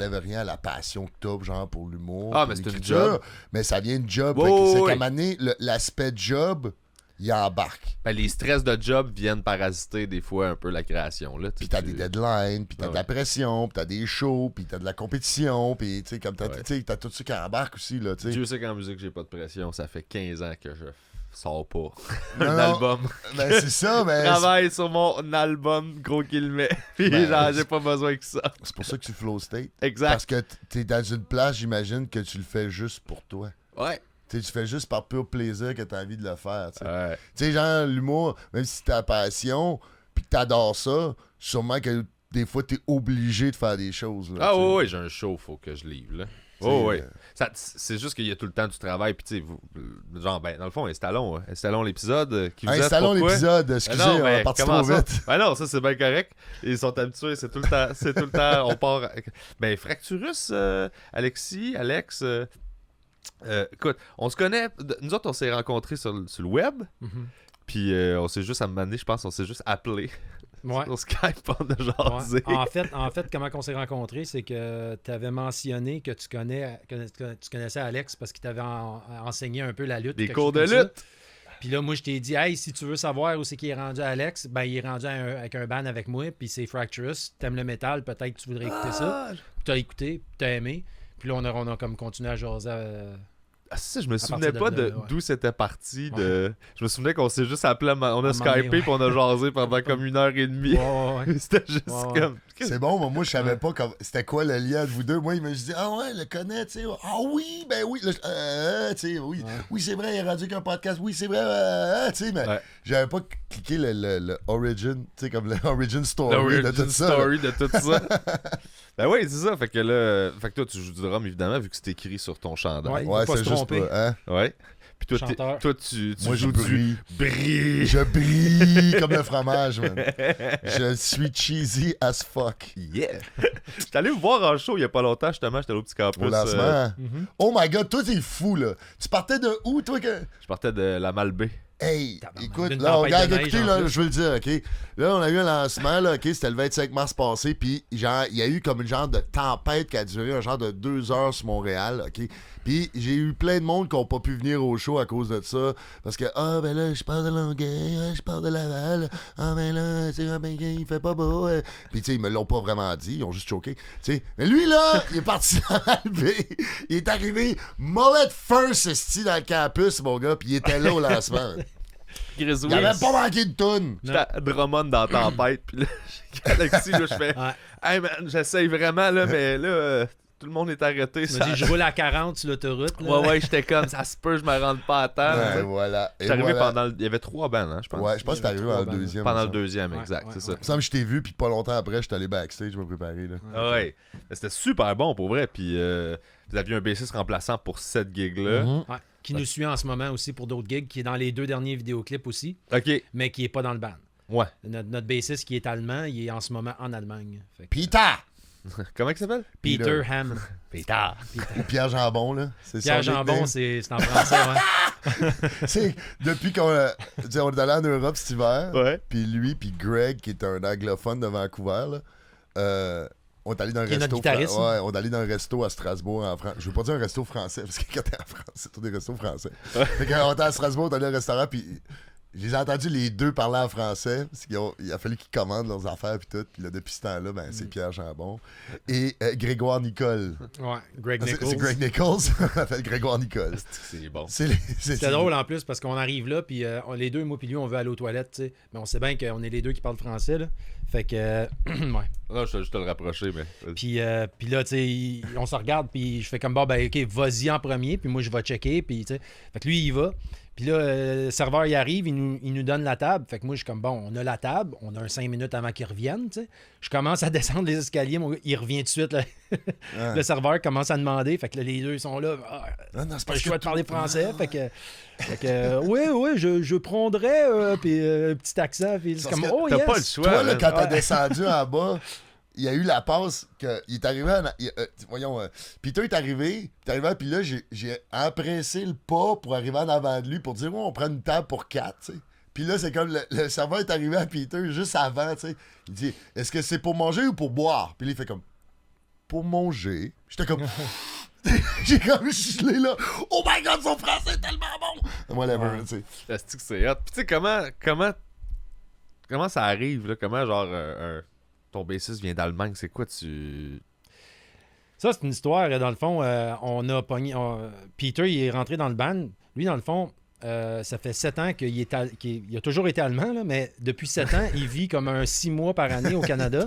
n'enlève rien à la passion que t'as, genre, pour l'humour. Ah, pour mais c'est une l'écriture, job. Mais ça vient de job. Oui, Fait que c'est oui. qu'à un moment donné, l'aspect job, il embarque. Ben, les stress de job viennent parasiter des fois un peu la création. Là, Puis t'as des deadlines, puis t'as de la Ouais. pression, puis t'as des shows, puis t'as de la compétition, puis tu sais, comme Ouais. t'as tout ça qui embarque aussi, là, tu sais. Dieu sait qu'en musique, j'ai pas de pression. Ça fait 15 ans que je sors pas Non, un non. album. Ben, c'est ça, mais Je travaille sur mon album, gros qu'il met. Puis Ben, genre, j'ai pas besoin que ça. c'est pour ça que tu flow state. Exact. Parce que t'es dans une place, j'imagine, que tu le fais juste pour toi. Ouais. Tu sais, tu fais juste par pur plaisir que t'as envie de le faire, tu sais. Ouais. Tu sais, genre, l'humour, même si c'est ta passion, puis que t'adores ça, sûrement que des fois, t'es obligé de faire des choses, là. Ah tu sais. ouais, ouais, j'ai un show, faut que je livre, là. Tu sais, Oh, ouais. C'est juste qu'il y a tout le temps du travail, puis tu sais, genre, ben, dans le fond, installons l'épisode. Qui vous êtes, Installons pourquoi? l'épisode, excusez, non, on mais est parti comment trop ça? vite. Ben non, ça c'est bien correct. Ils sont habitués, c'est tout le temps, on part. Ben, Fracturus, Alexis, Alex, écoute, on se connaît, nous autres on s'est rencontrés sur le web, Mhm. puis on s'est juste, à un moment donné, je pense, on s'est juste appelé Ouais. sur Skype, on a jasé. Ouais. En fait, comment on s'est rencontrés, c'est que tu avais mentionné que tu connaissais Alex parce qu'il t'avait enseigné un peu la lutte. Des quelque cours chose de comme ça. lutte. Puis là, moi, je t'ai dit, hey, si tu veux savoir où c'est qu'il est rendu Alex, ben il est rendu avec un band avec moi, puis c'est Fracturus. T'aimes le métal, peut-être que tu voudrais écouter ça. Ah, T'as écouté, puis t'as aimé. Puis là, on a comme continué à jaser. Ah, ça, je me partir souvenais de pas là, de ouais. d'où c'était parti. Je me souvenais qu'on s'est juste appelé, on a À un moment Skypé, donné, ouais. puis on a jasé pendant comme 1h30. Ouais. C'était juste Ouais, ouais. comme. C'est bon, moi je savais pas c'était quoi le lien de vous deux. Moi, il m'a juste dit, ah ouais, le connaît, tu sais. Ah oui, ben oui. Là, tu sais, oui. Ouais. Oui, c'est vrai, il a rendu qu'un podcast. Oui, c'est vrai, tu sais, mais Ouais. j'avais pas cliqué le origin, tu sais, comme le origin story de L'origin tout ça. là. story de tout ça. Ben oui, c'est ça. Fait que là, toi, tu joues du drum, évidemment, vu que c'est écrit sur ton chandail. Ouais. Ouais, Faut pas c'est se juste tromper. pas, hein. Ouais. Puis toi, Chanteur. tu Moi, je joues du brille. brille. Je brille comme le fromage, man. Je suis cheesy as fuck. Yeah. J'étais allé vous voir en show il y a pas longtemps, justement. J'étais allé au petit campus. Au lancement. Mhm. Oh my god, toi, t'es fou, là. Tu partais de où, toi, que. Je partais de la Malbaie. Hey, Tabarnak. écoute, D'une là, on tempête de regarde, neige, écoutez, en là, plus. je veux le dire, OK? Là, on a eu un lancement, là, OK? C'était le 25 mars passé, puis genre, il y a eu comme une genre de tempête qui a duré un genre de 2 heures sur Montréal, OK? Puis j'ai eu plein de monde qui n'ont pas pu venir au show à cause de ça, parce que, ben là, je pars de Longueuil, je pars de Laval, ben là, tu sais, ben, il fait pas beau. Puis, tu sais, ils me l'ont pas vraiment dit, ils ont juste choqué, tu sais. Mais lui, là, il est parti dans l'Albé, il est arrivé mullet first, esti, dans le campus, mon gars, puis il était là au lancement. Chris, Il avait pas manqué de tonnes. J'étais à Drummond dans la tempête, puis là, Alexis, là, je fais Ouais. hey man, j'essaye vraiment, là, mais là, tout le monde est arrêté. Tu m'as dit, je roule à 40 sur l'autoroute. là. Ouais, j'étais comme, ça se peut, je me rende pas à temps. Ouais, voilà. Et J'étais arrivé voilà. pendant il y avait 3 bandes, hein, je pense. Ouais, je pense que t'es arrivé trois dans le bandes. deuxième. Pendant il le me semble. deuxième, Ouais, exact, ouais, c'est ça. Il me semble que je t'ai vu, puis pas longtemps après, je suis allé backstage, je me préparais. Là. Ah ouais. Mais c'était super bon pour vrai. Puis vous aviez un bassiste remplaçant pour cette gig-là. Mhm. Ouais. Qui nous suit en ce moment aussi pour d'autres gigs, qui est dans les 2 derniers vidéoclips aussi, Ok. mais qui est pas dans le band. Ouais. Notre bassiste qui est allemand, il est en ce moment en Allemagne. Fait que- Peter! Comment il s'appelle? Peter Hammond. Peter. Ou Pierre Jambon, là. C'est Pierre son Jambon, nickname. c'est en français, ouais. C'est depuis qu'on tu sais, on est allé en Europe cet hiver, Ouais. puis lui, puis Greg, qui est un anglophone de Vancouver, là, on est allé dans un Qui est notre resto. guitariste. Ouais, on est allé dans un resto à Strasbourg, en France. Je veux pas dire un resto français, parce que quand t'es en France, c'est tous des restos français. Fait qu'on était à Strasbourg, on est allé au restaurant, puis je les ai entendus les deux parler en français, parce qu'il a fallu qu'ils commandent leurs affaires, puis tout. Puis là, depuis ce temps-là, ben, c'est Pierre Jambon. Et Grégoire Nicole. Ouais, Greg Ah, Nichols. c'est Greg Nichols, on l'appelle Grégoire Nicole. C'est bon. C'est drôle en plus parce qu'on arrive là, puis les deux, moi puis lui, on veut aller aux toilettes, tu sais. Mais on sait bien qu'on est les deux qui parlent français, là. Fait que, ouais. Non, je te le rapprocher, mais. Puis là, tu sais, on se regarde, puis je fais comme, bon, ben, OK, vas-y en premier, puis moi, je vais checker, puis, tu sais. Fait que lui, il va. Puis là, le serveur, il arrive, il nous donne la table. Fait que moi, je suis comme, bon, on a la table, on a un 5 minutes avant qu'il revienne, tu sais. Je commence à descendre les escaliers, mon gars, il revient tout de suite, là. Ah. Le serveur commence à demander, fait que là, les deux, ils sont là. Ah, Non, c'est pas le choix de parler français, Ah. fait que oui, je prendrais, puis petit accent, puis c'est Parce comme, que oh T'as yes. pas le choix. Toi, là, man. quand t'as Ouais. descendu en bas, il y a eu la passe que il est arrivé voyons, Peter est arrivé, puis là, j'ai empressé le pas pour arriver en avant de lui pour dire, on prend une table pour 4, tu sais. Puis là, c'est comme le serveur est arrivé à Peter juste avant, tu sais. Il dit, est-ce que c'est pour manger ou pour boire? Puis là, il fait comme, pour manger. J'étais comme... J'ai comme gelé là. Oh my god, son français est tellement bon! Whatever, tu sais. C'est hot. Puis tu sais, comment ça arrive, là? Comment, genre, ton bassiste vient d'Allemagne? C'est quoi, Ça, c'est une histoire. Dans le fond, on a pogné... Peter, il est rentré dans le band. Lui, dans le fond, ça fait 7 ans qu'il a toujours été allemand, là, mais depuis 7 ans, il vit comme un 6 mois par année au Canada.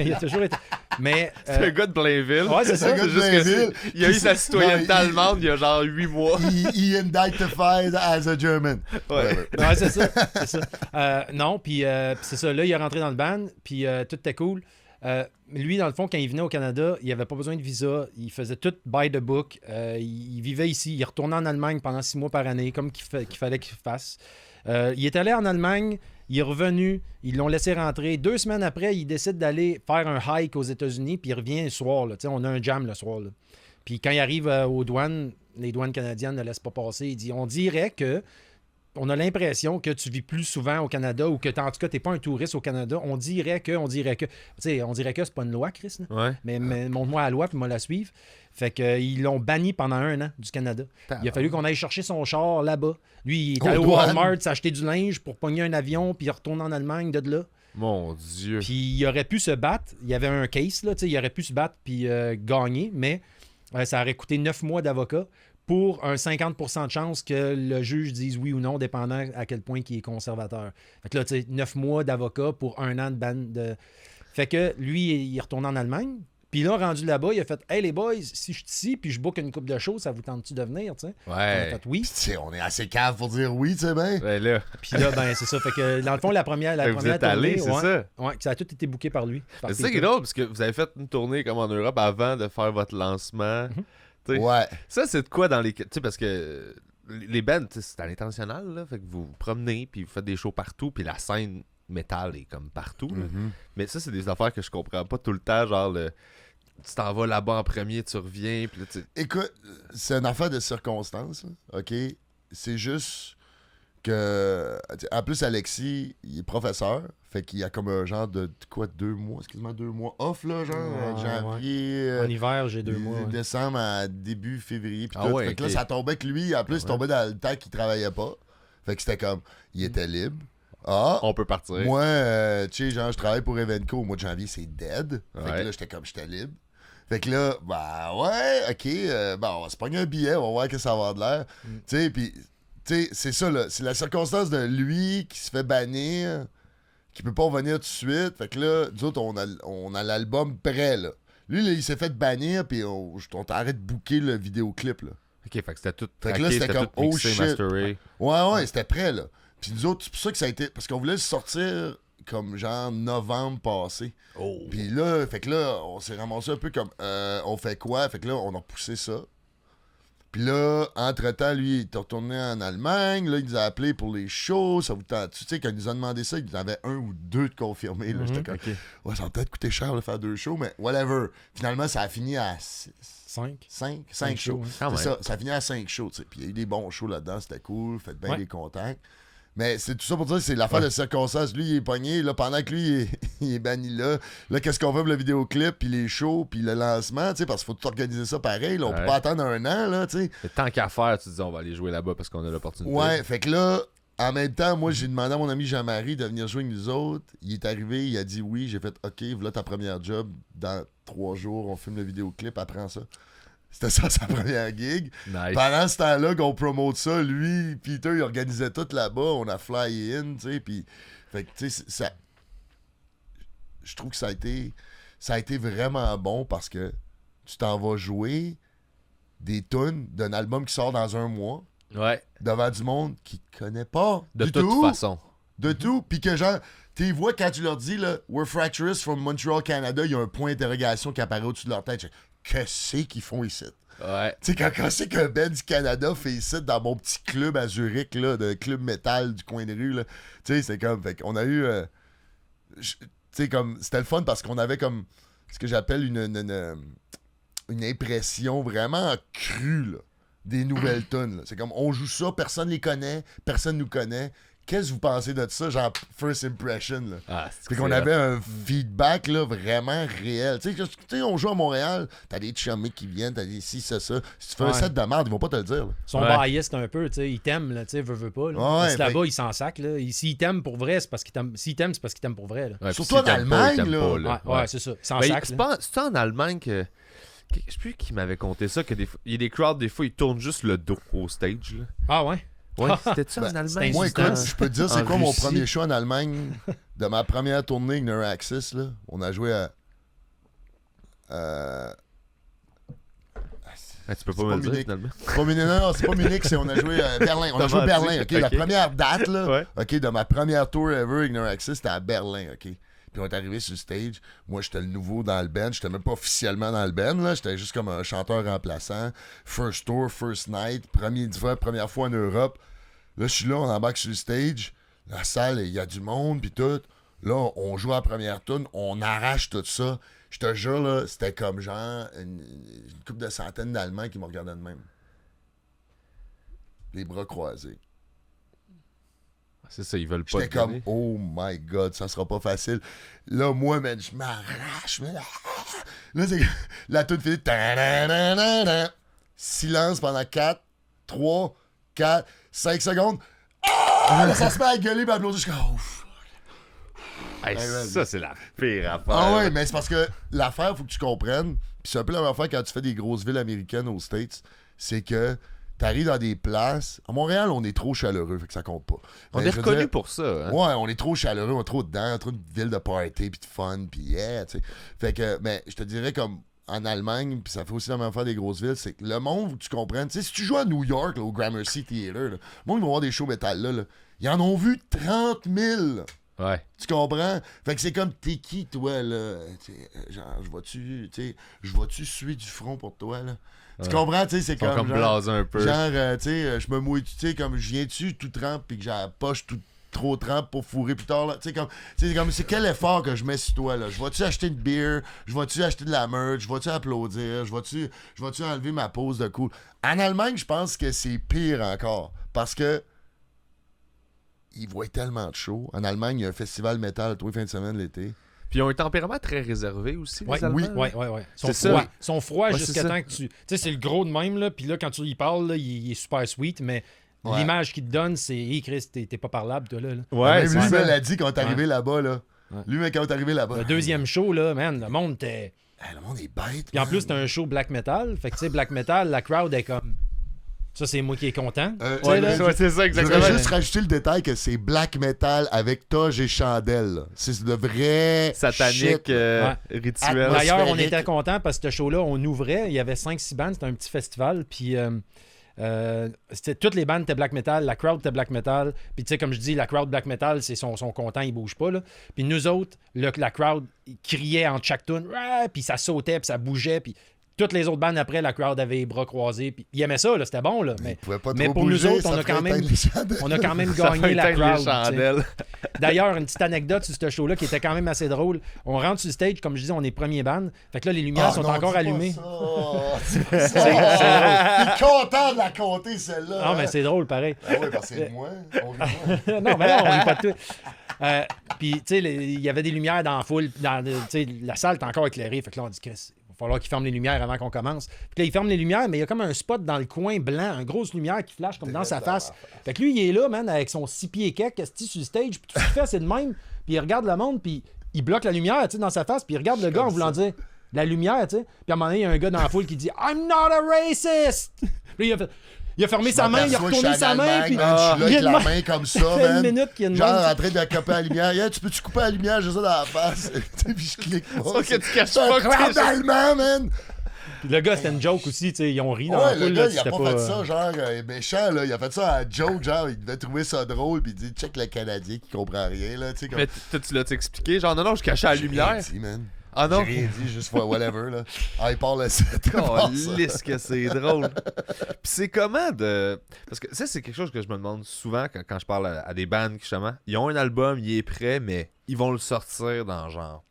Il a toujours été... Mais, C'est un gars de Blainville. Ouais, c'est ça. un gars de Juste que Blainville. il a eu sa citoyenneté Non, allemande il y a genre 8 mois. He identified as a German. Ouais. Ouais, c'est ça. C'est ça. Non, puis c'est ça. Là, il est rentré dans le band, puis tout était cool. Lui, dans le fond, quand il venait au Canada, il n'avait pas besoin de visa. Il faisait tout by the book. Il vivait ici. Il retournait en Allemagne pendant 6 mois par année, comme qu'il fallait qu'il fasse. Il est allé en Allemagne. Il est revenu. Ils l'ont laissé rentrer. 2 semaines après, il décide d'aller faire un hike aux États-Unis. Puis il revient le soir. Là. On a un jam le soir. Là. Puis quand il arrive aux douanes, les douanes canadiennes ne laissent pas passer. Il dit, on dirait que... On a l'impression que tu vis plus souvent au Canada ou que, en tout cas, tu n'es pas un touriste au Canada. On dirait que. Tu sais, on dirait que c'est pas une loi, Chris. Là. Ouais. Mais montre-moi la loi puis moi la suivre. Fait qu'ils l'ont banni pendant 1 an du Canada. Il a fallu qu'on aille chercher son char là-bas. Lui, il est allé au Walmart s'acheter du linge pour pogner un avion puis il retourne en Allemagne de là. Mon Dieu. Puis il aurait pu se battre. Il y avait un case, là. Il aurait pu se battre puis gagner, mais ça aurait coûté 9 mois d'avocat pour un 50% de chance que le juge dise oui ou non, dépendant à quel point il est conservateur. Fait que là, tu sais, 9 mois d'avocat pour 1 an de ban de... Fait que lui, il est retourné en Allemagne. Puis là, rendu là-bas, il a fait « Hey les boys, si je suis ici puis je book une couple de choses, ça vous tente-tu de venir? » Ouais. On a fait oui. Puis, tu sais, on est assez cave pour dire oui, tu sais bien. Ben là. Puis là, ben c'est ça. Fait que dans le fond, la première Vous êtes allé, tournée, c'est ça? Ouais, ça a tout été booké par lui. Par C'est ça qui est Peter. drôle, parce que vous avez fait une tournée comme en Europe avant de faire votre lancement. T'sais, Ouais. ça, c'est de quoi dans les... Tu sais, parce que les bands, c'est à l'international, là. Fait que vous vous promenez, puis vous faites des shows partout, puis la scène métal est comme partout, là. Mais ça, c'est des affaires que je comprends pas tout le temps, genre tu t'en vas là-bas en premier, tu reviens, puis là, tu... Écoute, c'est une affaire de circonstances, là, OK? C'est juste que... En plus, Alexis, il est professeur, fait qu'il y a comme un genre de quoi, 2 mois, excuse-moi, 2 mois off, là, genre, Ouais, janvier... En hiver, j'ai 2 mois. Ouais. Décembre à début février, puis Ah tout. ouais, Fait que ok. là, ça tombait que lui, en plus, il tombait dans le temps qu'il travaillait pas. Fait que c'était comme, il était libre. Ah, On peut partir. moi, tu sais, genre, je travaille pour Evenco au mois de janvier, c'est dead. Fait Ouais. que là, j'étais libre. Fait que là, bah ouais, ok, bon, on va se pogner un billet, on va voir que ça va avoir de l'air. Tu sais, puis, tu sais, c'est ça, là, c'est la circonstance de lui qui se fait bannir, qui peut pas revenir tout de suite. Fait que là, nous autres, on a l'album prêt, là. Lui, là, il s'est fait bannir, puis on t'arrête de booker le vidéoclip, là. Ok, fait que c'était tout Fait que traqué, là, c'était comme, tout mixé, oh shit. masteré. Ouais, c'était prêt, là. Puis nous autres, c'est pour ça que ça a été... Parce qu'on voulait le sortir comme genre novembre passé. Oh. Puis là, fait que là, on s'est ramassé un peu comme, on fait quoi? Fait que là, on a poussé ça. Puis là, entre-temps, lui, il était retourné en Allemagne. Là, il nous a appelé pour les shows. Ça vous tente. Tu sais, quand il nous a demandé ça, il nous avait 1 ou 2 de confirmés. Là. J'étais comme, Ok. ouais, ça va peut-être coûter cher de faire 2 shows, mais whatever. Finalement, ça a fini à 5 5 shows. shows, hein. Quand C'est même. ça a fini à 5 shows. Tu sais. Puis il y a eu des bons shows là-dedans, c'était cool. Faites bien Ouais. des contacts. Mais c'est tout ça pour dire que c'est l'affaire de circonstance. Lui, il est pogné. Là, pendant que lui, il est banni là. Là, qu'est-ce qu'on fait pour le vidéoclip, puis les shows, puis le lancement, tu sais, parce qu'il faut tout organiser ça pareil. Là, on peut Ouais. pas attendre 1 an, là, tu sais. Mais tant qu'à faire, tu te dis on va aller jouer là-bas parce qu'on a l'opportunité. Ouais, fait que là, en même temps, moi, j'ai demandé à mon ami Jean-Marie de venir jouer avec nous autres. Il est arrivé, il a dit oui. J'ai fait OK, voilà ta première job. Dans 3 jours, on filme le vidéoclip, apprends ça. C'était ça, sa première gig. Nice. Pendant ce temps-là qu'on promote ça, lui, Peter, il organisait tout là-bas. On a fly in, tu sais. Puis, fait que, tu sais, ça. Je trouve que ça a été vraiment bon parce que tu t'en vas jouer des tunes d'un album qui sort dans 1 mois Ouais, devant du monde qui te connaît pas. de du toute tout, façon. De tout. Puis que genre, tu vois quand tu leur dis, là, We're Fracturous from Montreal, Canada, il y a un point d'interrogation qui apparaît au-dessus de leur tête. Je dis, qu'est-ce qu'ils font ici? Ouais. Tu sais, quand c'est qu'un band du Canada fait ici dans mon petit club à Zurich, là, de club métal du coin de rue, là, tu sais, c'est comme, fait qu'on a eu, tu sais, comme, c'était le fun parce qu'on avait comme, ce que j'appelle une impression vraiment crue, là, des nouvelles tunes, là. C'est comme, on joue ça, personne les connaît, personne nous connaît, qu'est-ce que vous pensez de ça, genre first impression, là? Ah, Puis qu'on avait un feedback, là, vraiment réel. Tu sais, on joue à Montréal, t'as des chummies qui viennent, t'as des ci, ça. Si tu fais un set de merde, ils vont pas te le dire, là. Ils sont biased un peu, tu sais, ils t'aiment, là, tu sais, veut pas. Là. Parce que là-bas, ils s'en sacent, là. S'ils t'aiment pour vrai, c'est parce qu'ils t'aiment. S'ils t'aiment, c'est parce qu'ils t'aiment pour vrai, là. Ouais, surtout en Allemagne, là. Ouais, c'est ça. Ils s'en Ben, sacent, là. c'est en Allemagne que. Je sais plus qui m'avait conté ça, il y a des crowds, des fois, ils tournent juste le dos au stage. Là. Ah ouais? Ouais, c'était-tu en Allemagne? Moi, écoute, je peux te dire, c'est En quoi mon Russie. premier show en Allemagne de ma première tournée Ignore Access, là? On a joué à. Tu peux pas me le dire, Munich. finalement. Pas Munich, non, c'est pas Munich, c'est on a joué à Berlin. On a joué à Berlin, OK? La première date, là, OK, de ma première tour ever Ignore Access, c'était à Berlin, OK? Puis on est arrivé sur le stage. Moi, j'étais le nouveau dans le band. J'étais même pas officiellement dans le band, là. J'étais juste comme un chanteur remplaçant. First tour, first night. Première fois en Europe. Là, je suis là, on embarque sur le stage. La salle, il y a du monde, puis tout. Là, on joue à la première tune. On arrache tout ça. Je te jure, là, c'était comme genre une couple de centaines d'Allemands qui me regardaient de même. Les bras croisés. C'est ça, ils veulent pas J'étais te comme, donner. oh my god, ça sera pas facile. Là, moi, man, je m'arrache. Là, c'est la toute finie. Ta-da-da-da-da. Silence pendant 4, 3, 4, 5 secondes. Là, ça se met à gueuler et à applaudir. Je suis comme, oh. Hey, ça, c'est la pire affaire. Ah ouais, mais c'est parce que l'affaire, faut que tu comprennes. Puis c'est un peu la même affaire quand tu fais des grosses villes américaines aux States. C'est que t'arrives dans des places. À Montréal, on est trop chaleureux, fait que ça compte pas. On Mais est je veux reconnu dire, pour ça. Hein? Ouais, on est trop chaleureux, on est trop dedans, trop de ville de party, puis de fun, puis yeah, tu sais. Fait que, mais je te dirais comme en Allemagne, puis ça fait aussi la même affaire des grosses villes, c'est que le monde, faut que tu comprennes, tu sais, si tu joues à New York, là, au Gramercy Theater, là, le monde, ils vont voir des shows métal là, ils en ont vu 30 000. Ouais. Tu comprends? Fait que c'est comme, t'es qui, toi, là? Genre, je vais-tu suer du front pour toi, là? Ouais. Tu comprends? Tu sais, c'est Ils sont comme. comme blasés un peu. Genre, tu sais, je me mouille, tu sais, comme je viens-tu tout trempe, puis que j'ai la poche tout trop trempe pour fourrer plus tard, là. Tu sais, comme, c'est quel effort que je mets sur toi, là? Je vais-tu acheter une bière? Je vais-tu acheter de la merch? Je vais-tu applaudir? Je vais-tu enlever ma pose de cool? En Allemagne, je pense que c'est pire encore. Parce que ils voient tellement de shows. En Allemagne, il y a un festival métal tous les fins de semaine l'été. Puis ils ont un tempérament très réservé aussi, Ouais, les Allemands. oui. C'est Ils ça. sont froids Ouais, jusqu'à c'est ça. temps que tu. Tu sais, c'est le gros de même, là. Puis là, quand tu y parles, là, il est super sweet, mais Ouais. l'image qu'il te donne, c'est hey, Chris, t'es pas parlable, toi, là. Ouais, Même c'est lui, ça. il l'a dit quand on est arrivé là-bas, là. Ouais. Lui, mais quand on est arrivé là-bas. Le deuxième show, là, man, le monde était. Hey, le monde est bête. Puis en man. plus, c'est un show black metal. Fait que, tu sais, black metal, la crowd est comme. Ça, c'est moi qui est content. Tu sais, Ouais, là, c'est ça, je exactement. voudrais juste rajouter le détail que c'est black metal avec toge et chandelle. là. C'est de vrai Satanique, shit. rituel. Ouais. D'ailleurs, on atmosphérique. était content parce que ce show-là, on ouvrait. Il y avait 5-6 bandes. C'était un petit festival. Puis toutes les bandes étaient black metal. La crowd était black metal. Puis tu sais, comme je dis, la crowd black metal, c'est sont contents, ils bougent pas. Là. Puis nous autres, la crowd criait en chaque tune. Puis ça sautait, puis ça bougeait. Puis toutes les autres bandes après, la crowd avait les bras croisés. Puis ils aimaient ça, là, c'était bon. Là. Il Mais pouvait pas mais trop pour nous bouger, autres, ça on a ferait quand même- éteindre les chandelles. on a quand même Ça gagné fait la éteindre crowd. les tu sais. chandelles. D'ailleurs, une petite anecdote sur ce show-là qui était quand même assez drôle. On rentre sur le stage, comme je dis, on est premier band. Fait que là, les lumières Ah, sont non, encore dis pas allumées. ça. Dis pas ça. T'es content de la compter, celle-là. Non, mais c'est drôle, pareil. Ah oui, parce que c'est moi. On rit pas. Non, mais non, on rit pas de tout. Puis, tu sais, il y avait des lumières dans la foule. Tu sais, la salle est encore éclairée. Fait que là, on dit qu'il va falloir qu'ils ferment les lumières avant qu'on commence. Puis là, ils ferment les lumières, mais il y a comme un spot dans le coin blanc, une grosse lumière qui flash comme dans sa face. Fait que lui, il est là, man, avec son 6 pieds kek, sur le stage. Puis tout ce qu'il fait, c'est de même. Puis il regarde le monde, puis il bloque la lumière, tu sais, dans sa face. Puis il regarde le gars en voulant dire la lumière, tu sais. Puis à un moment donné, il y a un gars dans la foule qui dit I'm not a racist. Puis il a fermé sa main, il a retourné sa main, puis je suis là il avec a la demandé- main comme ça, Ça fait une man. minute qu'il y a une Genre main. en train de couper la lumière. Yeah, tu peux-tu couper la lumière? J'ai ça dans la face. Puis je clique pas. Sauf que tu caches C'est un pas que crowd t'es- d'Allemand, man. Puis le gars, c'était une joke aussi, tu sais, ils ont ri dans la Ouais, le foule. gars, là, il a c'était pas fait ça, genre, méchant, là. Il a fait ça à joke, genre, il devait trouver ça drôle, puis il dit, check le Canadien qui comprend rien, là, tu sais, comme. Mais toi, tu l'as expliqué? Genre, non, je cachais la J'ai lumière. rien dit, man. Ah non? J'ai rien dit, juste whatever, là. Ah, il parle le set. Lisse que c'est drôle. Puis c'est comment de... Parce que ça, c'est quelque chose que je me demande souvent quand je parle à des bands, justement. Ils ont un album, il est prêt, mais ils vont le sortir dans genre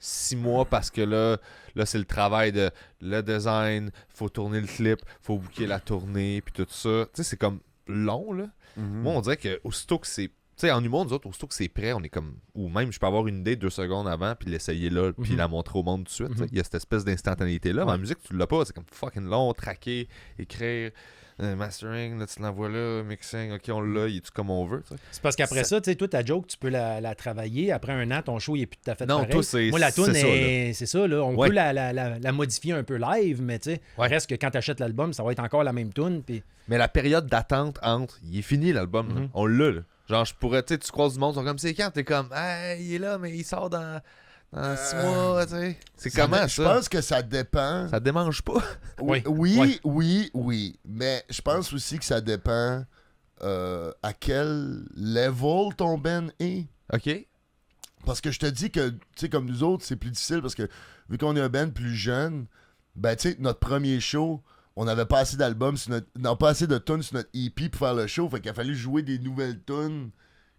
6 mois parce que là c'est le travail de le design, faut tourner le clip, faut booker la tournée, puis tout ça. Tu sais, c'est comme long, là. Moi, on dirait que aussitôt que c'est sais, en humour, nous autres, aussitôt que c'est prêt, on est comme. Ou même, je peux avoir une idée 2 secondes avant, puis l'essayer là, puis la montrer au monde tout de suite. Tu sais. Il y a cette espèce d'instantanéité-là. Mais en musique, tu l'as pas. C'est comme fucking long, traquer, écrire, mastering, là, tu l'envoies là, mixing, ok, on l'a, il est tout comme on veut. Tu sais. C'est parce qu'après ça, tu sais, toi, ta joke, tu peux la travailler. Après un an, ton show, il est plus tout à fait Non, pareil. toi, c'est. Moi, la toune, c'est c'est ça, là. On peut la modifier un peu live, mais tu sais, reste que quand tu achètes l'album, ça va être encore la même toune. Puis... Mais la période d'attente entre, il est fini l'album, là. On l'a, là. Genre, je pourrais, tu sais, tu croises du monde, ils sont comme, c'est quand? T'es comme, hey, il est là, mais il sort dans 6 mois, tu sais. C'est comment, ça? Je pense que ça dépend. Ça te démange pas? Oui. Mais je pense aussi que ça dépend à quel level ton band est. OK. Parce que je te dis que, tu sais, comme nous autres, c'est plus difficile parce que vu qu'on est un band plus jeune, ben, tu sais, notre premier show, on n'avait pas assez d'albums, non, pas assez de tunes sur notre EP pour faire le show. Fait qu'il a fallu jouer des nouvelles tunes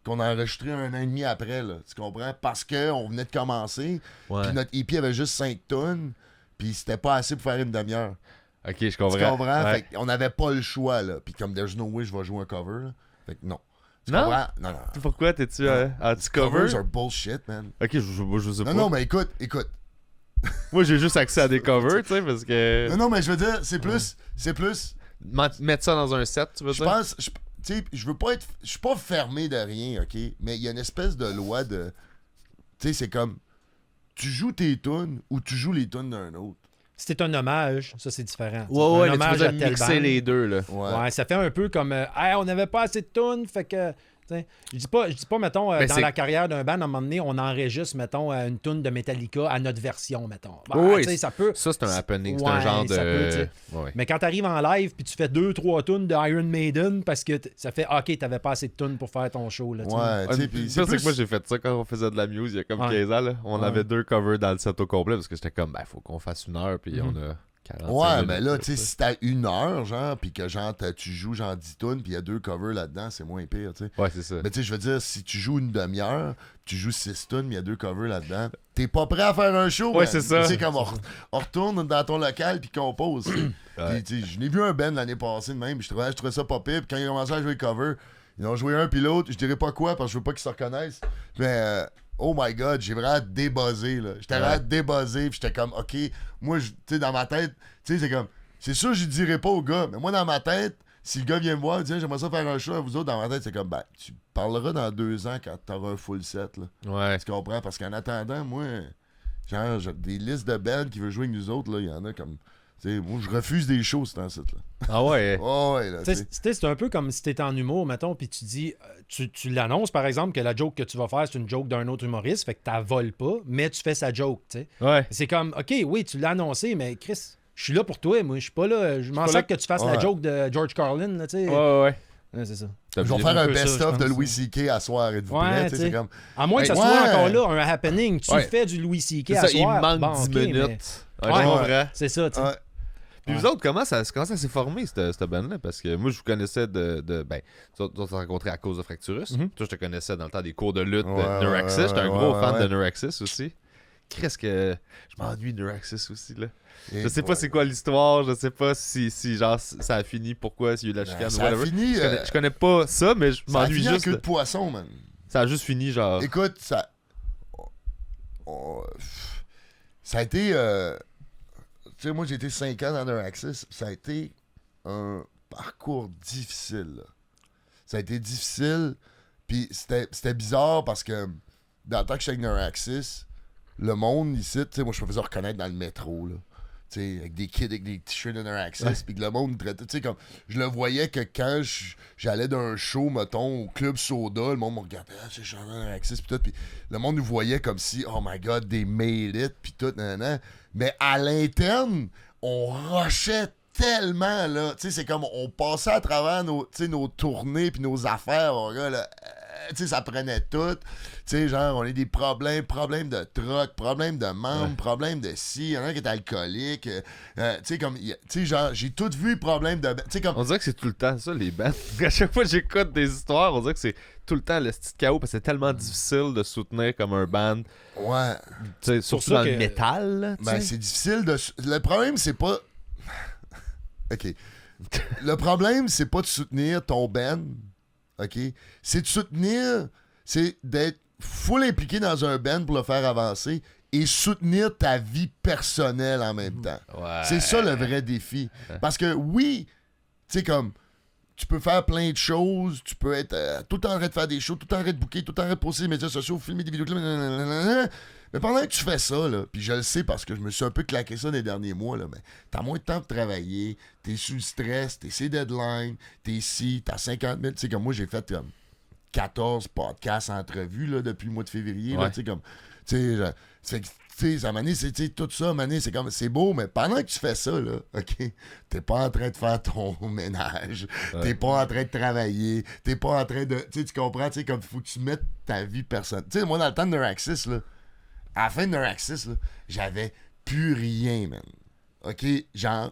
qu'on a enregistrées 1 an et demi après, là. Tu comprends? Parce qu'on venait de commencer. Ouais. Puis notre EP avait juste 5 tunes. Puis c'était pas assez pour faire une demi-heure. OK, je comprends. Tu comprends? Ouais. Fait qu'on n'avait pas le choix, là. Puis comme There's No Way, je vais jouer un cover, là. Fait que non. Tu Non? comprends? Non. Pourquoi t'es-tu anti-cover? Covers are bullshit, man. OK, je sais pas. Non, mais écoute. Moi, j'ai juste accès à des covers, tu sais, parce que... Non, mais je veux dire, c'est plus... Mettre ça dans un set, tu veux Je dire? pense... Tu sais, je veux pas être... Je suis pas fermé de rien, OK? Mais il y a une espèce de loi de... Tu sais, c'est comme... Tu joues tes tunes ou tu joues les tunes d'un autre. Si c'est un hommage, ça, c'est différent. Ouais, un mais tu faisais mixer les deux, là. Ouais, ça fait un peu comme... hey, on n'avait pas assez de tunes, fait que... Je dis pas, mettons, dans la carrière d'un band, à un moment donné, on enregistre, mettons, une tune de Metallica à notre version, mettons. Oui, ça peut... Ça, c'est un happening, c'est Ouais, un genre de... ça peut, ouais. Mais quand t'arrives en live puis tu fais 2-3 tunes de Iron Maiden parce que ça fait, OK, t'avais pas assez de tunes pour faire ton show, là, Ouais, tu sais, puis c'est que moi, j'ai fait ça quand on faisait de la muse il y a comme 15 ans, là. On avait 2 covers dans le set au complet parce que j'étais comme, ben, faut qu'on fasse 1 heure, puis on a... Ouais, mais là, tu sais, si t'as 1 heure, genre, pis que genre, tu joues genre 10 tunes, pis il y a 2 covers là-dedans, c'est moins pire, tu sais. Ouais, c'est ça. Mais tu sais, je veux dire, si tu joues une demi-heure, tu joues 6 tunes, mais il y a 2 covers là-dedans, t'es pas prêt à faire un show, ouais, man. c'est ça. Tu sais, comme on retourne dans ton local, pis compose. Ouais. Pis tu sais, je n'ai vu un band l'année passée de même, pis je trouvais ça pas pire, pis quand ils ont commencé à jouer le cover, ils ont joué un pis l'autre, je dirais pas quoi, parce que je veux pas qu'ils se reconnaissent, mais... oh my god, j'ai vraiment débuzzé, là. J'étais vraiment débuzzé, pis j'étais comme, ok, moi, tu sais, dans ma tête, tu sais, c'est comme, c'est sûr, je dirais pas au gars, mais moi, dans ma tête, si le gars vient me voir, il dit, j'aimerais ça faire un show à vous autres, dans ma tête, c'est comme, ben, tu parleras dans 2 ans quand t'auras un full set, là. Ouais. Tu comprends? Parce qu'en attendant, moi, genre, j'ai des listes de bands qui veulent jouer avec nous autres, là, il y en a comme, tu sais, moi, je refuse des shows, c'est en site, là. Ah ouais? Oh, ouais, là, tu sais. C'est un peu comme si t'étais en humour, mettons, puis tu dis, tu l'annonces, par exemple, que la joke que tu vas faire, c'est une joke d'un autre humoriste, fait que t'as voles pas, mais tu fais sa joke, tu sais. Ouais. C'est comme, OK, oui, tu l'as annoncé, mais Chris, je suis là pour toi, moi, je suis pas là, je m'en sers que tu fasses la joke de George Carlin, là, tu sais. Ouais. Ouais, c'est ça. Je vais faire un peu ça, best-of je de pense. Louis C.K. à soir, êtes-vous prêts? Tu sais, c'est comme... À moins que ça Ouais. soit encore là un happening, tu Ouais. fais du Louis C.K. C'est à ça, il soir. manque bon, 10 OK, minutes. mais- Ouais, je Ouais. comprends. C'est ça, tu sais. Ouais. Puis vous autres, comment ça s'est formé, cette band-là? Parce que moi, je vous connaissais ben, tu t'es rencontré à cause de Fracturus. Toi, je te connaissais dans le temps des cours de lutte de Neuraxis. J'étais un gros fan de Neuraxis aussi. Qu'est-ce que... Je m'ennuie de Neuraxis aussi, là. Je sais pas c'est quoi l'histoire, je sais pas si genre ça a fini, pourquoi, s'il y a eu de la chicane ou Ça a whatever. fini... Je connais pas ça, mais je ça a m'ennuie fini en juste. queue de poisson, man. Ça a juste fini, genre... Écoute, ça a été... tu sais, moi, j'ai été 5 ans dans Neuraxis. Ça a été un parcours difficile, là. Ça a été difficile, puis c'était bizarre parce que dans le temps que j'étais avec Neuraxis, le monde ici, tu sais, moi, je me faisais reconnaître dans le métro, là. Tu sais, avec des kids avec des t-shirts de Neuraxis, puis que le monde me traitait, tu sais, comme... Je le voyais que quand j'allais d'un show, mettons, au Club Soda, le monde me regardait, ah, c'est Jean Neuraxis, puis tout, puis le monde nous voyait comme si, oh my God, des made it, puis tout, nanana. Mais à l'interne, on rushait tellement, là. Tu sais, c'est comme, on passait à travers nos tournées puis nos affaires, mon gars, là. Tu sais, ça prenait tout. Tu sais, genre, on a des problèmes de troc, problèmes de membres, problèmes de ci, il y en a un qui est alcoolique. Tu sais, comme, tu sais, genre, j'ai tout vu problème de... Tu sais, comme... On dirait que c'est tout le temps ça, les bands. À chaque fois que j'écoute des histoires, on dirait que c'est tout le temps le petit chaos parce que c'est tellement difficile de soutenir comme un band. Ouais. Tu sais, surtout ça dans que- le métal. Là, tu Ben, sais. c'est difficile de... Le problème, c'est pas... OK. Le problème, c'est pas de soutenir ton band. OK? C'est de soutenir, c'est d'être full impliqué dans un band pour le faire avancer et soutenir ta vie personnelle en même temps. Ouais. C'est ça le vrai défi. Parce que oui, tu sais, comme, tu peux faire plein de choses, tu peux être tout le temps en train de faire des shows, tout le temps en train de booker, tout le temps en train de poster les médias sociaux, filmer des vidéoclips, nanana. Mais pendant que tu fais ça, là, puis je le sais parce que je me suis un peu claqué ça les derniers mois, là, mais t'as moins de temps de travailler, t'es sous le stress, t'es ses deadlines, t'es ici, t'as 50 000, tu sais, comme moi, j'ai fait comme 14 podcasts, entrevues, là, depuis le mois de février, là, tu sais, comme, tu sais, ça fait que, tu sais, à Mané, c'est tout ça, Mané, c'est comme, c'est beau, mais pendant que tu fais ça, là, OK, t'es pas en train de faire ton ménage, t'es pas en train de travailler, t'es pas en train de, tu comprends, tu sais, comme, faut que tu mettes ta vie personnelle. Tu sais, moi, dans le temps de Neuraxis, là, à la fin de Neuraxis, là, j'avais plus rien, man. OK, genre,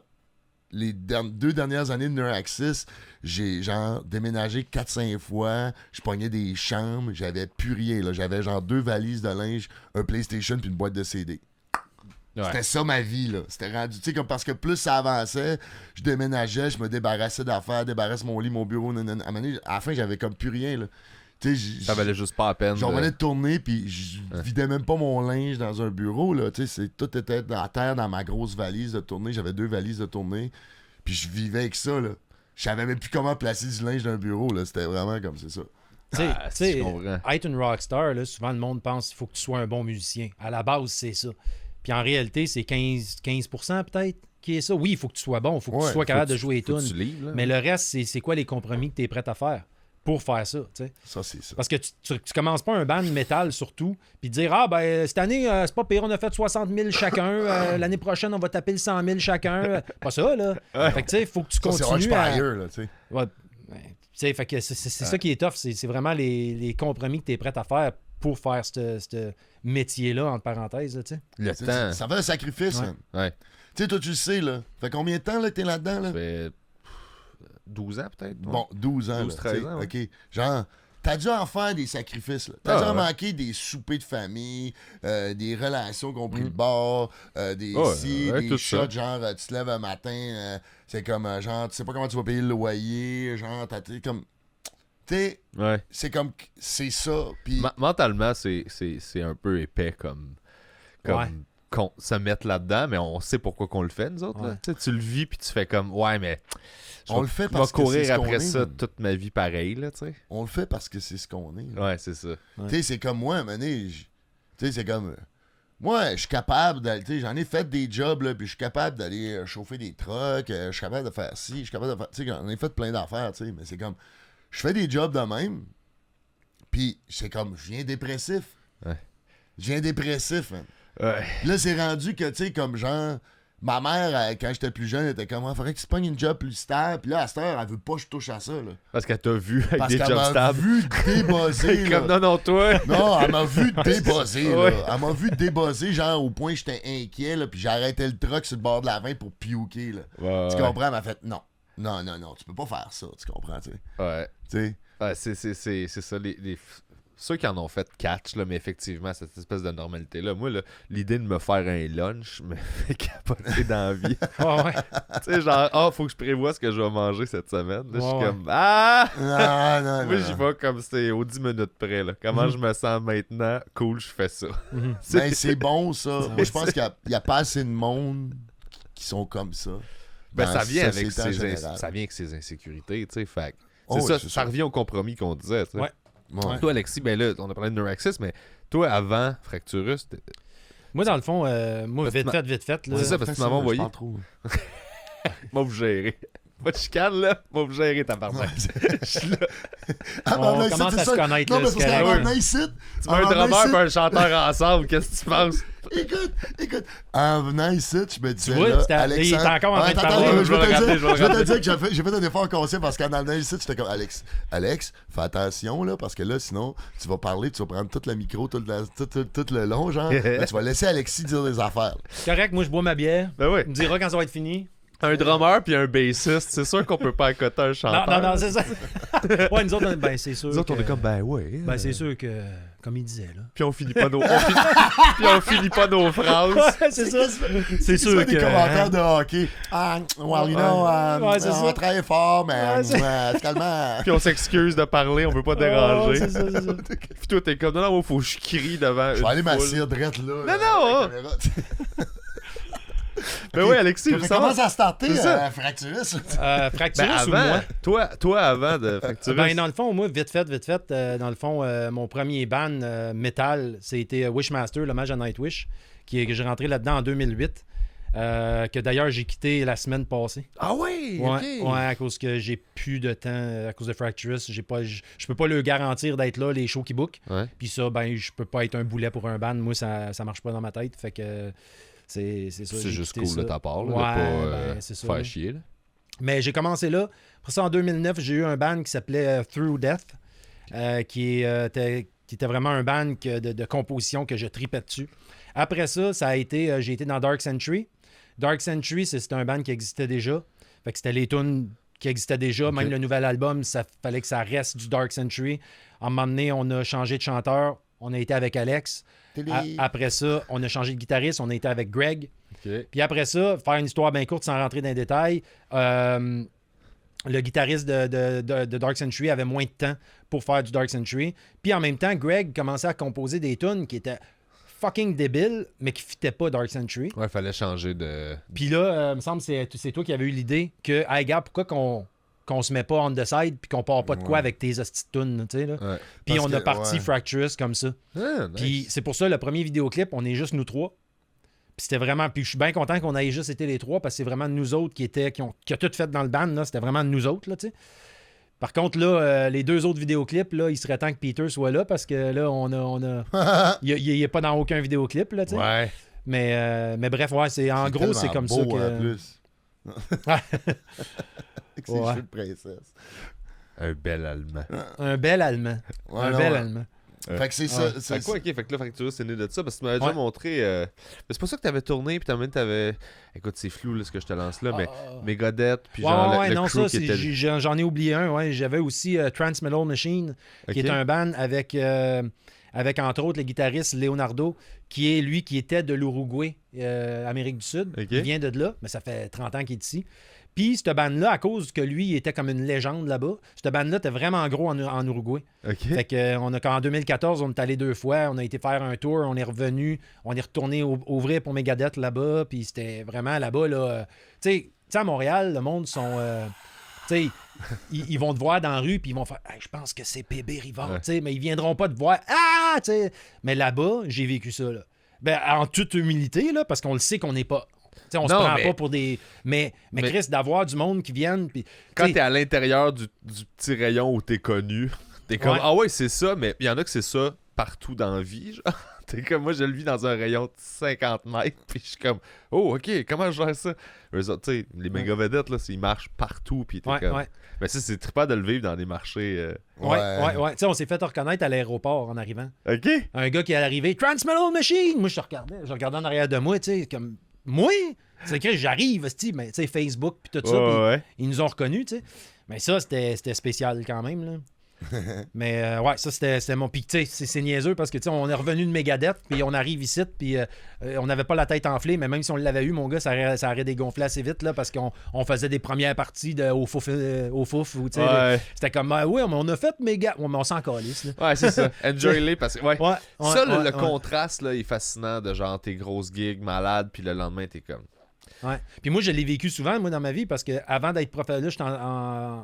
les 2 dernières années de Neuraxis, j'ai genre déménagé 4-5 fois, je pognais des chambres, j'avais plus rien, là. J'avais genre 2 valises de linge, un PlayStation puis une boîte de CD. Ouais. C'était ça ma vie, là. C'était rendu, tu sais, comme parce que plus ça avançait, je déménageais, je me débarrassais d'affaires, débarrasse mon lit, mon bureau, nanana. À la fin, j'avais comme plus rien, là. Ça valait juste pas la peine. J'en venais de tourner, puis je vidais même pas mon linge dans un bureau, là. Tout était à terre dans ma grosse valise de tournée. J'avais 2 valises de tournée, puis je vivais avec ça, là. Je savais même plus comment placer du linge dans un bureau, là. C'était vraiment comme c'est ça. Tu sais, je comprends. être une rockstar, là, souvent le monde pense qu'il faut que tu sois un bon musicien. À la base, c'est ça. Puis en réalité, c'est 15% peut-être qui est ça. Oui, il faut que tu sois bon, il faut que tu sois capable de jouer les tunes. Mais le reste, c'est quoi les compromis que tu es prêt à faire pour faire ça, tu sais. Ça, c'est ça. Parce que tu commences pas un band métal surtout, puis dire, ah ben cette année, c'est pas pire, on a fait 60 000 chacun, l'année prochaine, on va taper le 100 000 chacun. Pas ça, là. Fait que tu sais, il faut que tu continues c'est à... ailleurs, là, tu sais. Ouais, tu sais, fait que c'est ça qui est tough, c'est vraiment les compromis que tu es prêt à faire pour faire ce métier-là, entre parenthèses, là, tu sais. Le temps. Ça fait un sacrifice, Ouais. man. Ouais. Tu sais, toi, tu le sais, là. Fait combien de temps, là, t'es là-dedans, là? Ça fait 12 ans, peut-être. ouais. Bon, 12 ans, 12, là, 13 tu sais, ans, ouais. OK. Genre, t'as dû en faire des sacrifices, là. T'as dû en ouais. manquer des soupers de famille, des relations qui ont pris le bord, des Ouais, des tout shots, ça. genre, tu te lèves un matin, c'est comme, genre, tu sais pas comment tu vas payer le loyer, genre, t'es comme... Tu sais, Ouais. c'est comme... C'est ça, puis... Mentalement, c'est un peu épais comme Ouais. qu'on se mette là-dedans, mais on sait pourquoi qu'on le fait, nous autres. là. Tu sais, tu le vis, puis tu fais comme, ouais, mais je On vais- le fait je vais parce que c'est courir ce qu'on après est, ça man. toute ma vie pareil, là, tu sais. On le fait parce que c'est ce qu'on est. là. Ouais, c'est ça. Tu sais, c'est comme moi, mané, tu sais, c'est comme... moi, je suis capable d'aller... Tu sais, j'en ai fait des jobs, là, puis je suis capable d'aller chauffer des trucks, je suis capable de faire ci, je suis capable de faire... Tu sais, j'en ai fait plein d'affaires, tu sais, mais c'est comme... Je fais des jobs de même, puis c'est comme... Je viens dépressif. Ouais. Je viens dépressif, man. Ouais. Puis là, c'est rendu que, tu sais, comme genre... Ma mère, quand j'étais plus jeune, elle était comme... Il faudrait que tu pognes une job plus stable. Puis là, à cette heure, elle veut pas que je touche à ça, là. Parce qu'elle t'a vu avec Parce des qu'elle jobs m'a stables. vu débosser, là. Comme, non, toi. Non, elle m'a vu débosser, Ouais. là. Elle m'a vu débosser, genre, au point que j'étais inquiet, là, puis j'ai arrêté le truck sur le bord de la 20 pour piouquer, là. Ouais, Tu ouais. comprends? Elle m'a fait, non, tu peux pas faire ça, tu comprends, tu sais. Ouais. Tu sais. Ouais, c'est ça. Ceux qui en ont fait catch, là, mais effectivement, cette espèce de normalité-là. Moi, là, l'idée de me faire un lunch me fait capoter dans la vie. Ah ouais. Tu sais, genre, faut que je prévoie ce que je vais manger cette semaine. Là, je suis Ouais, comme, ah! Non, Moi, j'y vais comme c'est aux 10 minutes près. Là. Comment je me sens maintenant? Cool, je fais ça. Ben, c'est bon, ça. Moi, je pense qu'il y a pas assez de monde qui sont comme ça. Ben, dans ça vient la avec société en ses général. ça vient avec ses insécurités, tu sais. Fait que Oh, c'est oui, ça, c'est ça ça. revient au compromis qu'on disait, tu sais. Ouais. Ouais. Toi, Alexis, ben là, on a parlé de Neuraxis, mais toi, avant Fracturus, Moi, dans le fond, moi, Parce que vite fait, là. C'est ça, parce que tu m'avais envoyé. Je parle trop. Moi, vous gérer. Pas de chicane, là. Moi, vous gérer ta barbe. Je suis là. Ah, On ben, commence c'est à se ça. connaître, Non, là, mais c'est parce qu'à correct. Van ici... Tu veux un drummer et un chanteur ensemble, qu'est-ce que tu penses? Écoute, en venant ici, je me disais, vois, là, il est Alexandre... encore en train de attends, parler. attends, Je vais le rappeler, je vais le je vais te rappeler. dire que j'ai fait un effort conscient parce qu'en venant ici, j'étais comme, Alex, fais attention, là, parce que là, sinon, tu vas parler, tu vas prendre tout le micro, tout le long, genre, là, tu vas laisser Alexis dire des affaires. C'est correct, moi, je bois ma bière. Ben oui. Il me dira quand ça va être fini. Un drummer puis un bassiste, c'est sûr qu'on peut pas accoter un chanteur. Non, c'est ça. Ouais, nous autres, ben, c'est sûr. Nous autres, on que- est comme, ben ouais. Ben, c'est sûr que, comme il disait, là. Puis on finit pas nos, puis on finit pas nos phrases. Ouais, c'est ça. C'est sûr C'est que. des commentaires hein. de hockey. Well, you know, Ouais, c'est on ça. travaille fort, mais Ouais, c'est- finalement... Puis on s'excuse de parler, on veut pas Oh, déranger. c'est ça, c'est ça. Puis toi, t'es comme, non, faut que je crie devant. Je vais aller m'asseoir drette là. Non, là, non, avec la caméra. Ben oui, Alexis, Ça je fait sens. comment ça a starté, C'est ça. Fracturus? Fracturus Ben ou moi? toi avant de Fracturus. Ben, dans le fond, moi, vite fait, dans le fond, mon premier band metal, c'était Wishmaster, l'hommage à Nightwish, que j'ai rentré là-dedans en 2008, que d'ailleurs j'ai quitté la semaine passée. Ah oui, Ouais, ok. ouais, à cause que j'ai plus de temps, à cause de Fracturus, je peux pas leur garantir d'être là, les shows qui bookent. Ouais. Puis ça, ben, je peux pas être un boulet pour un band, moi, ça marche pas dans ma tête, fait que c'est ça. C'est j'ai juste quitté cool de ça. ta part, là, Ouais, de pas ben, c'est ça, faire là. chier. Là. Mais j'ai commencé là. Après ça, en 2009, j'ai eu un band qui s'appelait Through Death, qui était vraiment un band de composition que je tripais dessus. Après ça, j'ai été dans Dark Century. Dark Century, c'était un band qui existait déjà. Fait que c'était les tunes qui existaient déjà. Ok. Même le nouvel album, ça fallait que ça reste du Dark Century. À un moment donné, on a changé de chanteur. On a été avec Alex. Après ça, on a changé de guitariste. On a été avec Greg. Ok. Puis après ça, faire une histoire bien courte sans rentrer dans les détails, le guitariste de Dark Century avait moins de temps pour faire du Dark Century. Puis en même temps, Greg commençait à composer des tunes qui étaient fucking débiles, mais qui ne fitaient pas Dark Century. Ouais, fallait changer de. Puis là, il me semble que c'est toi qui avais eu l'idée que, hey gars, pourquoi qu'on se met pas on the side puis qu'on part pas de quoi Ouais. avec tes hosties de tunes, tu sais, là. Ouais. Puis Parce on a que- parti ouais. Fracturus comme ça. Ah, Puis nice. c'est pour ça, le premier vidéoclip, on est juste nous trois. Puis c'était vraiment. Puis je suis bien content qu'on ait juste été les trois parce que c'est vraiment nous autres qui a tout fait dans le band, là. C'était vraiment nous autres, là, tu sais. Par contre, là, les deux autres vidéoclips, là, il serait temps que Peter soit là parce que là, on a. Il est pas dans aucun vidéoclip, là, tu sais. Ouais. Mais bref, ouais, en gros, c'est comme ça En que. plus. Avec ses Ouais. cheveux de princesse. Un bel Allemand. Un bel Allemand. Ouais, un non, bel ouais. Allemand. Fait que c'est ça. Ouais. c'est- Fait quoi, ok, fait que là, Fracturus, c'est né de ça, parce que tu m'avais déjà Ouais. montré. Mais c'est pas ça que t'avais tourné, puis t'avais. Écoute, c'est flou, là, ce que je te lance là, mais Megadeth, puis Ouais, genre ouais, le non, crew ça, qui était. j'en ai oublié un. Ouais. J'avais aussi Transmetal Machine, Ok. qui est un band avec entre autres le guitariste Leonardo, qui est lui qui était de l'Uruguay, Amérique du Sud. Ok. Il vient de là, mais ça fait 30 ans qu'il est ici. Puis, cette band-là, à cause que lui, il était comme une légende là-bas, cette band-là était vraiment gros en Uruguay. Ok. Fait que, en 2014, on est allé 2 fois, on a été faire un tour, on est revenu, on est retourné ouvrir pour Megadeth là-bas, puis c'était vraiment là-bas, là... tu sais, à Montréal, le monde sont... tu sais, ils vont te voir dans la rue, puis ils vont faire « Hey, je pense que c'est PB Rivard Ouais. tu sais, mais ils viendront pas te voir « Ah! » tu sais. Mais là-bas, j'ai vécu ça, là. Ben, en toute humilité, là, parce qu'on le sait qu'on n'est pas... Tu sais, on se Non, prend mais- pas pour des... Mais Chris, d'avoir du monde qui viennent, puis... Quand tu sais, t'es à l'intérieur du petit rayon où t'es connu, t'es comme Ouais. ah ouais, c'est ça, mais il y en a que c'est ça partout dans la vie. Genre. T'es comme moi, je le vis dans un rayon de 50 mètres, puis je suis comme oh, ok, comment je gère ça? Eux autres, tu sais, les méga vedettes, là, ils marchent partout, puis t'es Ouais, comme. ouais. Mais ça, c'est trippant de le vivre dans des marchés. Ouais. Tu sais, on s'est fait reconnaître à l'aéroport en arrivant. Ok? Un gars qui est arrivé, Transmetal Machine! Moi, je regardais en arrière de moi, tu sais, comme, moi? C'est que j'arrive, esti, mais tu sais, Facebook, puis tout ça, Ouais, puis ouais. ils nous ont reconnus, tu sais. Mais ça, c'était spécial quand même, là. Mais ouais, ça, c'était mon... Puis, tu sais, c'est niaiseux parce que, tu sais, on est revenu de Megadeth, puis on arrive ici, puis on n'avait pas la tête enflée, mais même si on l'avait eu, mon gars, ça aurait dégonflé assez vite, là, parce qu'on faisait des premières parties au fouf, ou, tu sais, Ouais. c'était comme, oui, mais on a fait méga... Ouais, mais on s'en calisse, là. Ouais, c'est ça. Enjoy-les parce que. Ouais. Ouais, Ça, ouais, le ouais. contraste, là, est fascinant de genre tes grosses gigs malades, puis le lendemain, t'es comme. Ouais. Puis moi, je l'ai vécu souvent, moi, dans ma vie, parce qu'avant d'être professeur, là, j'étais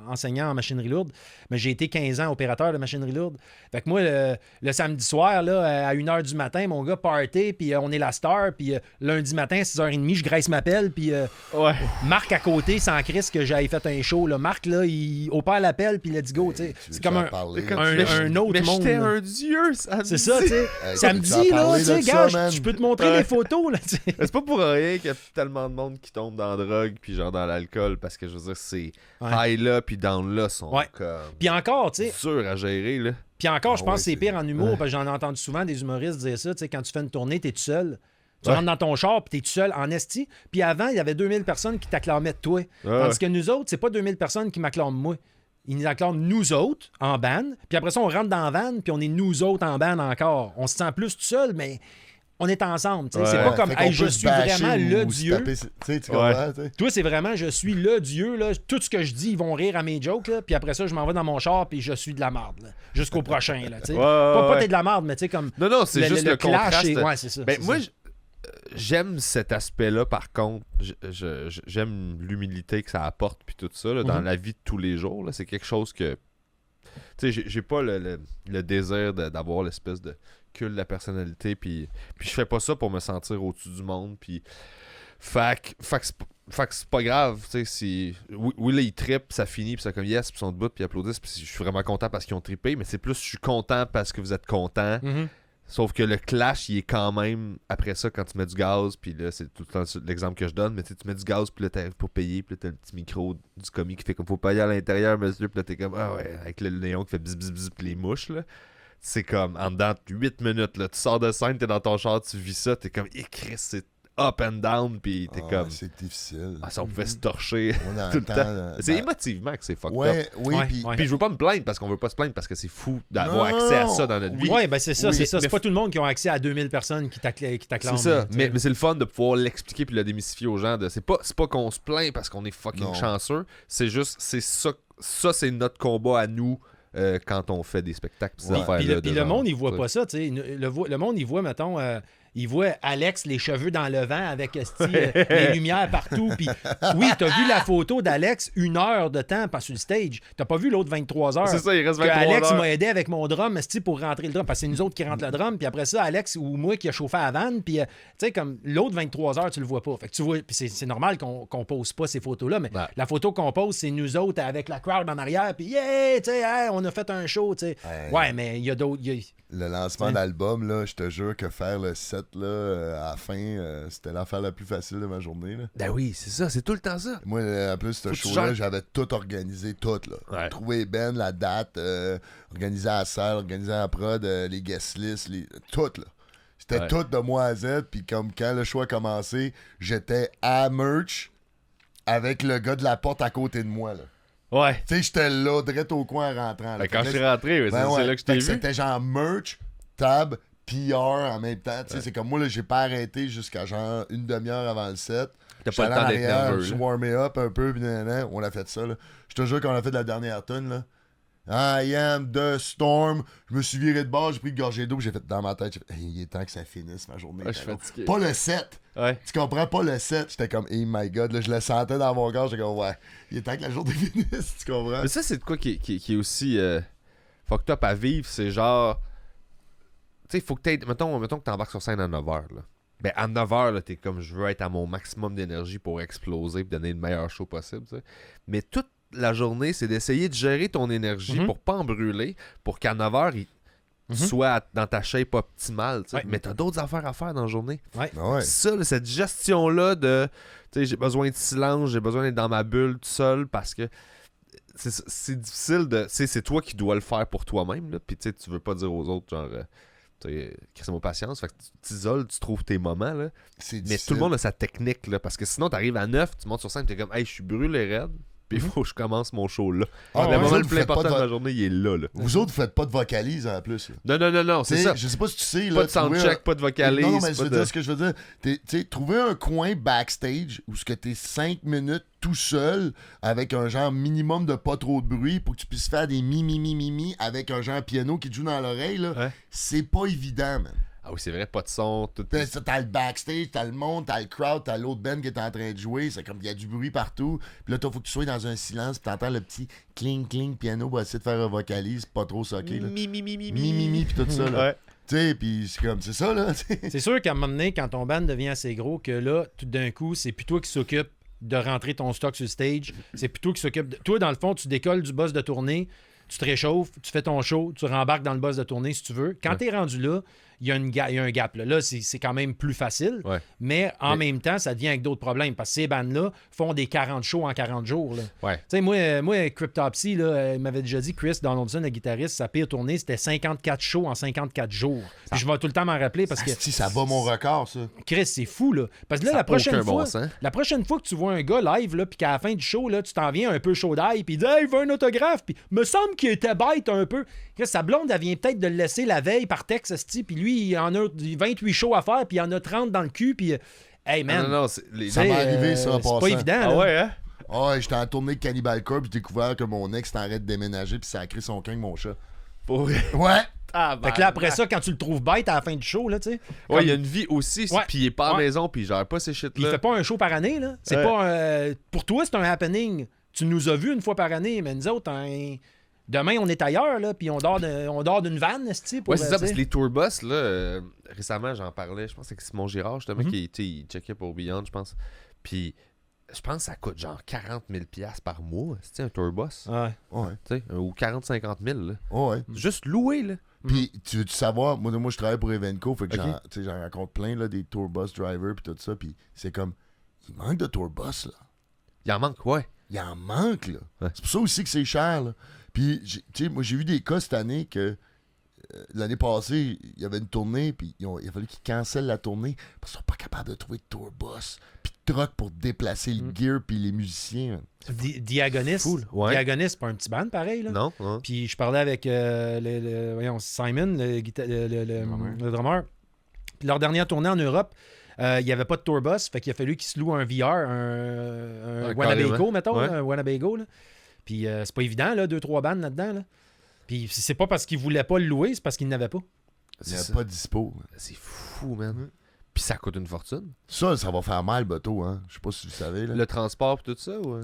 enseignant en machinerie lourde, mais j'ai été 15 ans opérateur de machinerie lourde. Fait que moi, le samedi soir, là, à 1h du matin, mon gars, party, puis on est la star, puis lundi matin, à 6h30, je graisse ma pelle, puis Ouais. Marc à côté, sans crise que j'avais fait un show. Là. Marc, là, il opère l'appel, puis let's go, tu sais. C'est comme un autre mais monde. j'étais là. un dieu, ça. C'est ça, tu sais. Hey, Samedi, tu veux en là, parler tu sais, de gars, ça, man? je peux te montrer Ouais. les photos, là, tu sais. C'est pas pour rien qu'il y a tellement de monde qui tombe dans la drogue puis genre dans l'alcool parce que je veux dire c'est Ouais. high là puis down là sont Ouais. comme Puis encore, tu sais, durs à gérer là. puis encore, je Ah pense ouais, que c'est c'est- pire en humour, parce que j'en ai entendu souvent des humoristes dire ça, tu sais, quand tu fais une tournée, t'es tout seul. Tu rentres dans ton char, puis t'es tout seul en esti. Puis avant, il y avait 2000 personnes qui t'acclamaient de toi. Tandis que nous autres, c'est pas 2000 personnes qui m'acclament moi. Ils nous acclament nous autres en ban. Puis après ça, on rentre dans la van, puis on est nous autres en ban encore. On se sent plus tout seul, mais on est ensemble. C'est pas comme hey, je suis vraiment le Dieu. Tu comprends? Toi, c'est vraiment je suis le Dieu. Là. Tout ce que je dis, ils vont rire à mes jokes. Là. Puis après ça, je m'en vais dans mon char, puis je suis de la marde. Là. Jusqu'au prochain. Là, pas t'es de la marde, mais tu sais, comme. Non, c'est juste le clash. contraste. Ouais, c'est ça. Ben, moi, j'aime cet aspect-là, par contre. J'aime l'humilité que ça apporte, puis tout ça, là, dans la vie de tous les jours. Là. C'est quelque chose que. Tu sais, j'ai pas le désir d'avoir l'espèce de culte de la personnalité, puis je fais pas ça pour me sentir au-dessus du monde, puis fait que c'est pas grave, tu sais, si oui là, ils trippent, ça finit, puis c'est comme yes, puis ils sont debout, puis ils applaudissent, puis je suis vraiment content parce qu'ils ont trippé, mais c'est plus je suis content parce que vous êtes content. Sauf que le clash, il est quand même après ça quand tu mets du gaz, puis là, c'est tout le temps l'exemple que je donne, mais tu mets du gaz, puis là, t'arrives pour payer, puis là, t'as le petit micro du commis qui fait comme faut payer à l'intérieur, monsieur, puis là, t'es comme ah ouais, avec le néon qui fait bzz bzz bzz, puis les mouches, là. C'est comme en dedans de 8 minutes, là, tu sors de scène, t'es dans ton char, tu vis ça, t'es comme Chris, c'est up and down, puis t'es comme. C'est difficile. Ah, ça, on pouvait se torcher tout le temps. C'est émotivement que c'est fucked up. Oui, puis je veux pas me plaindre parce qu'on veut pas se plaindre parce que c'est fou d'avoir accès à ça dans notre vie. Oui, ben c'est ça, c'est ça. C'est mais pas tout le monde qui a accès à 2000 personnes qui t'acclament. C'est ça, mais c'est le fun de pouvoir l'expliquer puis le démystifier aux gens. C'est pas qu'on se plaint parce qu'on est fucking chanceux, c'est juste, c'est ça c'est notre combat à nous. Quand on fait des spectacles. Puis le monde, il voit pas ça. Le monde, il voit, mettons, il voit Alex, les cheveux dans le vent avec les lumières partout. Puis oui, t'as vu la photo d'Alex 1 heure de temps sur le stage. T'as pas vu l'autre 23 heures. C'est ça, il reste 23 Alex heures. m'a aidé avec mon drum pour rentrer le drum. Parce que c'est nous autres qui rentrent le drum. Puis après ça, Alex ou moi qui a chauffé à la vanne. Puis tu sais, comme l'autre 23 heures, tu le vois pas. Fait que tu vois, puis c'est normal qu'on pose pas ces photos-là. Mais la photo qu'on pose, c'est nous autres avec la crowd en arrière. Puis yeah, tu sais, hey, on a fait un show. Tu sais. Ouais, mais il y a d'autres. Le lancement d'album, là, je te jure que faire le set là, à la fin, c'était l'affaire la plus facile de ma journée. Là. Ben oui, c'est ça, c'est tout le temps ça. Moi, en plus, ce show-là, j'avais tout organisé, tout. Là. Trouver Ben, la date, organiser la salle, organiser la prod, les guest lists, tout. Là. C'était tout de moi à Z. Puis comme quand le show a commencé, j'étais à merch avec le gars de la porte à côté de moi. Là. Ouais. Tu sais, j'étais là, direct au coin en rentrant. Là. Quand je suis rentré, c'est là que je t'ai vu. C'était genre merch, tab, PR en même temps. Tu sais, c'est comme moi, là, j'ai pas arrêté jusqu'à genre une demi-heure avant le set. T'as pas le temps d'être nerveux. Je warmé up un peu, puis on a fait ça. Là. Je te jure qu'on a fait la dernière tonne, là. I am the storm. Je me suis viré de bord, j'ai pris une gorgée d'eau, j'ai fait dans ma tête, j'ai fait, hey, il est temps que ça finisse ma journée. Je suis fatigué. Pas le set. Ouais. Tu comprends pas le set. J'étais comme, hey my god, là, je le sentais dans mon corps, j'étais comme, ouais, il est temps que la journée finisse, tu comprends? Mais ça, c'est de quoi qui est aussi fucked up à vivre, c'est genre. Tu sais, faut que t'aies. Mettons que t'embarques sur scène à 9h, là. Ben, à 9h, là, t'es comme, je veux être à mon maximum d'énergie pour exploser et donner le meilleur show possible, tu sais. Mais toute la journée, c'est d'essayer de gérer ton énergie pour pas en brûler, pour qu'à 9h, tu sois dans ta shape optimale, tu sais. Mais t'as d'autres affaires à faire dans la journée. Ça, là, cette gestion-là de, tu sais, j'ai besoin de silence, j'ai besoin d'être dans ma bulle tout seul parce que c'est difficile de, tu sais, c'est toi qui dois le faire pour toi-même, là. Puis tu sais, tu veux pas dire aux autres, genre, crée-moi patience, fait que tu t'isoles, tu trouves tes moments, là. Mais tout le monde a sa technique, là, parce que sinon, t'arrives à 9, tu montes sur scène, t'es comme, hey, je suis brûlé raide. Puis il faut que je commence mon show là. Le moment le plus important de ma journée, il est là. Vous autres, vous faites pas de vocalise en plus. Là. Non, c'est ça. Je sais pas si tu sais. Pas de soundcheck, pas de vocalise. Non, mais ce que je veux dire. Trouver un coin backstage où t'es 5 minutes tout seul avec un genre minimum de pas trop de bruit pour que tu puisses faire des mi avec un genre piano qui te joue dans l'oreille, là. C'est pas évident, man. Ah oui, c'est vrai, pas de son. Tout... T'as le backstage, t'as le monde, t'as le crowd, t'as l'autre band qui est en train de jouer. C'est comme il y a du bruit partout. Puis là, faut que tu sois dans un silence. Puis t'entends le petit cling piano pour essayer de faire un vocalise, pas trop socké. Mi, puis tout ça. Là. Tu sais, puis c'est ça, là. C'est sûr qu'à un moment donné, quand ton band devient assez gros, que là, tout d'un coup, c'est plus toi qui s'occupe de rentrer ton stock sur le stage. C'est plutôt qui s'occupe de... Toi, dans le fond, tu décolles du boss de tournée, tu te réchauffes, tu fais ton show, tu rembarques dans le boss de tournée si tu veux. Quand t'es rendu là, il y a un gap. Là, c'est quand même plus facile. Ouais. Mais en même temps, ça devient avec d'autres problèmes. Parce que ces bandes-là font des 40 shows en 40 jours. Là. Ouais. Tu sais, moi, Cryptopsy, là, il m'avait déjà dit, Chris Donaldson, le guitariste, sa pire tournée, c'était 54 shows en 54 jours. Puis je vais tout le temps m'en rappeler parce que... Si ça bat mon record, ça. Chris, c'est fou, là. Parce que là, Ça la a aucun prochaine bon fois, sens. la prochaine fois que tu vois un gars live, là, puis qu'à la fin du show, là, tu t'en viens un peu chaud d'ail, puis il dit « Hey, il veut un autographe », puis me semble qu'il était bête un peu. Chris, sa blonde, elle vient peut-être de le laisser la veille par texte, esti, puis lui, il en a 28 shows à faire, puis il en a 30 dans le cul, puis... Hey, man, Non, Ça m'est arrivé, ça, en c'est passant. pas évident, Ah là. ouais, hein? Ah ouais, j'étais en tournée de Cannibal Corpse, puis j'ai découvert que mon ex t'arrête de déménager, puis ça a créé son king, mon chat. Pour vrai. Ouais! Fait que là, après ça, quand tu le trouves bête à la fin du show, là, tu sais... Ouais, il y a une vie aussi, Ouais. puis il est pas à la Ouais. maison, puis il gère pas ces Puis il shit-là. fait pas un show par année, là. C'est Ouais. pas pour toi, c'est un happening. Tu nous as vus une fois par année, mais nous autres, demain, on est ailleurs, là, puis on dort d'une vanne, esti, pour... Ouais, c'est ça, tu parce sais. que les tour bus, là, récemment, j'en parlais, je pense que c'est Simon Girard, justement, qui il checkait pour Beyond, je pense. Puis, je pense que ça coûte genre 40 000 $ par mois, c'est un tour bus. Ouais. Ouais. Tu sais, ou 40-50 000, là. Ouais. Juste loué, là. Puis, tu veux-tu savoir, moi, je travaille pour Evenco, fait que Ok. j'en rencontre plein, là, des tour bus drivers, puis tout ça, puis c'est comme, il manque de tour bus, là. Il en manque, ouais. Il en manque, là. Ouais. C'est pour ça aussi que c'est cher, là. Puis, tu sais, moi, j'ai vu des cas cette année que l'année passée, il y avait une tournée, puis il a fallu qu'ils cancellent la tournée parce qu'ils sont pas capables de trouver de tour bus, puis de truck pour déplacer le gear, puis les musiciens. Diagoniste. Cool, ouais. Diagoniste, c'est pas un petit band, pareil, là. Non? Hein? Puis je parlais avec voyons, Simon, le drummer. Puis leur dernière tournée en Europe, il n'y avait pas de tour bus, fait qu'il a fallu qu'ils se louent un VR, un Ouais, Winnebago, carrément. mettons, Ouais. là, un Winnebago. Là. Puis c'est pas évident, là, 2-3 bandes là-dedans. Là. Puis c'est pas parce qu'ils voulaient pas le louer, c'est parce qu'ils n'avaient pas. Il n'y a C'est pas de dispo. C'est fou, man. Puis ça coûte une fortune. Ça va faire mal, bateau, hein. Je sais pas si vous savez, là. Le transport pis tout ça, ou...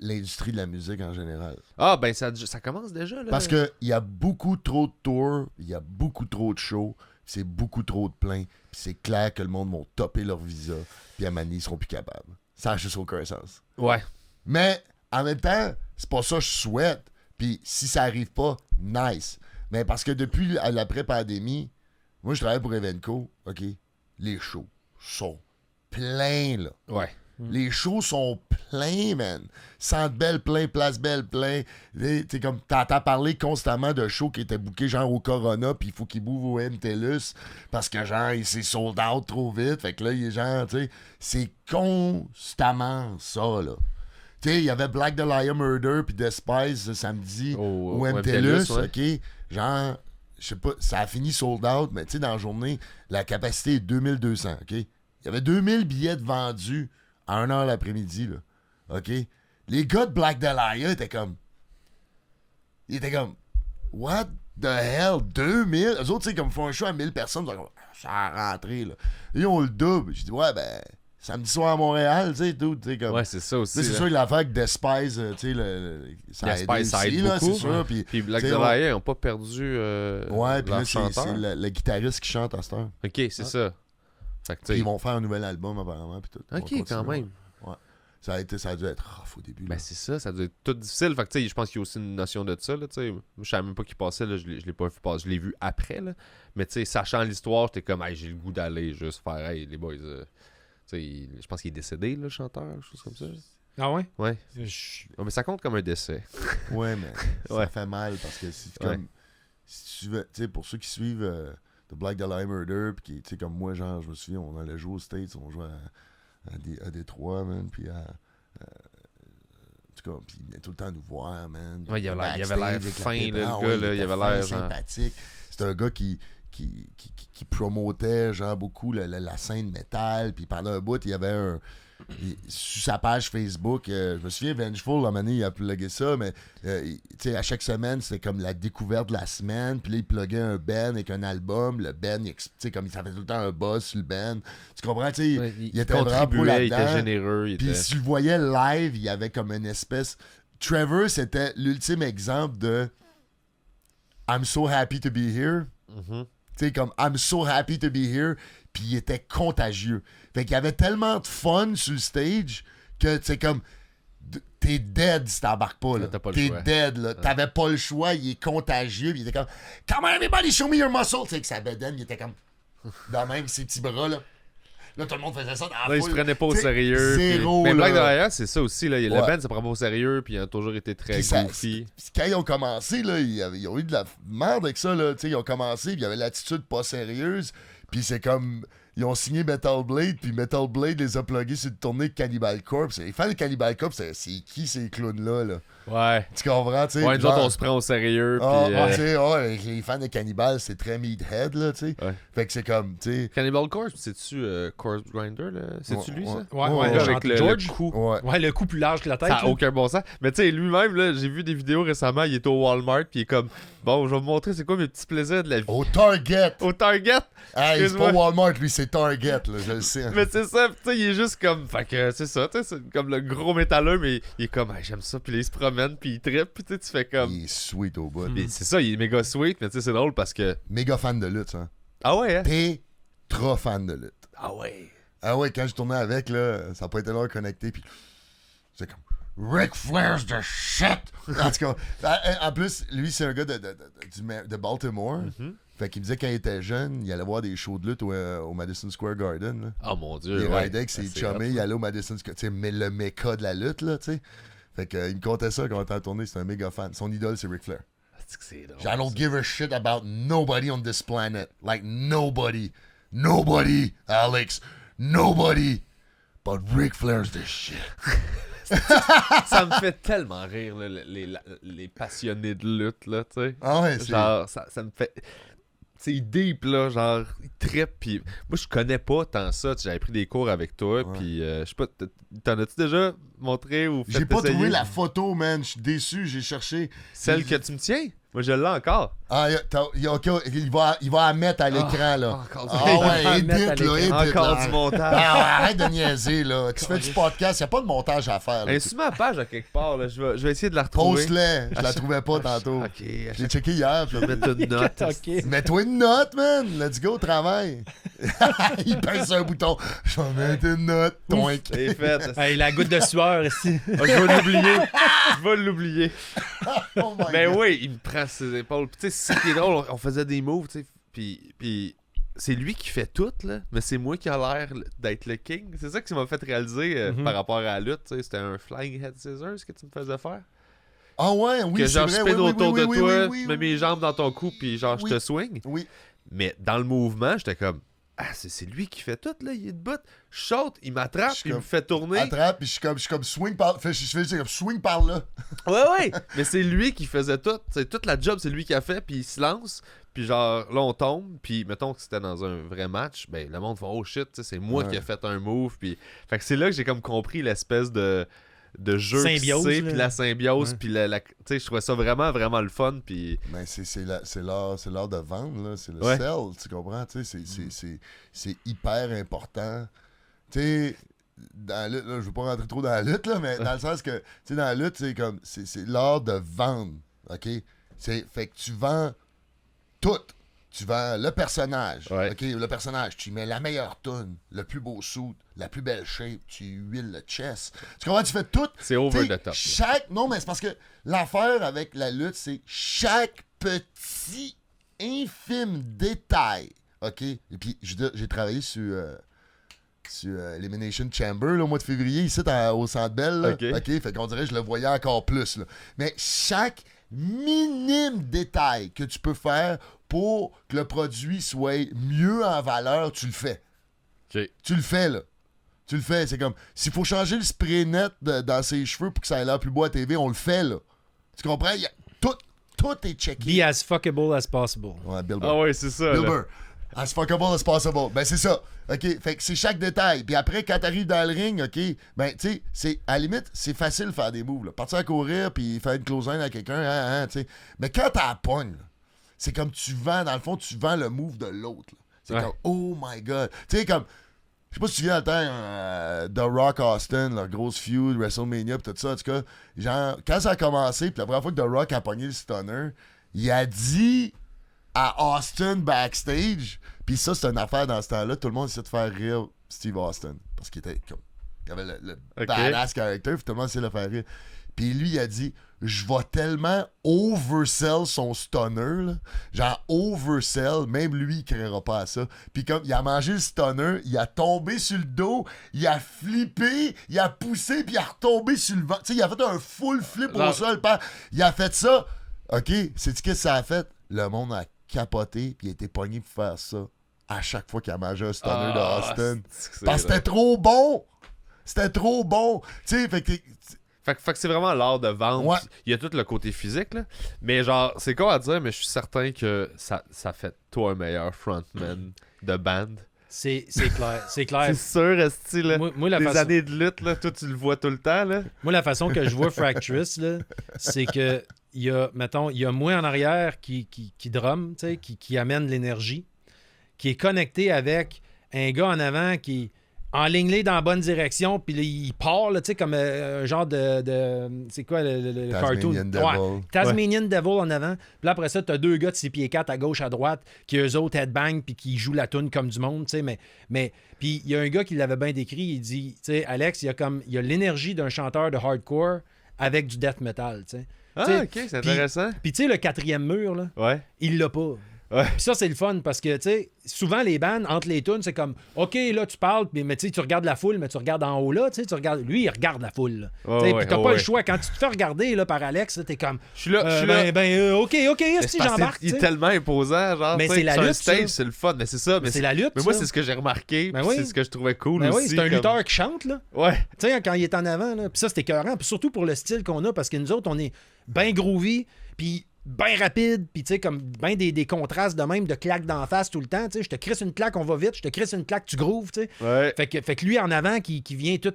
L'industrie de la musique en général. Ah, ben ça commence déjà, là. Parce qu'il y a beaucoup trop de tours, il y a beaucoup trop de shows, c'est beaucoup trop de plein, puis c'est clair que le monde va topper leur visa, puis à Mani, ils seront plus capables. Ça n'a juste aucun sens. Ouais. Mais, en même temps, c'est pas ça que je souhaite. Puis si ça arrive pas, nice. Mais parce que depuis l'après-pandémie, moi, je travaille pour Evenco, OK? Les shows sont pleins, là. Ouais. Les shows sont pleins, man. Centre Bell plein, Place Bell plein. T'sais, comme t'entends parler constamment de shows qui étaient bookés genre au Corona, puis il faut qu'ils bouvent au MTLUS parce que genre il s'est sold out trop vite. Fait que là, il est genre, tu sais, c'est constamment ça, là. Tu sais, il y avait Black Dahlia Murder puis Despise samedi au MTLUS, ouais. OK? Genre, je sais pas, ça a fini sold out, mais tu sais, dans la journée, la capacité est 2200, OK? Il y avait 2000 billets de vendus à 1h l'après-midi, là. OK? Les gars de Black Dahlia étaient comme... Ils étaient comme... What the hell? 2000? Eux autres, tu sais, comme font un show à 1000 personnes, ils sont comme... Ça a rentré, là. Ils ont le double. J'ai dit, ouais, ben... Samedi soir à Montréal, tu sais, tout, tu sais, comme... Ouais, c'est ça aussi. Là, c'est là. sûr que l'affaire avec Despise, tu sais, ça a aidé Despise, ça aussi, aide là, beaucoup. c'est sûr. Puis Black tu sais, Dahlia, ils n'ont pas perdu ouais, puis leur là, chanteur. c'est le guitariste qui chante à cette heure. Ok, c'est ça. Fait que, tu Puis sais, ils vont faire un nouvel album, apparemment, puis tout. Ils vont ok, continuer, quand même. Ouais. Ça a dû être rough au début. là. Ben c'est ça, ça doit être tout difficile. Fait que tu sais, je pense qu'il y a aussi une notion de ça, là, tu sais. Je savais même pas qu'il passait, là, je l'ai pas vu passer, je l'ai vu après, là. Mais tu sais, sachant l'histoire, j'étais comme, hey, j'ai le goût d'aller juste faire, hey, les boys, tu sais, je pense qu'il est décédé, là, le chanteur, quelque chose comme ça. Ah ouais? Ouais. Je- Ouais, mais ça compte comme un décès. Ouais, mais Ouais. ça fait mal parce que c'est Ouais. comme. Si tu veux, tu sais, pour ceux qui suivent The Black Dahlia Murder, puis qui, tu sais, comme moi, genre, je me souviens, on allait jouer aux States, on jouait à Détroit, man, puis à. En tout cas, puis il venait tout le temps nous voir, man. Ouais, il avait l'air Backstage fin, avec la là, pépère. le Ah gars, ouais, là, il avait était l'air, fin, genre- sympathique. C'était un gars qui promotait, genre, beaucoup la scène métal, puis pendant un bout, il y avait sur sa page Facebook, je me souviens, Vengeful, à un moment donné, il a plugué ça, mais tu sais, à chaque semaine, c'était comme la découverte de la semaine, puis là, il pluguait un band avec un album, le band, tu sais, comme il savait tout le temps un buzz sur le band. Tu comprends, tu sais, Ouais, il était vraiment pro contribuait, il était là-dedans. généreux. Il Puis était... si tu le voyais live, il y avait comme une espèce... Trevor, c'était l'ultime exemple de I'm so happy to be here. Mhm. Tu sais, comme I'm so happy to be here. Puis il était contagieux. Fait qu'il y avait tellement de fun sur le stage que, tu sais, comme... T'es dead si t'embarques pas, là. Là, t'as pas le T'es choix. dead, là. T'avais pas le choix. Il est contagieux. Puis il était comme... Come on, everybody, show me your muscle. Tu sais, que sa bedaine, il était comme... Dans même ses petits bras, là. Là, tout le monde faisait ça dans la Là, ils se foule. prenaient pas au T'sais, sérieux. zéro, Mais Black là. Dahlia, c'est ça aussi. Là. Le Ouais. band, ça prend pas au sérieux, puis ils ont toujours été très Puis ça- goofy. puis quand ils ont commencé, là, ils ont eu de la merde avec ça. Là. Ils ont commencé, puis il y avait l'attitude pas sérieuse. Puis c'est comme. Ils ont signé Metal Blade, puis Metal Blade les a pluggés sur une tournée de Cannibal Corpse. Les fans de Cannibal Corpse, c'est qui ces clowns-là? Là? Ouais. Tu comprends? Tu sais? Ouais, nous autres, on se prend au sérieux. Ah, puis, tu sais, ouais, les fans de Cannibal, c'est très meathead, là, tu sais. Ouais. Fait que c'est comme, tu sais. Cannibal Corpse, c'est-tu Corpse Grinder, là? C'est-tu lui, ça? Ouais, Ouais, ouais, Le ouais, gars avec le George. cou. Ouais. Ouais, le coup plus large que la tête. Ça n'a là. aucun bon sens. Mais tu sais, lui-même, là, j'ai vu des vidéos récemment, il était au Walmart, puis il est comme, bon, je vais vous montrer c'est quoi mes petits plaisirs de la vie. Au Target! Au Target! Hey, c'est Excuse-moi. pas Walmart, lui, c'est Target, là, je le sais. Mais c'est ça, pis tu sais, il est juste comme, fait que c'est ça, tu sais, c'est comme le gros métalleux, mais il est comme, hey, j'aime ça, puis là, il se promène, puis il trippe, puis tu sais, tu fais comme. Il est sweet au bout. Mais c'est ça, il est méga sweet, mais tu sais, c'est drôle parce que. Méga fan de lutte, ça. Ah ouais, hein? T'es trop fan de lutte. Ah ouais. Ah ouais, quand je tournais avec, là, ça n'a pas été long à connecter, puis c'est comme Ric Flair's the shit! En tout cas, en plus, lui, c'est un gars de Baltimore. Mhm. Fait qu'il me disait quand il était jeune, il allait voir des shows de lutte au Madison Square Garden. Là. Oh mon dieu. Il ouais. raidait avec ses C'est chummés, hot. il allait au Madison Square, tu sais, mais le méca de la lutte, là, tu sais. Fait qu'il me contait ça quand on était en tournée, c'est un méga fan. Son idole, c'est Ric Flair. C'est que c'est drôle. I don't give a shit about nobody on this planet. Like, nobody. Nobody, Alex. Nobody. But Ric Flair's the shit. Ça me fait tellement rire, là, les passionnés de lutte, là, tu sais. Ah ouais, c'est... Genre, ça me fait. C'est deep, là, genre, il trippe, pis moi, je connais pas tant ça, j'avais pris des cours avec toi, Ouais. pis je sais pas, t'en as-tu déjà montré ou fait J'ai pas essayer? trouvé la photo, man. Je suis déçu, j'ai cherché. Celle que tu me tiens? Moi, je l'ai encore. Ah, ok, il va la mettre à l'écran, là. Encore, Ah Il va ouais, la edit, mettre à là, l'écran. edit, encore là. du montage. Ah ouais, arrête de niaiser, là. Tu fais du podcast, y a pas de montage à faire, là. Elle est sur ma page à quelque part, là. Je vais essayer de la retrouver. Poste-les, je la trouvais pas tantôt. Ok, Je l'ai checké hier, puis je vais mettre une note. Ok. mets-toi une note, man. Let's go, travail. Il pèse sur un bouton. Je vais mettre une note. Toink. C'est fait. Hey, la goutte de sueur ici. Ah, je vais l'oublier. Je vais l'oublier. Oh my Ben God. oui, il me prend ses épaules. Puis tu sais, c'est ça qui est drôle. On faisait des moves, tu sais. Puis c'est lui qui fait tout, là. Mais c'est moi qui a l'air d'être le king. C'est ça qui m'a fait réaliser par rapport à la lutte, tu sais. C'était un flying head scissors que tu me faisais faire. Ah ouais, oui, Que c'est genre, vrai. je Oui, spin oui, autour oui, de oui, toi, oui, je mets mes jambes dans ton cou, puis genre, Oui. je te swing. Oui. Mais dans le mouvement, j'étais comme, ah, c'est lui qui fait tout, là. Il est debout. Je saute, il m'attrape, Je suis puis il me comme- fait tourner. Attrape, puis je suis comme swing par... Je fais comme swing par là. Ouais. Mais c'est lui qui faisait tout. C'est toute la job, c'est lui qui a fait, puis il se lance. Puis genre, là, on tombe. Puis mettons que c'était dans un vrai match, ben le monde fait oh shit, tu sais, c'est moi Ouais. qui ai fait un move. Puis fait que c'est là que j'ai comme compris l'espèce de jeu Symbiose, qui c'est, là. puis la symbiose, Ouais. puis tu sais, je trouvais ça vraiment, vraiment le fun. Puis Ben, c'est l'art de vendre, là. C'est le Ouais. sell, tu comprends? Tu sais, c'est hyper important. Tu sais, dans la lutte, là, je veux pas rentrer trop dans la lutte, là, mais dans le sens que, tu sais, dans la lutte, c'est comme, c'est l'art de vendre, OK? Fait que tu vends tout. Tu vends le personnage, Ouais. OK? Le personnage, tu y mets la meilleure toune, le plus beau suit, la plus belle shape, tu huiles le chest. Tu comprends? Tu fais tout. c'est over T'sais, the top. là. Non, mais c'est parce que l'affaire avec la lutte, c'est chaque petit infime détail. OK? Et puis, je veux dire, j'ai travaillé sur Elimination Chamber là, au mois de février, ici, au Centre Bell. Là. OK. Fait qu'on dirait que je le voyais encore plus. Là. Mais chaque minime détail que tu peux faire pour que le produit soit mieux en valeur, tu le fais. Ok. Tu le fais, là. Tu le fais. C'est comme, s'il faut changer le spray net dans ses cheveux pour que ça ait l'air plus beau à TV, on le fait, là. Tu comprends? Tout est checké. Be as fuckable as possible. Ouais, Bill Burr. Ah ouais, c'est ça. Bill là. Burr. As fuckable as possible. Ben, c'est ça. OK? Fait que c'est chaque détail. Puis après, quand t'arrives dans le ring, OK? Ben, tu sais, à la limite, c'est facile de faire des moves, là. Partir à courir, puis faire une close-line à quelqu'un, tu sais. Mais quand t'as la pogne, là, c'est comme tu vends, dans le fond, tu vends le move de l'autre, là. C'est Ouais. comme, oh my God. Tu sais, comme, je sais pas si tu viens dans le temps, The Rock Austin, leur grosse feud, WrestleMania, pis tout ça, en tout cas, genre, quand ça a commencé, puis la première fois que The Rock a pogné le stunner, il a dit à Austin backstage, puis ça, c'est une affaire dans ce temps-là, tout le monde essayait de faire rire Steve Austin, parce qu'il était comme, il avait le Ok. badass character, puis tout le monde essayait de le faire rire. Puis lui, il a dit, je vais tellement oversell son stunner, là. Genre oversell, même lui, il créera pas à ça. Puis comme il a mangé le stunner, il a tombé sur le dos, il a flippé, il a poussé, puis il a retombé sur le ventre. Tu sais, il a fait un full flip au sol. Il a fait ça. OK, sais-tu qu'est-ce que ça a fait? Le monde a capoté, puis il a été pogné pour faire ça à chaque fois qu'il a mangé un stunner de Austin. Parce que c'était trop bon! C'était trop bon! Tu sais, fait que c'est vraiment l'art de vendre. Ouais. Il y a tout le côté physique, là. Mais genre, c'est con à dire, mais je suis certain que ça fait toi un meilleur frontman de band. C'est clair. C'est clair. C'est sûr, esti, là. Moi, la Des façon... années de lutte, là, toi, tu le vois tout le temps, là. Moi, la façon que je vois Fracturous, là, c'est que il y a moi en arrière qui drum, tu sais, qui amène l'énergie, qui est connecté avec un gars en avant qui enligne dans la bonne direction, puis là, il part, là, tu sais, comme un genre de c'est quoi le cartoon? Devil. Ouais, Tasmanian Devil en avant. Puis là, après ça, t'as deux gars de 6 pieds 4 à gauche, à droite, qui eux autres headbang, puis qui jouent la tune comme du monde, tu sais, mais puis il y a un gars qui l'avait bien décrit, il dit, tu sais, Alex, il y a l'énergie d'un chanteur de hardcore avec du death metal, tu sais. Ah, ok, c'est intéressant. Puis tu sais, le quatrième mur, là, Ouais. il l'a pas. Ouais. Puis ça, c'est le fun parce que, tu sais, souvent les bands, entre les tunes, c'est comme, OK, là, tu parles, mais tu sais, tu regardes la foule, mais tu regardes en haut là, tu sais, tu regardes. Lui, il regarde la foule. Là. Ouais, Puis t'as pas le choix. Quand tu te fais regarder là, par Alex, là, t'es comme, Je suis là. OK, si j'embarque. Il est tellement imposant, genre. Mais c'est la sur lutte, un stage, ça. c'est le fun, mais c'est ça. C'est la lutte. Mais moi, ça. c'est ce que j'ai remarqué, Ben puis oui. c'est ce que je trouvais cool Ben aussi. oui, c'est un lutteur qui chante, là. Ouais. Tu sais, quand il est en avant, là. Puis ça, c'était écœurant. Puis surtout pour le style qu'on a, parce que nous autres, on est bien groovy, puis bien rapide, puis tu sais, comme bien des contrastes de même, de claques d'en face tout le temps, tu sais, je te crisse une claque, on va vite, je te crisse une claque, tu grooves, tu sais. Ouais. Fait que lui, en avant, qui vient tout,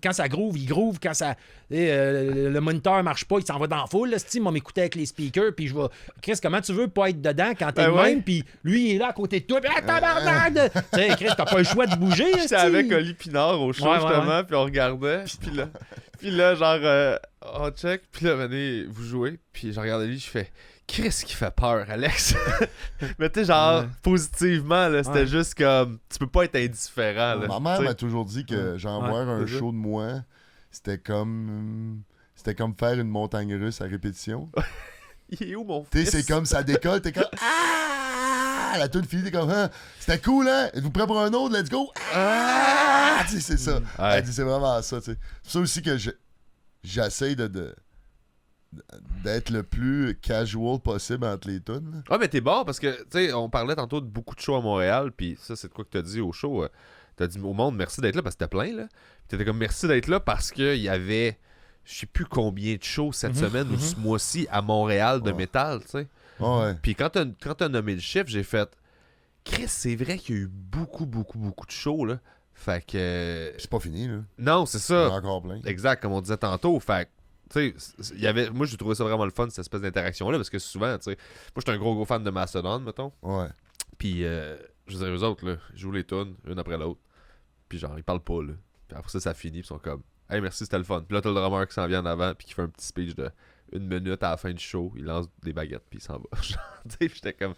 quand ça groove, il groove, quand ça, le moniteur marche pas, il s'en va dans la foule, là, il m'a m'écouter avec les speakers, puis je vais, Chris, comment tu veux pas être dedans quand t'es Ben le ouais. même, puis lui, il est là à côté de toi, puis tabarnak! Tu sais, Chris, t'as pas le choix de bouger, J'étais avec Oli Pinard au show, Ouais, justement, puis on regardait, puis là, genre, on check, puis là, venez, vous jouez, puis je regarde lui, je fais... Qu'est-ce qui fait peur, Alex? Mais tu sais, genre, positivement, là, c'était juste comme... Tu peux pas être indifférent, là. Ma mère t'sais. m'a toujours dit que genre voir un show de moi, c'était comme faire une montagne russe à répétition. Il est où, mon Tu fils? sais, c'est comme ça décolle, t'es comme ah! La toute fille, t'es comme ah! C'était cool, hein? Êtes-vous prêts pour un autre? Let's go! Ah! Tu sais, c'est ça. Ouais. Elle dit, c'est vraiment ça, tu sais. C'est ça aussi que j'essaie d'être le plus casual possible entre les tunes. Ouais, mais t'es bon parce que, tu sais, on parlait tantôt de beaucoup de shows à Montréal, puis ça, c'est de quoi que t'as dit au show. T'as dit au monde merci d'être là parce que t'étais plein, là. Puis t'étais comme merci d'être là parce qu'il y avait, je sais plus combien de shows cette semaine ou ce mois-ci à Montréal de métal, tu sais. Ouais. Puis quand t'as nommé le chiffre, j'ai fait, Chris, c'est vrai qu'il y a eu beaucoup de shows, là. Fait que. C'est pas fini, là. Non, c'est Il y en a ça. encore plein. Exact, comme on disait tantôt. Fait tu sais, il y avait. Moi, j'ai trouvé ça vraiment le fun, cette espèce d'interaction-là, parce que souvent, tu sais, moi, j'étais un gros fan de Mastodon, mettons. Ouais. Puis, je veux dire, eux autres, là, ils jouent les tunes, une après l'autre. Puis, genre, ils parlent pas, là. Puis après ça finit, puis ils sont comme, hey, merci, c'était le fun. Puis là, t'as le drummer qui s'en vient en avant, puis qui fait un petit speech de 1 minute à la fin du show. Il lance des baguettes, puis il s'en va. Genre, tu sais, j'étais comme.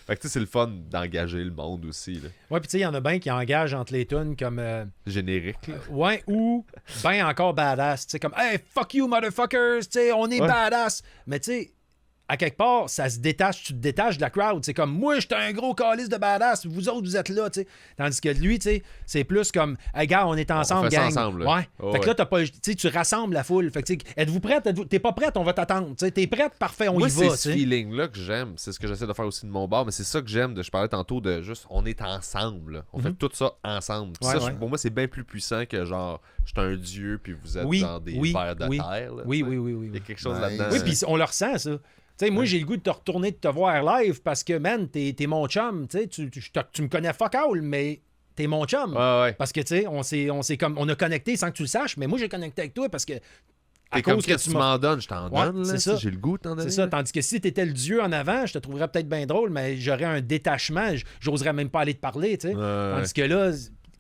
Fait que, tu sais, c'est le fun d'engager le monde aussi, là. Ouais, puis tu sais, il y en a bien qui engagent entre les tunes comme. Générique, là. Ouais, ou ben encore badass. Tu sais, comme, hey, fuck you, motherfuckers, tu sais, on est badass. Mais tu sais, à quelque part, ça se détache, tu te détaches de la crowd. C'est comme, moi, j'étais un gros calice de badass, vous autres, vous êtes là, tu sais. Tandis que lui, tu sais, c'est plus comme, hey, gars, on est ensemble, On fait ça gang. ensemble, là. Ouais. Oh, fait que là, t'as pas, tu sais, tu rassembles la foule. Fait que, tu sais, êtes-vous prête? T'es pas prête? On va t'attendre. Tu sais, t'es prête? Parfait, on Moi, y c'est va, ce tu sais. feeling-là que j'aime. C'est ce que j'essaie de faire aussi de mon bar, mais c'est ça que j'aime. Je parlais tantôt de juste, on est ensemble. Là. On fait tout ça ensemble. Puis Ouais, ça, ouais. pour moi, c'est bien plus puissant que genre, je suis un dieu, puis vous êtes genre des vers de terre. Là, Oui. Il y a quelque chose Nice. là-dedans. Oui, puis on le ressent, ça. Tu sais, moi, j'ai le goût de te retourner, de te voir live parce que, man, t'es mon chum. Tu sais, tu me connais fuck all, mais t'es mon chum. Ouais. Parce que, tu sais, on a connecté sans que tu le saches, mais moi, j'ai connecté avec toi parce que. T'es comme que tu m'en donnes, je t'en donne. Là, c'est ça. J'ai le goût de t'en donner. C'est ça. là. Tandis que si t'étais le dieu en avant, je te trouverais peut-être bien drôle, mais j'aurais un détachement. J'oserais même pas aller te parler, tu sais. Ouais. Tandis que là,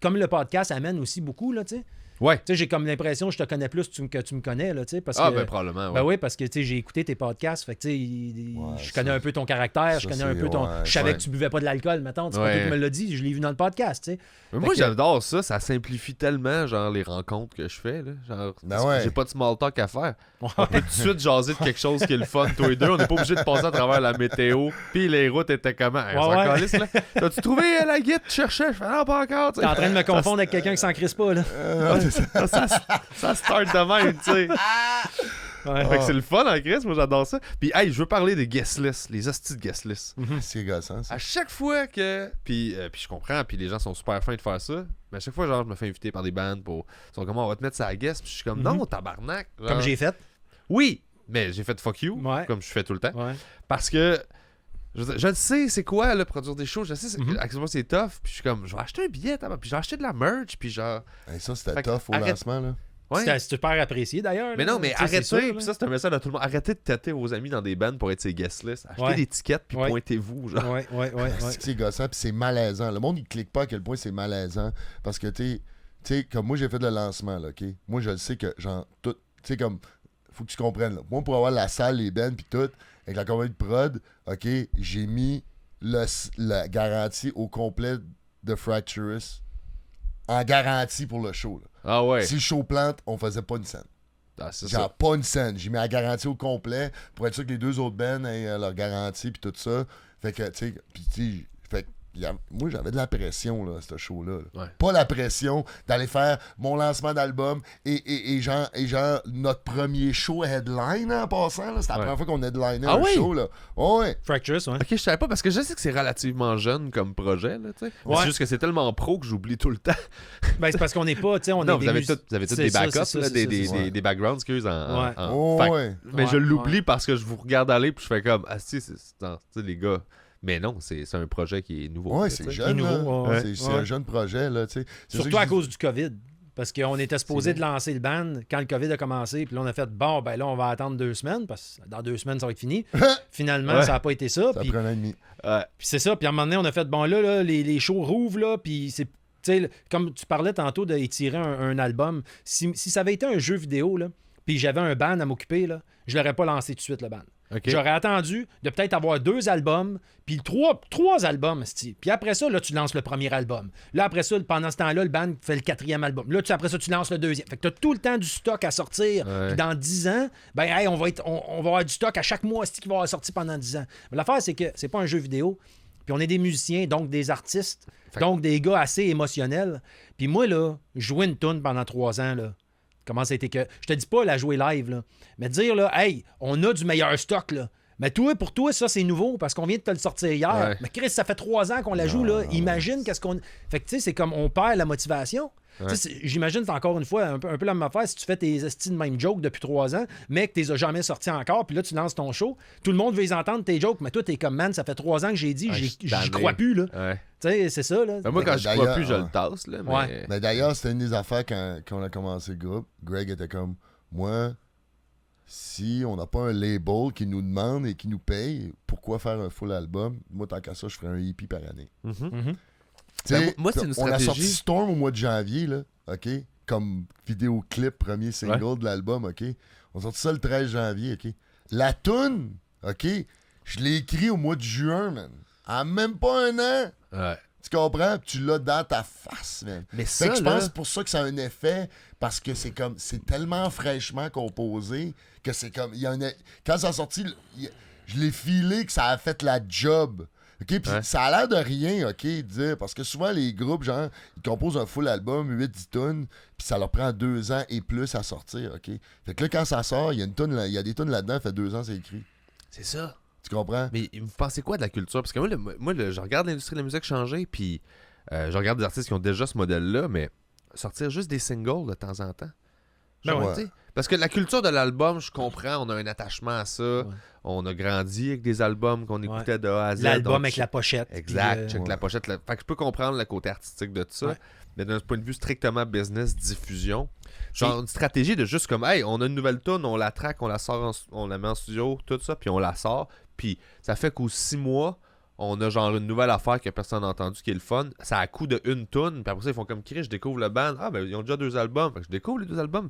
comme le podcast amène aussi beaucoup, là, tu sais. Ouais. Tu sais, j'ai comme l'impression que je te connais plus que tu me connais, là, tu sais, parce Ah, que... ben probablement, ouais. Ben oui, parce que tu sais, j'ai écouté tes podcasts, fait que tu sais, je connais un peu ton caractère, je connais un peu ton... je savais que tu buvais pas de l'alcool, mettons, c'est pas toi qui me l'as dit, je l'ai vu dans le podcast, tu sais. Mais moi, j'adore ça, ça simplifie tellement, genre, les rencontres que je fais, là. Genre, j'ai pas de small talk à faire. On peut tout de suite jaser de quelque chose qui est le fun, toi et deux. On n'est pas obligé de passer à travers la météo, puis les routes étaient comment? Calisse, là. T'as-tu trouvé la guide? Tu cherchais? Je fais non, pas encore, tu sais. T'es en train de me confondre avec quelqu'un qui s'en crisse pas, là. Ça start de même, tu sais. Fait que c'est le fun en Chris, moi j'adore ça. Puis hey, je veux parler des guest lists, les hosties de guest lists. C'est gossant, ça. À chaque fois que... Puis je comprends, puis les gens sont super fins de faire ça, mais à chaque fois, genre, je me fais inviter par des bands pour... Ils sont comme, on va te mettre ça à guest, puis je suis comme, non, tabarnak. Genre... Comme j'ai fait. Oui, mais j'ai fait fuck you, comme je fais tout le temps. Ouais. Parce que... Je le sais, c'est quoi, là, produire des shows. Je sais à quel point c'est tough. Puis je suis comme, je vais acheter un billet, puis je vais acheter de la merch, puis genre... Hey, ça, c'était tough au lancement, là. Ouais. C'était super apprécié, d'ailleurs. Mais non, mais arrêtez, puis ça, c'est un message à tout le monde. Arrêtez de tâter vos amis dans des bands pour être ses guest lists. Achetez des tickets, puis pointez-vous, genre. Ouais. C'est gossant, puis c'est malaisant. Le monde, il clique pas à quel point c'est malaisant. Parce que, tu sais, comme moi, j'ai fait le lancement, là, OK? Moi, je le sais que, genre, tout... Tu sais, comme... Faut que tu comprennes, là. Moi, pour avoir la salle, les bands, puis tout, avec la compagnie de prod, OK, j'ai mis la garantie au complet de Fracturous en garantie pour le show, là. Ah ouais. Si le show plante, on faisait pas une scène. Ah, c'est genre, ça. pas une scène. J'ai mis la garantie au complet pour être sûr que les deux autres bands aient leur garantie puis tout ça. Fait que, tu sais, fait que, moi, j'avais de la pression, là, à ce show-là. Là. Ouais. Pas la pression d'aller faire mon lancement d'album et genre, notre premier show headline, en passant, là. C'était la première fois qu'on headlinait un show, là. Ouais. Fracturous, ouais. Ok, je savais pas, parce que je sais que c'est relativement jeune comme projet, là, tu sais. Ouais. C'est juste que c'est tellement pro que j'oublie tout le temps. Ben, c'est parce qu'on n'est pas, tu sais, on non, est vous avez tous des backups, là, des backgrounds, excuse, mais je l'oublie parce que je vous regarde aller, puis je fais comme, ah si, c'est les gars... Mais non, c'est un projet qui est nouveau. Ouais, c'est jeune. C'est un jeune projet. Là, surtout à cause du COVID. Parce qu'on était supposé de lancer le band quand le COVID a commencé. Puis là, on a fait, bon, ben là, on va attendre 2 semaines. Parce que dans 2 semaines, ça va être fini. Finalement, ça n'a pas été ça. Ça prend un an et demi. Puis c'est ça. Puis à un moment donné, on a fait, bon, là les shows rouvrent. Là, puis c'est... Tu sais, comme tu parlais tantôt d'étirer un album, si ça avait été un jeu vidéo, là, puis j'avais un band à m'occuper, là, je l'aurais pas lancé tout de suite, le band. Okay. J'aurais attendu de peut-être avoir 2 albums, puis 3 albums, style. Puis après ça, là, tu lances le premier album. Là, après ça, pendant ce temps-là, le band fait le 4e album. Là, après ça, tu lances le 2e. Fait que tu as tout le temps du stock à sortir. Puis dans 10 ans, ben, hey, on va avoir du stock à chaque mois qui va avoir sorti pendant 10 ans. Mais l'affaire, c'est que c'est pas un jeu vidéo. Puis on est des musiciens, donc des artistes, donc des gars assez émotionnels. Puis moi, là, jouer une toune pendant 3 ans, là, comment ça a été que... Je te dis pas la jouer live, là, mais dire, là, hey, on a du meilleur stock, là. Mais pour toi, ça, c'est nouveau parce qu'on vient de te le sortir hier. Ouais. Mais Chris, ça fait 3 ans qu'on la joue, là. Imagine qu'est-ce qu'on... Fait que, tu sais, c'est comme on perd la motivation. Ouais. J'imagine, c'est encore une fois un peu la même affaire si tu fais tes estis de même joke depuis 3 ans, mais que tu les as jamais sortis encore, puis là, tu lances ton show. Tout le monde veut les entendre, tes jokes, mais toi, t'es comme, man, ça fait 3 ans que j'ai dit, j'y crois plus, là. Ouais. Tu sais, c'est ça, là. Ben moi, quand je crois plus, je le tasse, là. Mais, mais d'ailleurs, c'était une des affaires quand on a commencé le groupe. Greg était comme, moi, si on n'a pas un label qui nous demande et qui nous paye, pourquoi faire un full album? Moi, tant qu'à ça, je ferais un EP par année. Ben, moi, c'est une stratégie. On a sorti Storm au mois de janvier, là, OK? Comme vidéoclip, premier single de l'album, OK? On a sorti ça le 13 janvier, OK? La toune, OK? Je l'ai écrit au mois de juin, man. En même pas un an. Ouais. Tu comprends? Tu l'as dans ta face, man. Mais fait ça, que je là... pense que c'est pour ça que ça a un effet, parce que c'est comme, c'est tellement fraîchement composé que c'est comme, il y a quand ça a sorti, je l'ai filé que ça a fait la job. OK? Puis ça a l'air de rien, OK, dire, parce que souvent, les groupes, genre, ils composent un full album, 8-10 tonnes, puis ça leur prend 2 ans et plus à sortir, OK? Fait que là, quand ça sort, il y a des tonnes là-dedans, ça fait 2 ans, c'est écrit. C'est ça. Tu comprends? Mais vous pensez quoi de la culture? Parce que moi je regarde l'industrie de la musique changer, puis je regarde des artistes qui ont déjà ce modèle-là, mais sortir juste des singles de temps en temps. Genre, parce que la culture de l'album, je comprends, on a un attachement à ça. Ouais. On a grandi avec des albums qu'on écoutait de A à Z. L'album avec la pochette. Exact, avec la pochette. Fait que je peux comprendre le côté artistique de tout ça. Ouais. Mais d'un point de vue strictement business, diffusion, genre une stratégie de juste comme, hey, on a une nouvelle tune, on la track, on la sort, on la met en studio, tout ça, puis on la sort. Puis ça fait qu'aux 6 mois, on a genre une nouvelle affaire que personne n'a entendu qui est le fun. Ça a coût de une toune. Puis après ça, ils font comme Chris, je découvre le band. Ah, ben ils ont déjà 2 albums. Fait que je découvre les 2 albums.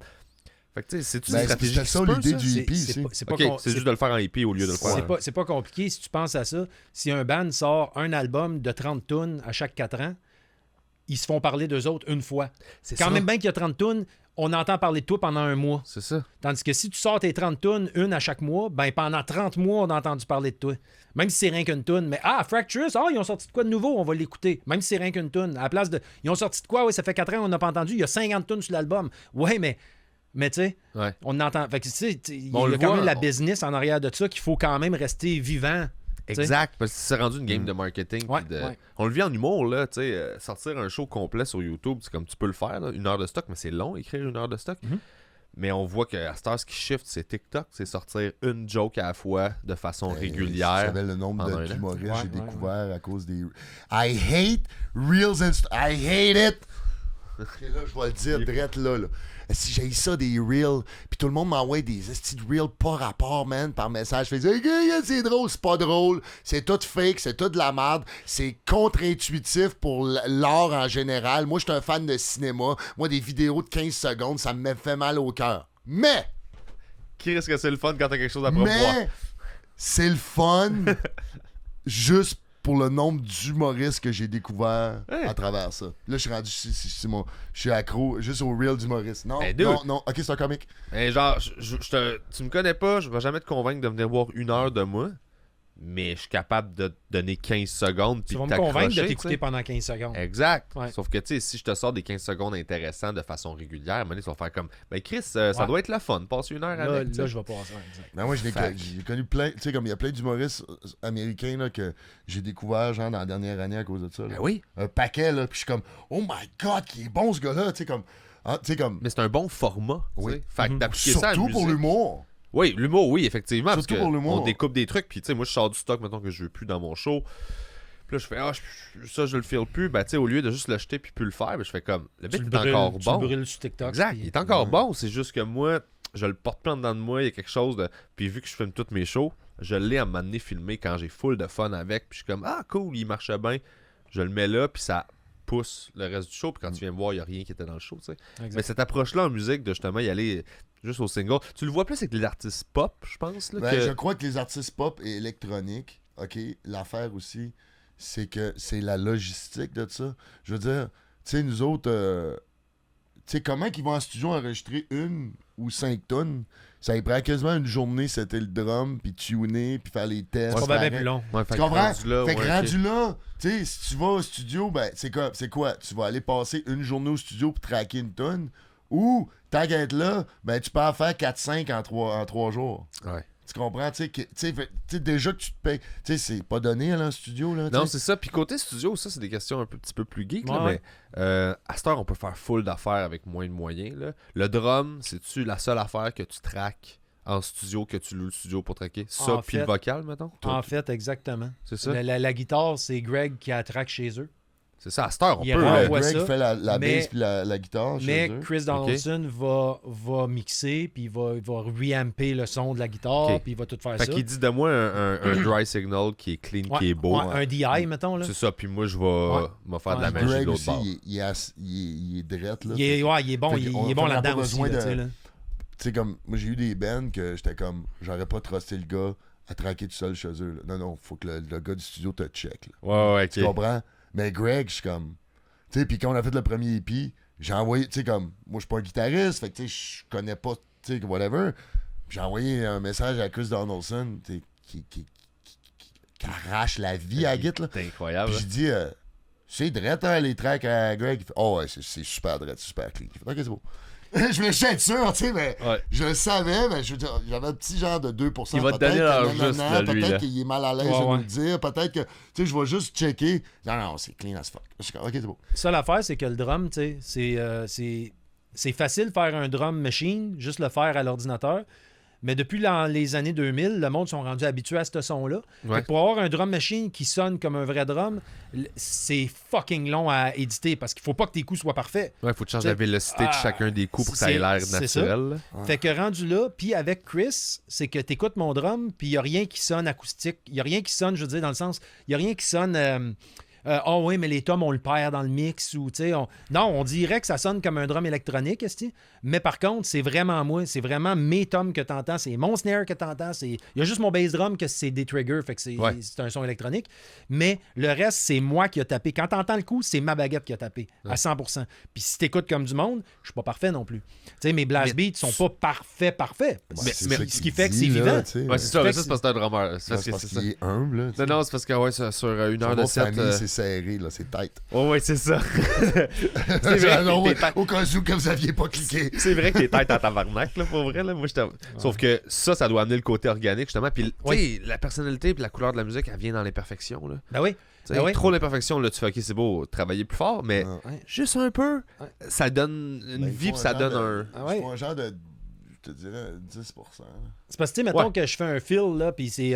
Fait que tu sais, c'est-tu une stratégie c'était ça l'idée du EP, c'est juste de le faire en EP au lieu de le faire. C'est pas compliqué si tu penses à ça. Si un band sort un album de 30 tunes à chaque 4 ans, ils se font parler d'eux autres une fois. C'est Quand ça. même bien qu'il y a 30 tunes, on entend parler de toi pendant un mois. C'est ça. Tandis que si tu sors tes 30 tunes, une à chaque mois, ben pendant 30 mois, on a entendu parler de toi. Même si c'est rien qu'une tune. Mais Fracturous, ils ont sorti de quoi de nouveau, on va l'écouter. Même si c'est rien qu'une tune. À la place de. Ils ont sorti de quoi, oui, ça fait 4 ans, on n'a pas entendu. Il y a 50 tunes sur l'album. Ouais, mais tu sais, on entend. Fait que tu sais, il y a quand même la business en arrière de ça qu'il faut quand même rester vivant. Exact, parce que c'est rendu une game de marketing. On le vit en humour, là, tu sais, sortir un show complet sur YouTube, c'est comme tu peux le faire, là, 1 heure de stock, mais c'est long, écrire 1 heure de stock. Mais on voit qu'à cette heure, ce qui shift, c'est TikTok, c'est sortir une joke à la fois de façon régulière. Tu savais le nombre d'humoristes que j'ai découvert à cause des... I hate Reels and... I hate it! Et là, je vais le dire direct là. Si j'ai ça des Reels, puis tout le monde m'envoie des estis de Reels pas rapport, man, par message. Je fais dire, c'est drôle, c'est pas drôle, c'est tout fake, c'est tout de la merde, c'est contre-intuitif pour l'art en général. Moi, je suis un fan de cinéma. Moi, des vidéos de 15 secondes, ça me fait mal au cœur. Mais! Qui risque que c'est le fun quand t'as quelque chose à promouvoir? Mais! C'est le fun juste pour le nombre d'humoristes que j'ai découvert à travers ça. Là, je suis rendu, je suis accro juste au real d'humoriste. Non, non, ok, c'est un comique. Genre, tu me connais pas, je vais jamais te convaincre de venir voir 1 heure de moi, mais je suis capable de te donner 15 secondes. Tu vas me convaincre de t'écouter pendant 15 secondes. Exact. Sauf que, tu sais, si je te sors des 15 secondes intéressants de façon régulière, à un moment donné, tu vas faire comme, ben Chris, ça doit être le fun, passer 1 heure avec. Là, je vais passer. Exact. Ben moi, j'ai connu plein, tu sais, comme il y a plein d'humoristes américains là, que j'ai découvert, genre, dans la dernière année à cause de ça. Là. Ben oui. Un paquet, là, puis je suis comme, oh my god, qui est bon ce gars-là, tu sais, comme. Mais c'est un bon format. Oui. Fait que d'appliquer ça à la surtout pour musique. l'humour. Oui, l'humour, oui, effectivement. Surtout parce pour l'humour. on découpe des trucs, puis tu sais, moi, je sors du stock, mettons, que je veux plus dans mon show. Puis là, je fais, ça, je le file plus. Ben, tu sais, au lieu de juste le jeter puis plus le faire, ben, je fais comme, le bit est encore bon. Tu le brûles sur TikTok. Exact, il est encore bon. C'est juste que moi, je le porte plein dedans de moi. Il y a quelque chose de. Puis vu que je filme tous mes shows, je l'ai à un moment donné filmé quand j'ai full de fun avec. Puis je suis comme, cool, il marche bien. Je le mets là, puis ça pousse le reste du show. Puis quand tu viens me voir, il n'y a rien qui était dans le show, tu sais. Mais cette approche-là en musique, de justement y aller juste au single, tu le vois plus avec les artistes pop, je pense. Là, je crois que les artistes pop et électroniques, ok, l'affaire aussi, c'est que c'est la logistique de ça. Je veux dire, tu sais, nous autres, tu sais, comment qu'ils vont en studio enregistrer 1 ou 5 tonnes? Ça y prend quasiment une journée, c'était le drum, puis tuner, puis faire les tests. C'est probablement plus long. Tu comprends? Fait que rendu là, tu sais, si tu vas au studio, ben, c'est quoi? Tu vas aller passer une journée au studio pour tracker une tonne, ou, tant qu'à être là, ben, tu peux en faire 4-5 en 3 jours. Ouais. Tu comprends? Tu sais, déjà que tu te payes. Tu sais, c'est pas donné à un studio. Là, non, c'est ça. Puis côté studio, ça, c'est des questions un petit peu plus geek. Là, mais à cette heure, on peut faire full d'affaires avec moins de moyens. Là. Le drum, c'est-tu la seule affaire que tu traques en studio, que tu loues le studio pour tracker? Ça, puis le vocal, mettons? En fait, exactement. C'est ça? La guitare, c'est Greg qui la traque chez eux. C'est ça, à cette heure, on peut. Greg fait la bass puis la guitare. Mais Chris Donaldson va mixer, puis il va reamper le son de la guitare, puis il va tout faire ça. Fait qu'il dit de moi un dry signal qui est clean, qui est beau. Un DI, mettons. Là. C'est ça, puis moi, je vais faire de la magie de l'autre bord. Il est drette. Là, il est bon, il est bon là-dedans aussi. Tu sais, comme, moi, j'ai eu des bands que j'étais comme, j'aurais pas trusté le gars à traquer tout seul chez eux. Là. Non, faut que le gars du studio te check. Là. Ouais, tu comprends? Mais Greg, je suis comme. Tu sais, puis quand on a fait le premier EP, j'ai envoyé, tu sais, comme. Moi, je suis pas un guitariste, fait que, tu sais, je connais pas, tu sais, whatever. J'ai envoyé un message à Chris Donaldson, tu sais, qui arrache la vie à Git, là. C'est incroyable. Puis j'ai dit, c'est drette, hein, les tracks à Greg. Il fait, oh, ouais, c'est super drette, super clean. Il fait, ok, c'est beau. Je me suis sûr, tu sais, mais je le savais, mais je veux dire, j'avais un petit genre de 2%. Il va te donner leur juste, là, lui. Peut-être qu'il est mal à l'aise de nous le dire. Peut-être que, tu sais, je vais juste checker. Non, c'est clean as fuck. Ok, c'est beau. Ça, l'affaire, c'est que le drum, tu sais, c'est facile de faire un drum machine, juste le faire à l'ordinateur. Mais depuis les années 2000, le monde sont rendus habitués à ce son-là. Ouais. Fait que pour avoir un drum machine qui sonne comme un vrai drum, c'est fucking long à éditer parce qu'il faut pas que tes coups soient parfaits. Ouais, faut que tu changes la vélocité de chacun des coups pour que ça ait l'air c'est naturel. là. Ouais. Fait que rendu là, puis avec Chris, c'est que t'écoutes mon drum, puis il n'y a rien qui sonne acoustique. Il n'y a rien qui sonne, je veux dire, dans le sens, il n'y a rien qui sonne... oh oui, mais les tomes, on le perd dans le mix. Ou, non, on dirait que ça sonne comme un drum électronique, esti. Mais par contre, c'est vraiment moi. C'est vraiment mes tomes que t'entends. C'est mon snare que t'entends. Il y a juste mon bass drum que c'est des triggers. Fait que c'est un son électronique. Mais le reste, c'est moi qui a tapé. Quand t'entends le coup, c'est ma baguette qui a tapé à 100%. Puis si t'écoutes comme du monde, je suis pas parfait non plus. T'sais, mes blast beats sont pas parfaits. Ouais, c'est ça ce qu'il qui fait que dit, c'est là, vivant. tu sais. Ouais, c'est ça. Fait Mais que ça, c'est parce que c'est un drummer. C'est parce qu'il est humble, là. tu sais. Non, c'est parce que sur une heure de set. C'est serré, là, c'est tight. Ouais, c'est ça. C'est vrai, non, t'es ouais, tête- au cas où que vous aviez pas cliqué. C'est vrai que t'es tête en tabarnak, là, pour vrai. Là. Moi, sauf que ça doit amener le côté organique, justement. Puis, tu sais, la personnalité et la couleur de la musique, elle vient dans l'imperfection. Là. Ben oui. Tu sais, trop l'imperfection, là, tu fais, OK, c'est beau, travailler plus fort, mais Ouais. juste un peu, Ouais. ça donne une Ben, vie, il puis faut ça un donne genre un... Ah ouais. Il faut un genre de, je te dirais, 10%. là. C'est parce que, tu sais, mettons que je fais un fill, là, puis c'est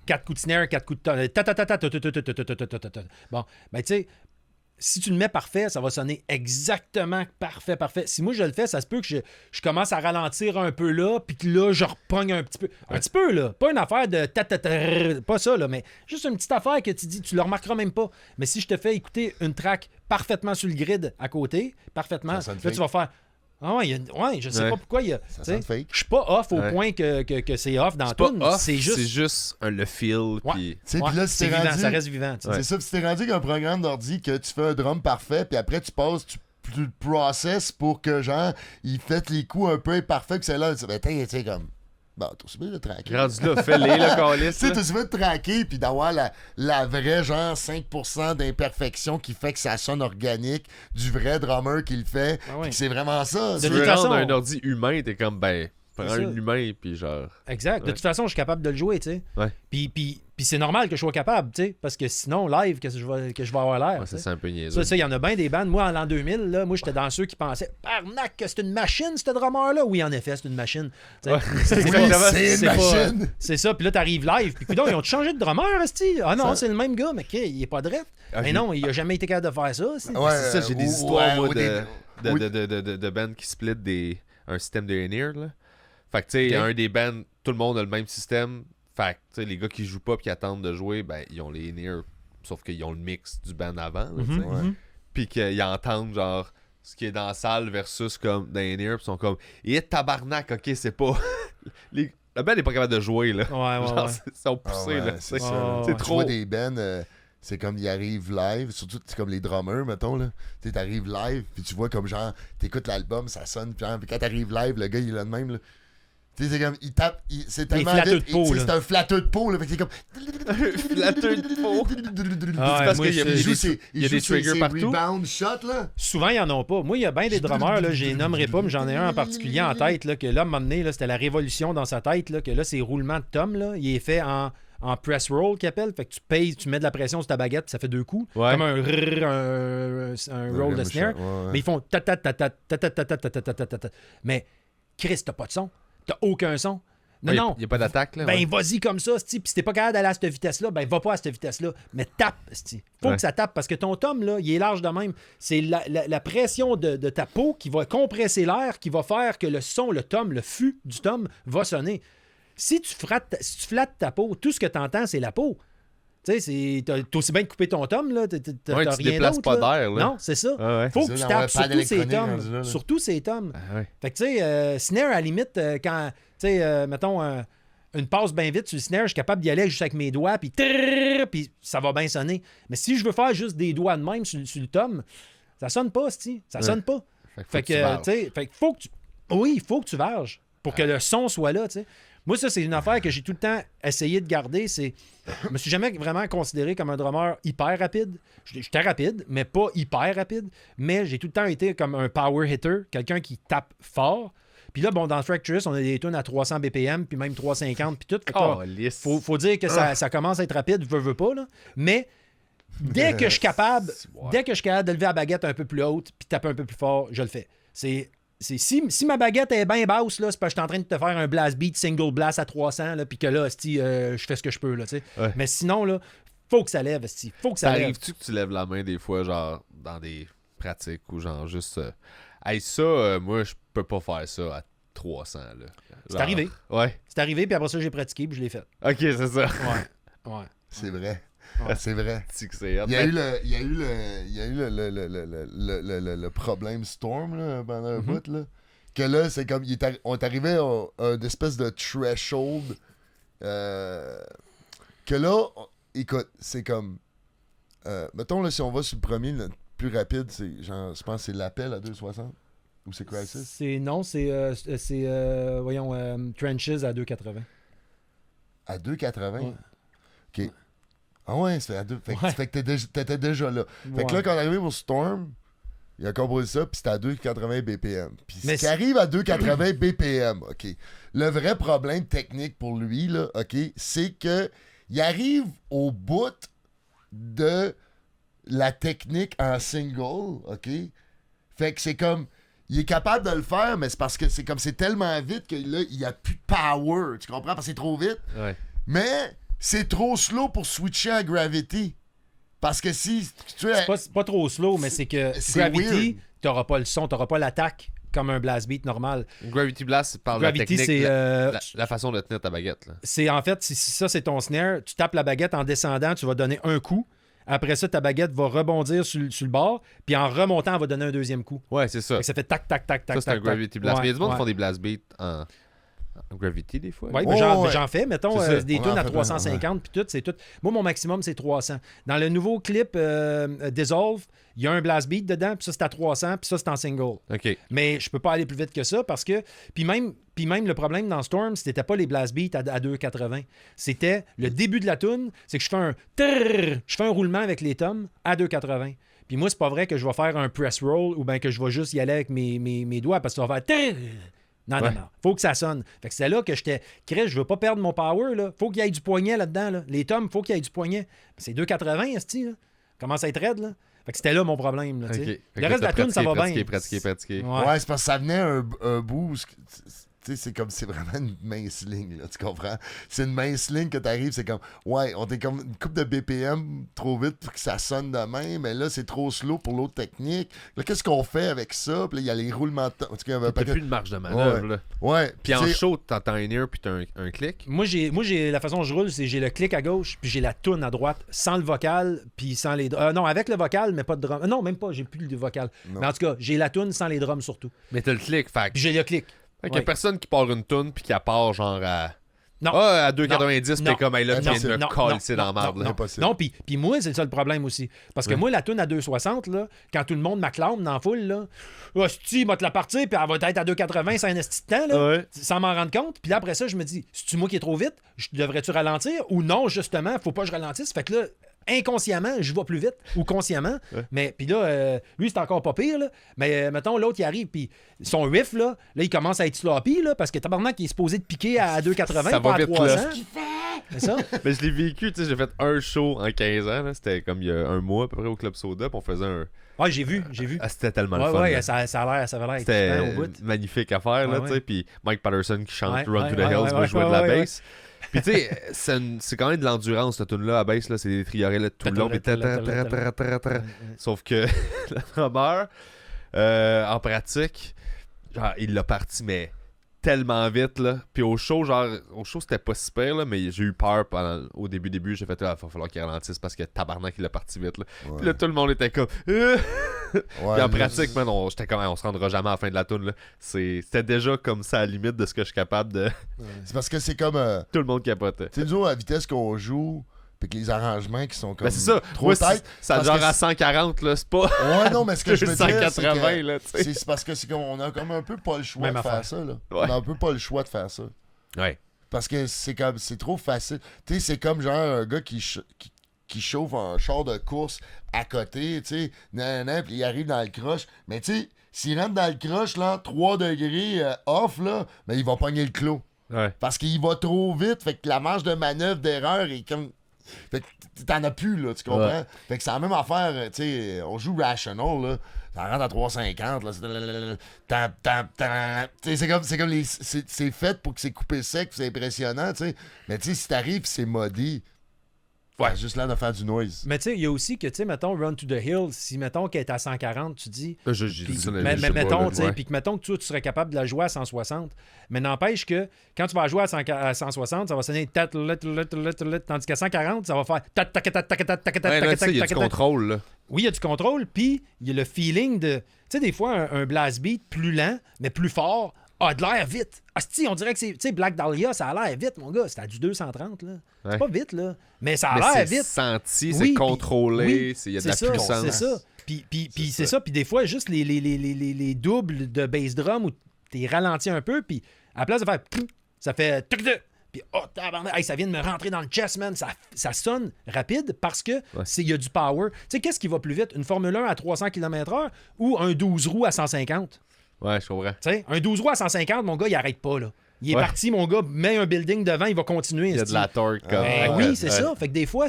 4 coups de snare, 4 coups de ta. Bon, ben, tu sais, si tu le mets parfait, ça va sonner exactement parfait. Si moi, je le fais, ça se peut que je commence à ralentir un peu là, puis que là, je repogne un petit peu. Un petit peu, là. Pas une affaire de pas ça, là, mais juste une petite affaire que tu dis, tu le remarqueras même pas. Mais si je te fais écouter une track parfaitement sur le grid à côté, parfaitement, Ça sonne là, fake. tu vas faire... Ah ouais, je sais pas pourquoi il y a... Ça tu sais, sonne fake. je suis pas off au Ouais. point que c'est off dans C'est tout. pas off, C'est juste le feel, Ouais. puis... Tu sais, ouais, puis là, si c'est t'es vivant, rendu... ça reste vivant. tu sais. C'est ça, puis si t'es rendu qu'un programme d'ordi que tu fais un drum parfait, puis après tu passes, tu le processes pour que, genre, il fait les coups un peu imparfaits, que c'est là, tu sais, comme... Bon, t'as aussi bien de traquer. Rendu là, fais-les, le Tu calice. sais, là. t'as aussi bien de traquer, puis d'avoir la vraie, genre, 5% d'imperfection qui fait que ça sonne organique, du vrai drummer qui le fait, Ah ouais. puis que c'est vraiment ça. De Tu toute veux façon, rendre un ordi humain, t'es comme, ben, prends C'est un ça. humain, puis genre... Exact. De Ouais. toute façon, je suis capable de le jouer, tu sais. Ouais. Puis c'est normal que je sois capable, tu sais, parce que sinon, live, que je vais avoir l'air. Ouais, tu sais. c'est un peu niaiseux. Ça, il y en a bien des bandes. Moi, en l'an 2000, là, moi, j'étais dans ceux qui pensaient « Arnaque, que c'est une machine, ce drummer-là! » Oui, en effet, c'est une machine. Tu sais, Ouais, c'est oui, pas- c'est une pas- machine. C'est ça, puis là, t'arrives live, puis coudonc, ils ont changé de drummer, esti? Ah non, Ça- c'est le même gars, mais il est pas drette. Ah, Mais non, il a jamais été capable de faire ça. esti. Ouais, C'est ça, j'ai des ou- histoires, moi, ou de oui. de bands qui split un système de in-ear, là. Fait que, tu sais, un des bands, tout le monde a le même système. Fait que, tu sais, les gars qui jouent pas puis qui attendent de jouer, ben, ils ont les in-ear, sauf qu'ils ont le mix du band avant, là, tu sais. Ouais. Puis qu'ils entendent, genre, ce qui est dans la salle versus, comme, dans les in-ear, puis ils sont comme, et tabarnak, ok, c'est pas... Le band n'est pas capable de jouer, là. Ouais, Genre, ouais. ils sont Ah poussés, ouais, là. c'est tu sais. ça. Oh, C'est ouais. Tu trop... vois des bands, c'est comme ils arrivent live, surtout c'est comme les drummers, mettons, là. Tu sais, t'arrives live, puis tu vois comme genre, t'écoutes l'album, ça sonne, puis quand t'arrives live, le gars, il est là de même, là. Tu sais, c'est comme, il tape, c'est tellement flatteux vite, de peau, tu sais, là. c'est un flatteur de peau, là, fait que c'est comme... Flatteur de peau. Ah, ouais, parce moi, qu'il y a- je- il y a des- ses- il y a des joue ses- triggers ses partout. rebound shots, là. Souvent, ils en ont pas. Moi, il y a bien des drummers, là, je les nommerai pas, mais j'en ai un en particulier en tête, là, que là, à un moment donné, là, c'était la révolution dans sa tête, là, que là, c'est roulement de tom, là, il est fait en press roll qu'ils appellent. Fait que tu pèses, tu mets de la pression sur ta baguette, puis ça fait 2 coups. Ouais. Comme un roll de snare. Mais ils font ta ta ta ta ta ta ta ta ta ta ta ta ta. Mais Chris, t'as pas de son. T'as aucun son. Non, non. Il n'y a pas d'attaque, là. Ben, ouais. vas-y comme ça, c'ti. Puis si t'es pas capable d'aller à cette vitesse-là, ben, va pas à cette vitesse-là. Mais tape, c'ti. Faut Ouais. que ça tape parce que ton tome, là, il est large de même. C'est la pression de ta peau qui va compresser l'air, qui va faire que le son, le tome, le fût du tome va sonner. Si tu flattes ta peau, tout ce que t'entends, c'est la peau. Tu sais, t'as aussi bien de couper ton tome, là. T'as Ouais, t'as tu rien déplaces d'autre, pas là. d'air, là. Non, c'est ça. Ah ouais. Faut C'est que ça, tu dans un tapes pad surtout ces électronique tomes. rendu là, là. Surtout ces tomes. Ah ouais. Fait que, tu sais, snare, à la limite, quand, tu sais, mettons, une passe bien vite sur le snare, je suis capable d'y aller juste avec mes doigts, puis ça va bien sonner. Mais si je veux faire juste des doigts de même sur le tome, ça sonne pas, c'ti. Ça sonne pas. Fait que, tu sais, faut que tu... Oui, il faut que tu varges pour que le son soit là, tu sais. Moi, ça, c'est une affaire que j'ai tout le temps essayé de garder. Je me suis jamais vraiment considéré comme un drummer hyper rapide. J'étais rapide, mais pas hyper rapide. Mais j'ai tout le temps été comme un power hitter, quelqu'un qui tape fort. Puis là, bon, dans Fracturous, on a des tunes à 300 BPM, puis même 350, puis tout. Fait que là, lisse. faut dire que ça commence à être rapide, veux pas, là. Mais dès que je suis capable de lever la baguette un peu plus haute, puis taper un peu plus fort, je le fais. C'est si ma baguette est bien basse, là, c'est parce que je suis en train de te faire un blast beat, single blast à 300, là, puis que là, je fais ce que je peux, là, tu sais. Ouais. Mais sinon, là, faut que ça lève, faut que ça lève. T'arrives-tu que tu lèves la main des fois, genre, dans des pratiques ou genre juste. Hey, ça, moi, je peux pas faire ça à 300, là. C'est arrivé. Ouais. C'est arrivé, puis après ça, j'ai pratiqué, puis je l'ai fait. Ok, c'est ça. Ouais. C'est vrai. Ouais. C'est vrai. C'est que c'est hot. Il y a eu le problème Storm là, pendant un bout. Là. Que là, c'est comme. On est arrivé à une espèce de threshold. Que là, écoute, c'est comme. Mettons, là, si on va sur le premier, le plus rapide, c'est genre, je pense que c'est l'appel à 2,60. Ou c'est Crisis? Non, c'est voyons, Trenches à 2,80. À 2,80? Ouais. OK. Ah ouais, c'est à 2. Fait que t'étais déjà là. Fait Ouais. que là, quand on est arrivé au Storm, il a composé ça, puis c'était à 2,80 BPM. Puis Mais ce qui arrive à 2,80 BPM, OK. Le vrai problème technique pour lui, là, OK, c'est que il arrive au bout de la technique en single, OK? Fait que c'est comme. Il est capable de le faire, mais c'est parce que c'est tellement vite que là, il n'y a plus de power. Tu comprends? Parce que c'est trop vite. Ouais. Mais c'est trop slow pour switcher à Gravity. Parce que si tu es. C'est pas trop slow, mais c'est que C'est Gravity, weird. t'auras pas le son, t'auras pas l'attaque comme un blast beat normal. Gravity Blast parle de la Gravity, technique, c'est la façon de tenir ta baguette. Là. c'est en fait, si ça c'est ton snare, tu tapes la baguette en descendant, tu vas donner un coup. Après ça, ta baguette va rebondir sur le bord, puis en remontant, elle va donner un deuxième coup. Ouais, c'est ça. Fait que ça fait tac, tac, tac, tac, Ça, c'est tac, un Gravity Blast. tac. Mais il y a du monde Ouais, qui font des blast beats en Gravity des fois. Oui, Oh, mais ouais. j'en fais, mettons, C'est ça. des On tunes en à fait 350, puis tout, c'est tout. Moi, mon maximum, c'est 300. Dans le nouveau clip Dissolve, il y a un blast beat dedans, puis ça, c'est à 300, puis ça, c'est en single. OK. Mais je peux pas aller plus vite que ça parce que. Puis même le problème dans Storm, c'était pas les blast beats à 2,80. C'était le début de la tune, c'est que je fais un trrr, je fais un roulement avec les tomes à 2,80. Puis moi, c'est pas vrai que je vais faire un press roll ou bien que je vais juste y aller avec mes doigts parce que ça va faire trrr. Non, Ouais. non. Faut que ça sonne. Fait que c'est là que j'étais. Chris, je veux pas perdre mon power, là. Faut qu'il y ait du poignet là-dedans, là. Les tomes, faut qu'il y ait du poignet. C'est 2,80, esti, là. Commence à être raide, là. Fait que c'était là mon problème, là, tu sais. OK. Fait Le que reste de la t'as tune, ça va pratiqué, bien. pratiqué. Ouais, c'est parce que ça venait un boost. Tu sais, c'est comme, c'est vraiment une mince ligne, là, tu comprends? C'est une mince ligne que t'arrives, c'est comme, ouais, on est comme une coupe de BPM trop vite pour que ça sonne de même, mais là, c'est trop slow pour l'autre technique. Là, qu'est-ce qu'on fait avec ça? Puis là, il y a les roulements de temps. En tout cas, il y avait un T'as paquet- plus de marge de manœuvre. Là. Ouais. Puis en tu sais, show, t'entends un ear puis t'as un clic. Moi, j'ai la façon dont je roule, c'est j'ai le clic à gauche, puis j'ai la toune à droite, sans le vocal, puis sans les drums. Non, avec le vocal, mais pas de drum. Non, même pas, j'ai plus le vocal. Non. Mais en tout cas, j'ai la toune sans les drums surtout. Mais t'as le clic. Fait Puis j'ai le clic. qu'il y a Ouais. personne qui part une tune puis qui part genre à. Non. Ah, à 2,90 puis Non. t'es comme, hey, là, tu Non. viens de me Non. coller Non. dans la marde. Non. là. impossible. Non, puis moi, c'est ça le problème aussi. Parce que Ouais. moi, la toune à 2,60, là, quand tout le monde m'acclame dans la foule, là, hostie, va te la partir, puis elle va être à 2,80, c'est un esti de temps, là, Ouais. sans m'en rendre compte. Puis là, après ça, je me dis, c'est-tu moi qui est trop vite? Devrais-tu ralentir? Ou non, justement, faut pas que je ralentisse. Fait que là, inconsciemment, je vais plus vite, ou consciemment. Ouais. Mais puis là, lui, c'est encore pas pire, là. Mais mettons, l'autre, il arrive, puis son riff, là, il commence à être sloppy, là, parce que tabarnak, il est supposé de piquer à 2,80, Ça pas va à vite, 300. là. C'est ça? Mais je l'ai vécu, tu sais, j'ai fait un show en 15 ans. là. C'était comme il y a un mois à peu près au Club Soda. Puis on faisait un. Ouais, j'ai vu. Ah, c'était tellement Ouais, le fun. ouais, là. ça avait l'air C'était excitant au bout. magnifique à faire, là, Ouais, tu sais. ouais. Puis Mike Patterson qui chante Ouais, Run to the ouais, Hills, ouais, moi ouais, je jouais de la ouais, ouais. bass. Puis tu sais, c'est quand même de l'endurance, cette tune-là, à bass, là, c'est des triorets là, tout le long. Puis Sauf que le drummer, en pratique, genre, il l'a parti, mais tellement vite, là. Puis au show, c'était pas si pire, là, mais j'ai eu peur au début. J'ai fait, il va falloir qu'il ralentisse parce que tabarnak, il l'a parti vite, là. Ouais. Puis là, tout le monde était comme. Ouais, Puis en là, pratique, man, j'étais comme, on se rendra jamais à la fin de la tune là. C'était déjà comme ça à la limite de ce que je suis capable de. c'est parce que c'est comme. Tout le monde capote. Tu sais, nous, à la vitesse qu'on joue, puis que les arrangements qui sont comme. Ben c'est ça. Trop Moi, tight. ça parce genre que à 140, là, c'est pas. Ouais, non, mais ce que je veux dire, c'est 180, que là, tu sais. c'est parce que c'est comme on a comme un peu pas le choix Même de affaire. faire ça, là. Ouais. On a un peu pas le choix de faire ça. Ouais. Parce que c'est comme c'est trop facile. Tu sais, c'est comme genre un gars qui chauffe un char de course à côté, tu sais, puis il arrive dans le croche. Mais tu sais, s'il rentre dans le croche, là, 3 degrés off, là, ben il va pogner le clos. Ouais. Parce qu'il va trop vite, fait que la marge de manœuvre d'erreur est comme. Fait que t'en as plus, là, tu comprends? Ouais. Fait que c'est la même affaire, tu sais, on joue Rational, là. Ça rentre à 3,50, là. Tu sais, c'est comme c'est fait pour que c'est coupé sec, c'est impressionnant, tu sais. Mais tu sais, si t'arrives c'est maudit, Ouais. juste là de faire du noise. Mais tu sais, il y a aussi que, tu sais, mettons, Run to the Hill, si, mettons, qu'elle est à 140, tu dis... J'ai Puis, dit ça, mais je sais pas, mettons, là, tu sais, ouais. puis que mettons que tu serais capable de la jouer à 160. Mais n'empêche que quand tu vas jouer à 160, ça va sonner tandis qu'à 140, ça va faire Ouais, là, tu sais, il y a du contrôle, là. Oui, il y a du contrôle, puis il y a le feeling de... Tu sais, des fois, un blast beat plus lent, mais plus fort, a de l'air vite. Asti, on dirait que c'est... Tu sais, Black Dahlia, ça a l'air vite, mon gars. C'est à du 230, là. C'est Ouais. pas vite, là. Mais ça a Mais l'air c'est vite. senti, Oui, c'est contrôlé, oui, il y a de la c'est ça, puissance. C'est ça. Puis c'est ça. Puis des fois, juste les doubles de bass drum où t'es ralenti un peu, puis à la place de faire... Ça fait... Puis, oh, tabarnak, hey, ça vient de me rentrer dans le chest, man. Ça sonne rapide parce que il y a du power. Tu sais, qu'est-ce qui va plus vite? Une Formule 1 à 300 km/h ou un 12 roues à 150? Ouais, je comprends. Tu sais, un 12 roues à 150, mon gars, il arrête pas, là. Il est parti, mon gars, met un building devant, il va continuer. Il y a de la torque. Comme... Ben oui, c'est ça. Fait que des fois,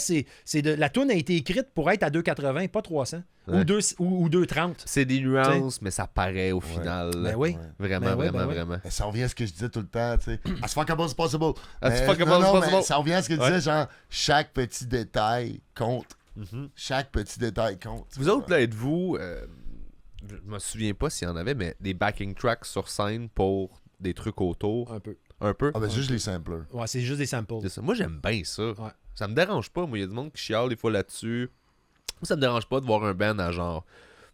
la toune a été écrite pour être à 2,80, pas 300. Ouais. Ou 2,30. C'est des nuances, mais ça paraît au final. Ben oui. Vraiment, Ben oui, vraiment. Mais ça revient à ce que je disais tout le temps, tu sais. As fuckable as possible. As Mais fuckable non, as mais possible. ça revient à ce que je disais, genre, chaque petit détail compte. Chaque petit détail compte. Vous autres, là, êtes-vous... je me souviens pas s'il y en avait, mais des backing tracks sur scène pour des trucs autour. Un peu. Un peu. Ah ben, c'est juste les samplers. Ouais, c'est juste des samples. C'est ça. Moi, j'aime bien ça. Ouais. Ça me dérange pas. Moi, il y a du monde qui chiale des fois là-dessus. Moi, ça me dérange pas de voir un band à genre,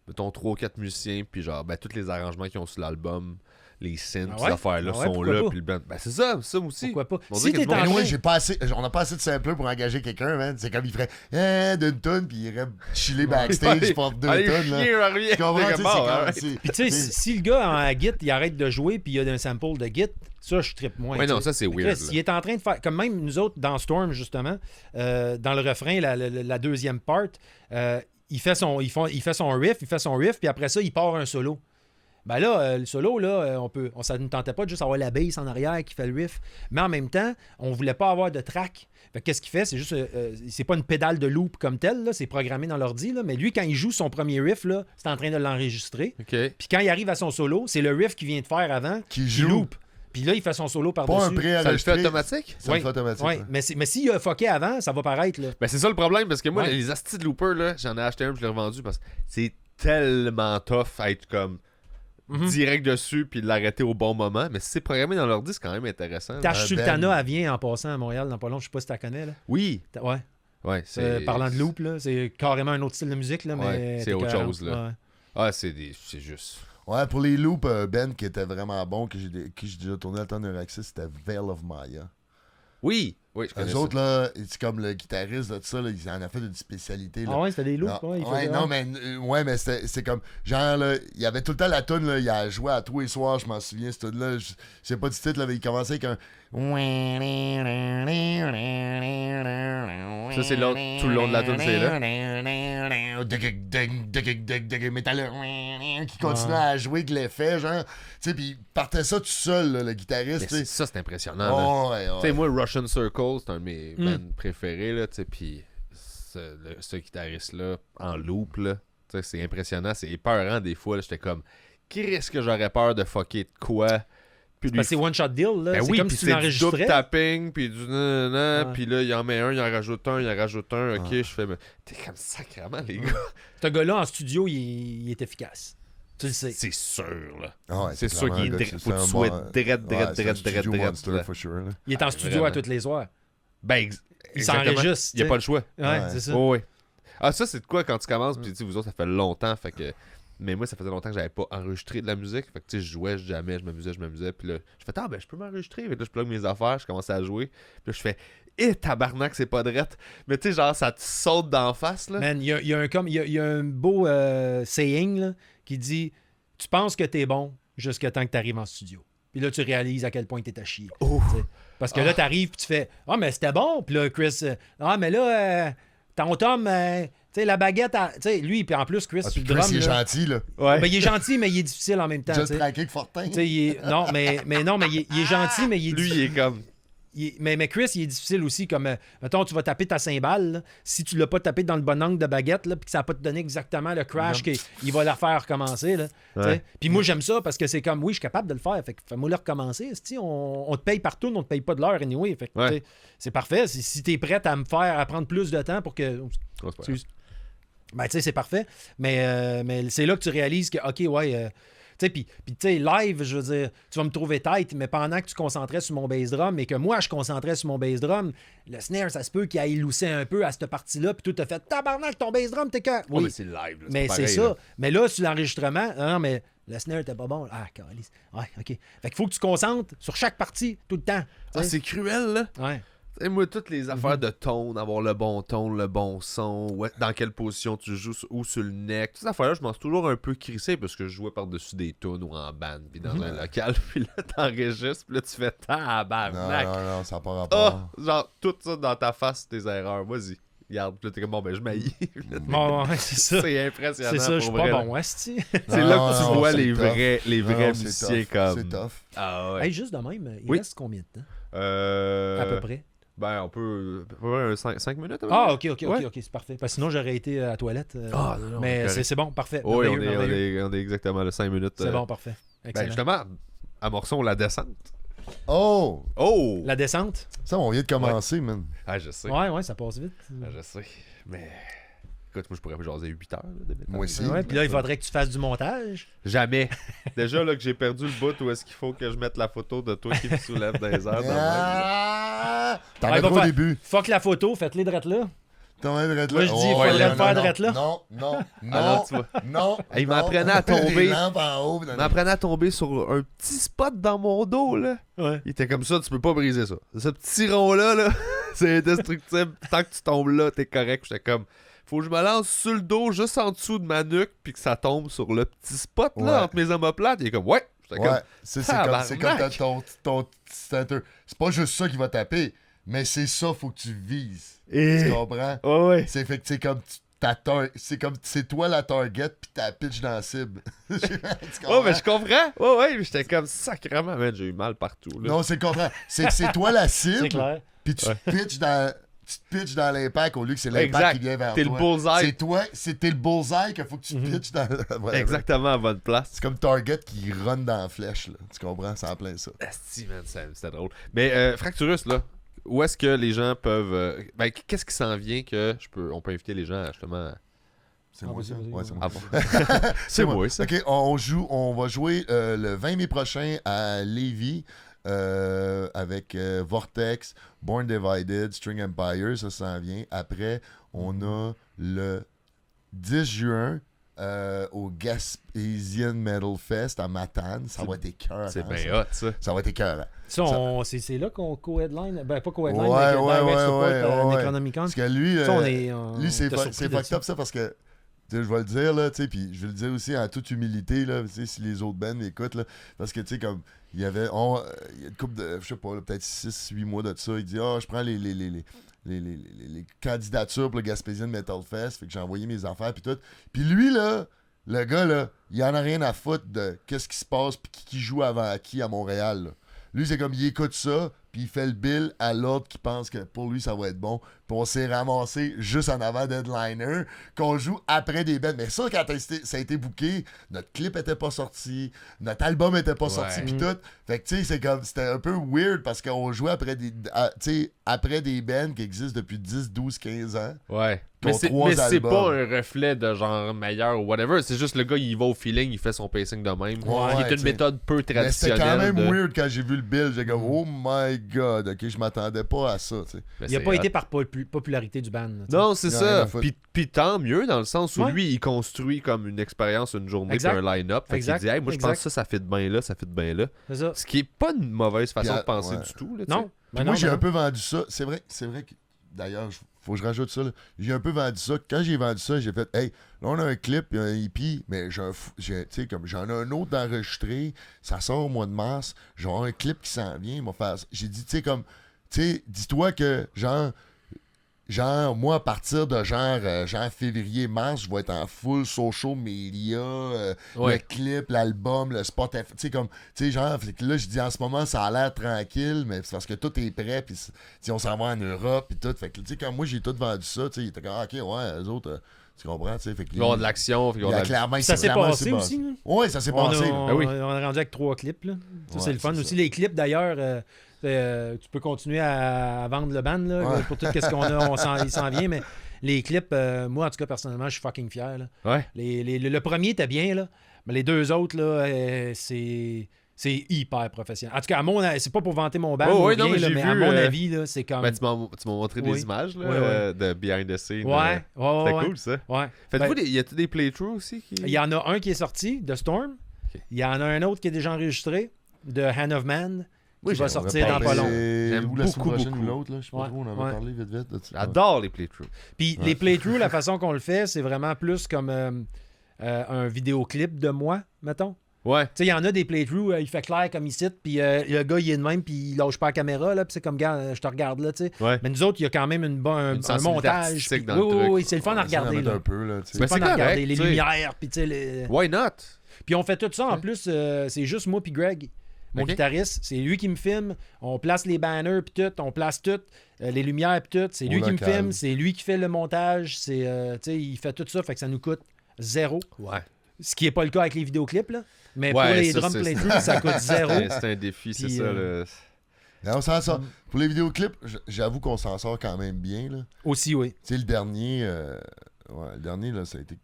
mettons, 3 ou 4 musiciens, puis genre, ben, tous les arrangements qu'ils ont sur l'album, les synths, Ah ces ouais? affaires-là Ah ouais, sont pourquoi là, pas? puis le band. Ben, c'est ça aussi. Pourquoi pas? On Si dirait qu'il y t'es a du en monde- train... On n'a pas assez de samplers pour engager quelqu'un, man. C'est comme il ferait d'une tonne, puis il irait chiller backstage pour 2 Allez, tonnes. là. chier, reviens. Tu comprends, tu sais, C'est comme, c'est bon, comme- ouais. c'est- Puis tu sais, si le gars en Git, il arrête de jouer, puis il y a un sample de Git, ça, je trippe moins. Ouais, non, tu sais. ça, c'est Chris, weird, là. il est en train de faire... Comme même nous autres, dans Storm, justement, dans le refrain, la deuxième part, il fait son riff, puis après ça, il part un solo. Ben là, le solo, là, ça ne tentait pas de juste avoir la bass en arrière qui fait le riff. Mais en même temps, on voulait pas avoir de track. Fait que qu'est-ce qu'il fait? C'est juste... c'est pas une pédale de loop comme telle, là, c'est programmé dans l'ordi. Là, mais lui, quand il joue son premier riff, là, c'est en train de l'enregistrer. OK. Puis quand il arrive à son solo, c'est le riff qu'il vient de faire avant Qui joue. loop. Puis là, il fait son solo par-dessus. Pas un Ça le fait pré-enregistré. automatique? Ça le fait automatique. Ouais, ouais. mais s'il a fucké avant, ça va paraître. Là. Ben, c'est ça le problème, parce que moi, Ouais. les astis de loopers, là, j'en ai acheté un, puis je l'ai revendu, parce que c'est tellement tough à être comme direct dessus, puis de l'arrêter au bon moment. Mais si c'est programmé dans l'ordi, c'est quand même intéressant. Tache Ben- Sultana, elle vient en passant à Montréal dans pas long. Je sais pas si tu la connais. Là. Oui. Ouais. Ouais, c'est... Parlant de loop, là, c'est carrément un autre style de musique. Là, Ouais, mais c'est t'es autre écœurant. chose, là. Ouais. Ah, c'est juste... Ouais, pour les loops, Ben qui était vraiment bon, que j'ai déjà tourné à Thunder Axis, c'était Veil of Maya. Oui, je connais Les ça. autres, là, c'est comme le guitariste de ça, là, il en a fait une spécialité. Là. Ah ouais, c'était des loops. Ah, Ouais, il ouais, faisait- non, mais c'est comme, genre, là, il y avait tout le temps la toune, là, il a joué à tous les soirs, je m'en souviens, cette toune-là, je sais pas du titre, là, mais il commençait avec un... Ça, c'est l'autre, tout le long de la toune, c'est là. Métal qui continuait à jouer avec l'effet, genre, tu sais, puis il partait ça tout seul, là, le Mais guitariste, tu sais. ça, c'est impressionnant. là. Oh, ouais, ouais. Tu sais, moi, Russian Circle, c'est un de mes bands préférés, là, tu sais, puis ce guitariste-là, en loop, là, tu sais, c'est impressionnant, c'est épeurant des fois, là, j'étais comme, qu'est-ce que j'aurais peur de fucker de quoi? Puis lui, Parce que c'est one shot deal. Là. ben c'est oui, comme puis si tu c'est du double l'enregistrais. tapping, puis du nanana, Ouais. puis là, il en met un, il en rajoute un, il en rajoute un, ok, je fais, mais t'es comme sacrément, les gars. Ce gars-là, en studio, il est efficace. Tu le sais. C'est sûr, là. Ah ouais, C'est sûr clairement qu'il un est gars, faut c'est que tu un sois bon- drette, ouais, c'est un studio drette, monster, là. for sure, là. Il est en Ah, studio vraiment. à tous les soirs. Ben, Il exactement. s'enregistre. Il n'y a tu pas le choix. sais. Ouais, Ouais. c'est ça. Oh, oui. Ah, ça, c'est de quoi quand tu commences, puis tu sais, vous autres, ça fait longtemps, fait que... Mais moi, ça faisait longtemps que j'avais pas enregistré de la musique, fait que tu sais, je jouais, je jammais, je m'amusais, puis là, je fais, ah, ben, je peux m'enregistrer, fait que là, je plug mes affaires, je commence à jouer, puis là, je fais, tabarnak, c'est pas drette. Mais tu sais, genre, ça te saute d'en face, là. Man, il y a un beau saying là, qui dit tu penses que t'es bon jusqu'à temps que t'arrives en studio. Puis là, tu réalises à quel point t'es à chier. Oh. Tu sais. Parce que là, t'arrives puis tu fais ah, mais c'était bon. Puis là, Chris, ah, mais là, ton Tom, tu sais, la baguette, tu sais, lui, puis en plus, Chris, Ah, sur puis le Chris, drum. il est là, gentil, là. Ouais. ben, il est gentil, mais il est difficile en même temps. tu Just sais. traqué que Fortin. Tu sais, non, mais il est gentil, mais il est Lui, il est comme... mais Chris, il est difficile aussi. Comme, mettons, tu vas taper ta cymbale. Là, si tu l'as pas tapé dans le bon angle de baguette, puis que ça va pas te donner exactement le crash qu'il va la faire recommencer. Là, puis moi, j'aime ça parce que c'est comme, oui, je suis capable de le faire. Fait que fais-moi le recommencer. On te paye partout, on te paye pas de l'heure anyway. Fait que, c'est parfait. Si tu es prête à me faire à prendre plus de temps pour que. Ben, tu sais, c'est parfait. Mais c'est là que tu réalises que, OK, ouais. Tu sais, puis tu sais, live, je veux dire, tu vas me trouver tête, mais pendant que tu concentrais sur mon bass drum et que moi, je concentrais sur mon bass drum, le snare, ça se peut qu'il aille loussé un peu à cette partie-là, puis tout t'as fait tabarnak, ton bass drum, t'es que. Oui, mais c'est live. Là, mais pareil, c'est ça. Là. Mais là, sur l'enregistrement, non, mais le snare était pas bon. Ah, calice. Ouais, OK. Fait qu'il faut que tu concentres sur chaque partie tout le temps. Ah, c'est cruel, là. Ouais. Et moi, toutes les affaires de tone, avoir le bon tone, le bon son, dans quelle position tu joues, ou sur le neck, toutes ces affaires-là, je m'en suis toujours un peu crissé parce que je jouais par-dessus des tunes ou en band, puis dans un local, puis là, t'enregistres, puis là, tu fais tabarnak. Non, ça n'a pas rapport. Genre, tout ça dans ta face, tes erreurs, vas-y. Regarde, puis là, t'es comme, bon, ben, je m'haïs. Bon, ouais, c'est ça. C'est impressionnant. C'est ça, je suis pour vrai, pas là. bon, esti. C'est là que tu vois les vrais musiciens comme. C'est tough. Ah ouais. Hey, juste de même, il Oui. reste combien de temps? À À peu près. Ben, on peut. 5 minutes. Ah, ok, Ouais. c'est parfait. Parce que sinon, j'aurais été à la toilette. Non, mais correct. c'est bon, parfait. Oui, Merveilleux. on est exactement à 5 minutes. C'est bon, parfait. Ben, Excellent. justement, amorçons la descente. Oh! Oh! La descente? Ça, on vient de commencer, man. Ah, je sais. Ouais, ça passe vite. Ah, je sais. Mais. Écoute, moi, je pourrais jaser 8 heures. Là, de métal. Moi aussi. Ouais, puis là, il faudrait que tu fasses du montage. Jamais. Déjà, là, que j'ai perdu le bout où est-ce qu'il faut que je mette la photo de toi qui me soulève dans les airs. T'en Ouais, as trop va au faire- début. Fuck la photo, faites-les drette là. T'en as drette là. Moi, je dis, il faudrait le faire drette là. Non, Alors, tu vois. non. Il non. m'apprenait à tomber. Les lampes en haut. On apprenait à tomber sur un petit spot dans mon dos, là. Ouais. Il était comme ça, tu peux pas briser ça. Ce petit rond-là, là, c'est indestructible. Tant que tu tombes là, t'es correct. J'étais comme, faut que je me lance sur le dos, juste en dessous de ma nuque, puis que ça tombe sur le petit spot, là, Ouais. entre mes omoplates. Il est comme, ouais. J'étais Ouais, comme, c'est comme tabarnak. ton center. C'est pas juste ça qui va taper, mais c'est ça, faut que tu vises. Et- Tu comprends? Oh, ouais. C'est fait que c'est comme c'est toi la target puis ta pitch dans la cible. Tu Oh, mais comprends? je comprends. Ouais, mais j'étais comme sacrément, man, j'ai eu mal partout, là. Non, c'est le contraire. C'est que c'est toi la C'est cible, clair. puis tu te pitches dans l'impact au lieu que c'est l'impact Exact. qui vient vers T'es toi. le bullseye. C'est toi, t'es le bullseye qu'il faut que tu te pitches dans Whatever. Exactement à bonne place. C'est comme Target qui run dans la flèche, là. Tu comprends? C'est en plein ça. Asti, man, c'était drôle. Mais Fracturus, là, où est-ce que les gens peuvent. Ben, qu'est-ce qui s'en vient que on peut inviter les gens à justement. C'est moi, ça? vas-y, Ouais, vas-y. c'est moi. Ah bon. C'est moi, ça. OK, on va jouer le 20 mai prochain à Lévis avec Vortex, Born Divided, String Empire, ça s'en vient. Après, on a le 10 juin au Gaspésian Metal Fest à Matane. Ça va être écœurant. C'est bien hot, ça. Ça va être écœurant. Ça, c'est là qu'on co-headline. Ben, pas co-headline, Ouais, mais ouais, Direct ouais, Support ouais. Necronomicon. Parce que lui, Ça, on lui c'est était surpris de fucked ça. up ça parce que tu sais, je vais le dire là, tu sais, puis je vais le dire aussi en toute humilité là, tu sais, si les autres bands m'écoutent là, parce que tu sais comme il y a une couple de je sais pas, là, peut-être 6-8 mois de ça, il dit je prends les candidatures pour le Gaspésian Metal Fest, fait que j'ai envoyé mes affaires puis tout. Puis lui là, le gars là, il en a rien à foutre de qu'est-ce qui se passe puis qui joue avant qui à Montréal là. Lui, c'est comme, il écoute ça, puis il fait le bill à l'autre qui pense que pour lui, ça va être bon. Puis on s'est ramassé juste en avant Deadliner, qu'on joue après des bands. Mais ça, quand ça a été booké, notre clip était pas sorti, notre album était pas sorti, puis tout. Fait que, tu sais, c'est comme, c'était un peu weird parce qu'on jouait après après des bands qui existent depuis 10, 12, 15 ans. Ouais. Ton Mais trois c'est albums. pas un reflet de genre meilleur ou whatever. C'est juste le gars, il va au feeling, il fait son pacing de même. Ouais, il est une t'sais. méthode peu Mais c'était traditionnelle. quand même de- weird quand j'ai vu le bill. J'ai comme, oh my god, ok, je m'attendais pas à ça, tu sais. Mais Il a c'est pas hot. été par popularité du band. là, tu sais. Non, c'est Il y a rien ça. à foutre. Puis tant mieux dans le sens où Ouais. lui, il construit comme une expérience, une journée, puis Exact. un line-up. Fait qu'il Exact. dit, hey, moi, je Exact. pense que ça fit bien là, ça fit bien là. C'est ça. Ce qui est pas une mauvaise façon Puis, de penser ouais. du tout. Là, tu sais. Non. Puis Ben moi, j'ai ben un peu vendu ça. C'est vrai que, d'ailleurs, faut que je rajoute ça. Là. J'ai un peu vendu ça. Quand j'ai vendu ça, j'ai fait, hey, là, on a un clip, il y a un hippie, mais tu sais, comme j'en ai un autre d'enregistré. Ça sort au mois de mars. Genre, un clip qui s'en vient, il m'a fait ça. J'ai dit, tu sais, comme, tu sais, dis-toi que, genre, genre, moi, à partir de genre février-mars, je vais être en full social media, le clip, l'album, le spot, tu sais, comme, tu sais, genre, fait que là, je dis en ce moment, ça a l'air tranquille, mais c'est parce que tout est prêt, puis on s'en va en Europe, puis tout. Fait que, tu sais, comme moi, j'ai tout vendu ça, tu sais, il était comme, ah, ok, ouais, les autres, tu comprends, tu sais, fait que. Ils vont de l'action, clairement, ça s'est passé aussi. Oui, ça s'est passé. On est rendu avec 3 clips, là. Ça, c'est le fun. Aussi, les clips, d'ailleurs. Tu peux continuer à vendre le band là, pour tout ce qu'on a, il s'en vient, mais les clips, moi en tout cas personnellement, je suis fucking fier. Là. Ouais. Le premier était bien, là, mais les deux autres, là, c'est hyper professionnel. En tout cas, c'est pas pour vanter mon band, mais à mon avis, là, c'est comme... Ben, tu m'as montré des images là, de behind the scenes. C'était cool ça. Ouais. Faites-vous y a-t-il des playthroughs aussi? Il y en a un qui est sorti, de Storm. Okay. Il y en a un autre qui est déjà enregistré, de Hand of Man. Qui va sortir dans pas long. J'aime beaucoup l'autre, là. Je sais pas trop, on en va parler vite. J'adore les playthroughs. Puis les playthroughs, la façon qu'on le fait, c'est vraiment plus comme un vidéoclip de moi, mettons. Ouais. Tu sais, il y en a des playthroughs, il fait clair comme ici, puis le gars, il est de même, puis il lâche pas la caméra, là, puis c'est comme, gars, je te regarde, là, tu sais. Ouais. Mais nous autres, il y a quand même un montage. Pis, oui, c'est le fun à regarder, là. C'est le fun à regarder, les lumières, puis tu sais... Why not? Puis on fait tout ça, en plus, c'est juste moi puis Greg. Mon guitariste, c'est lui qui me filme. On place les banners puis tout, on place tout, les lumières puis tout. C'est lui qui me filme, c'est lui qui fait le montage. Il fait tout ça, fait que ça nous coûte 0. Ouais. Ce qui n'est pas le cas avec les vidéoclips, là. Mais pour les drum playthroughs, ça coûte 0. C'est un défi, c'est ça. On s'en sort. Pour les vidéoclips, j'avoue qu'on s'en sort quand même bien. Là. Aussi, oui. Tu sais, le dernier, là, ça a été...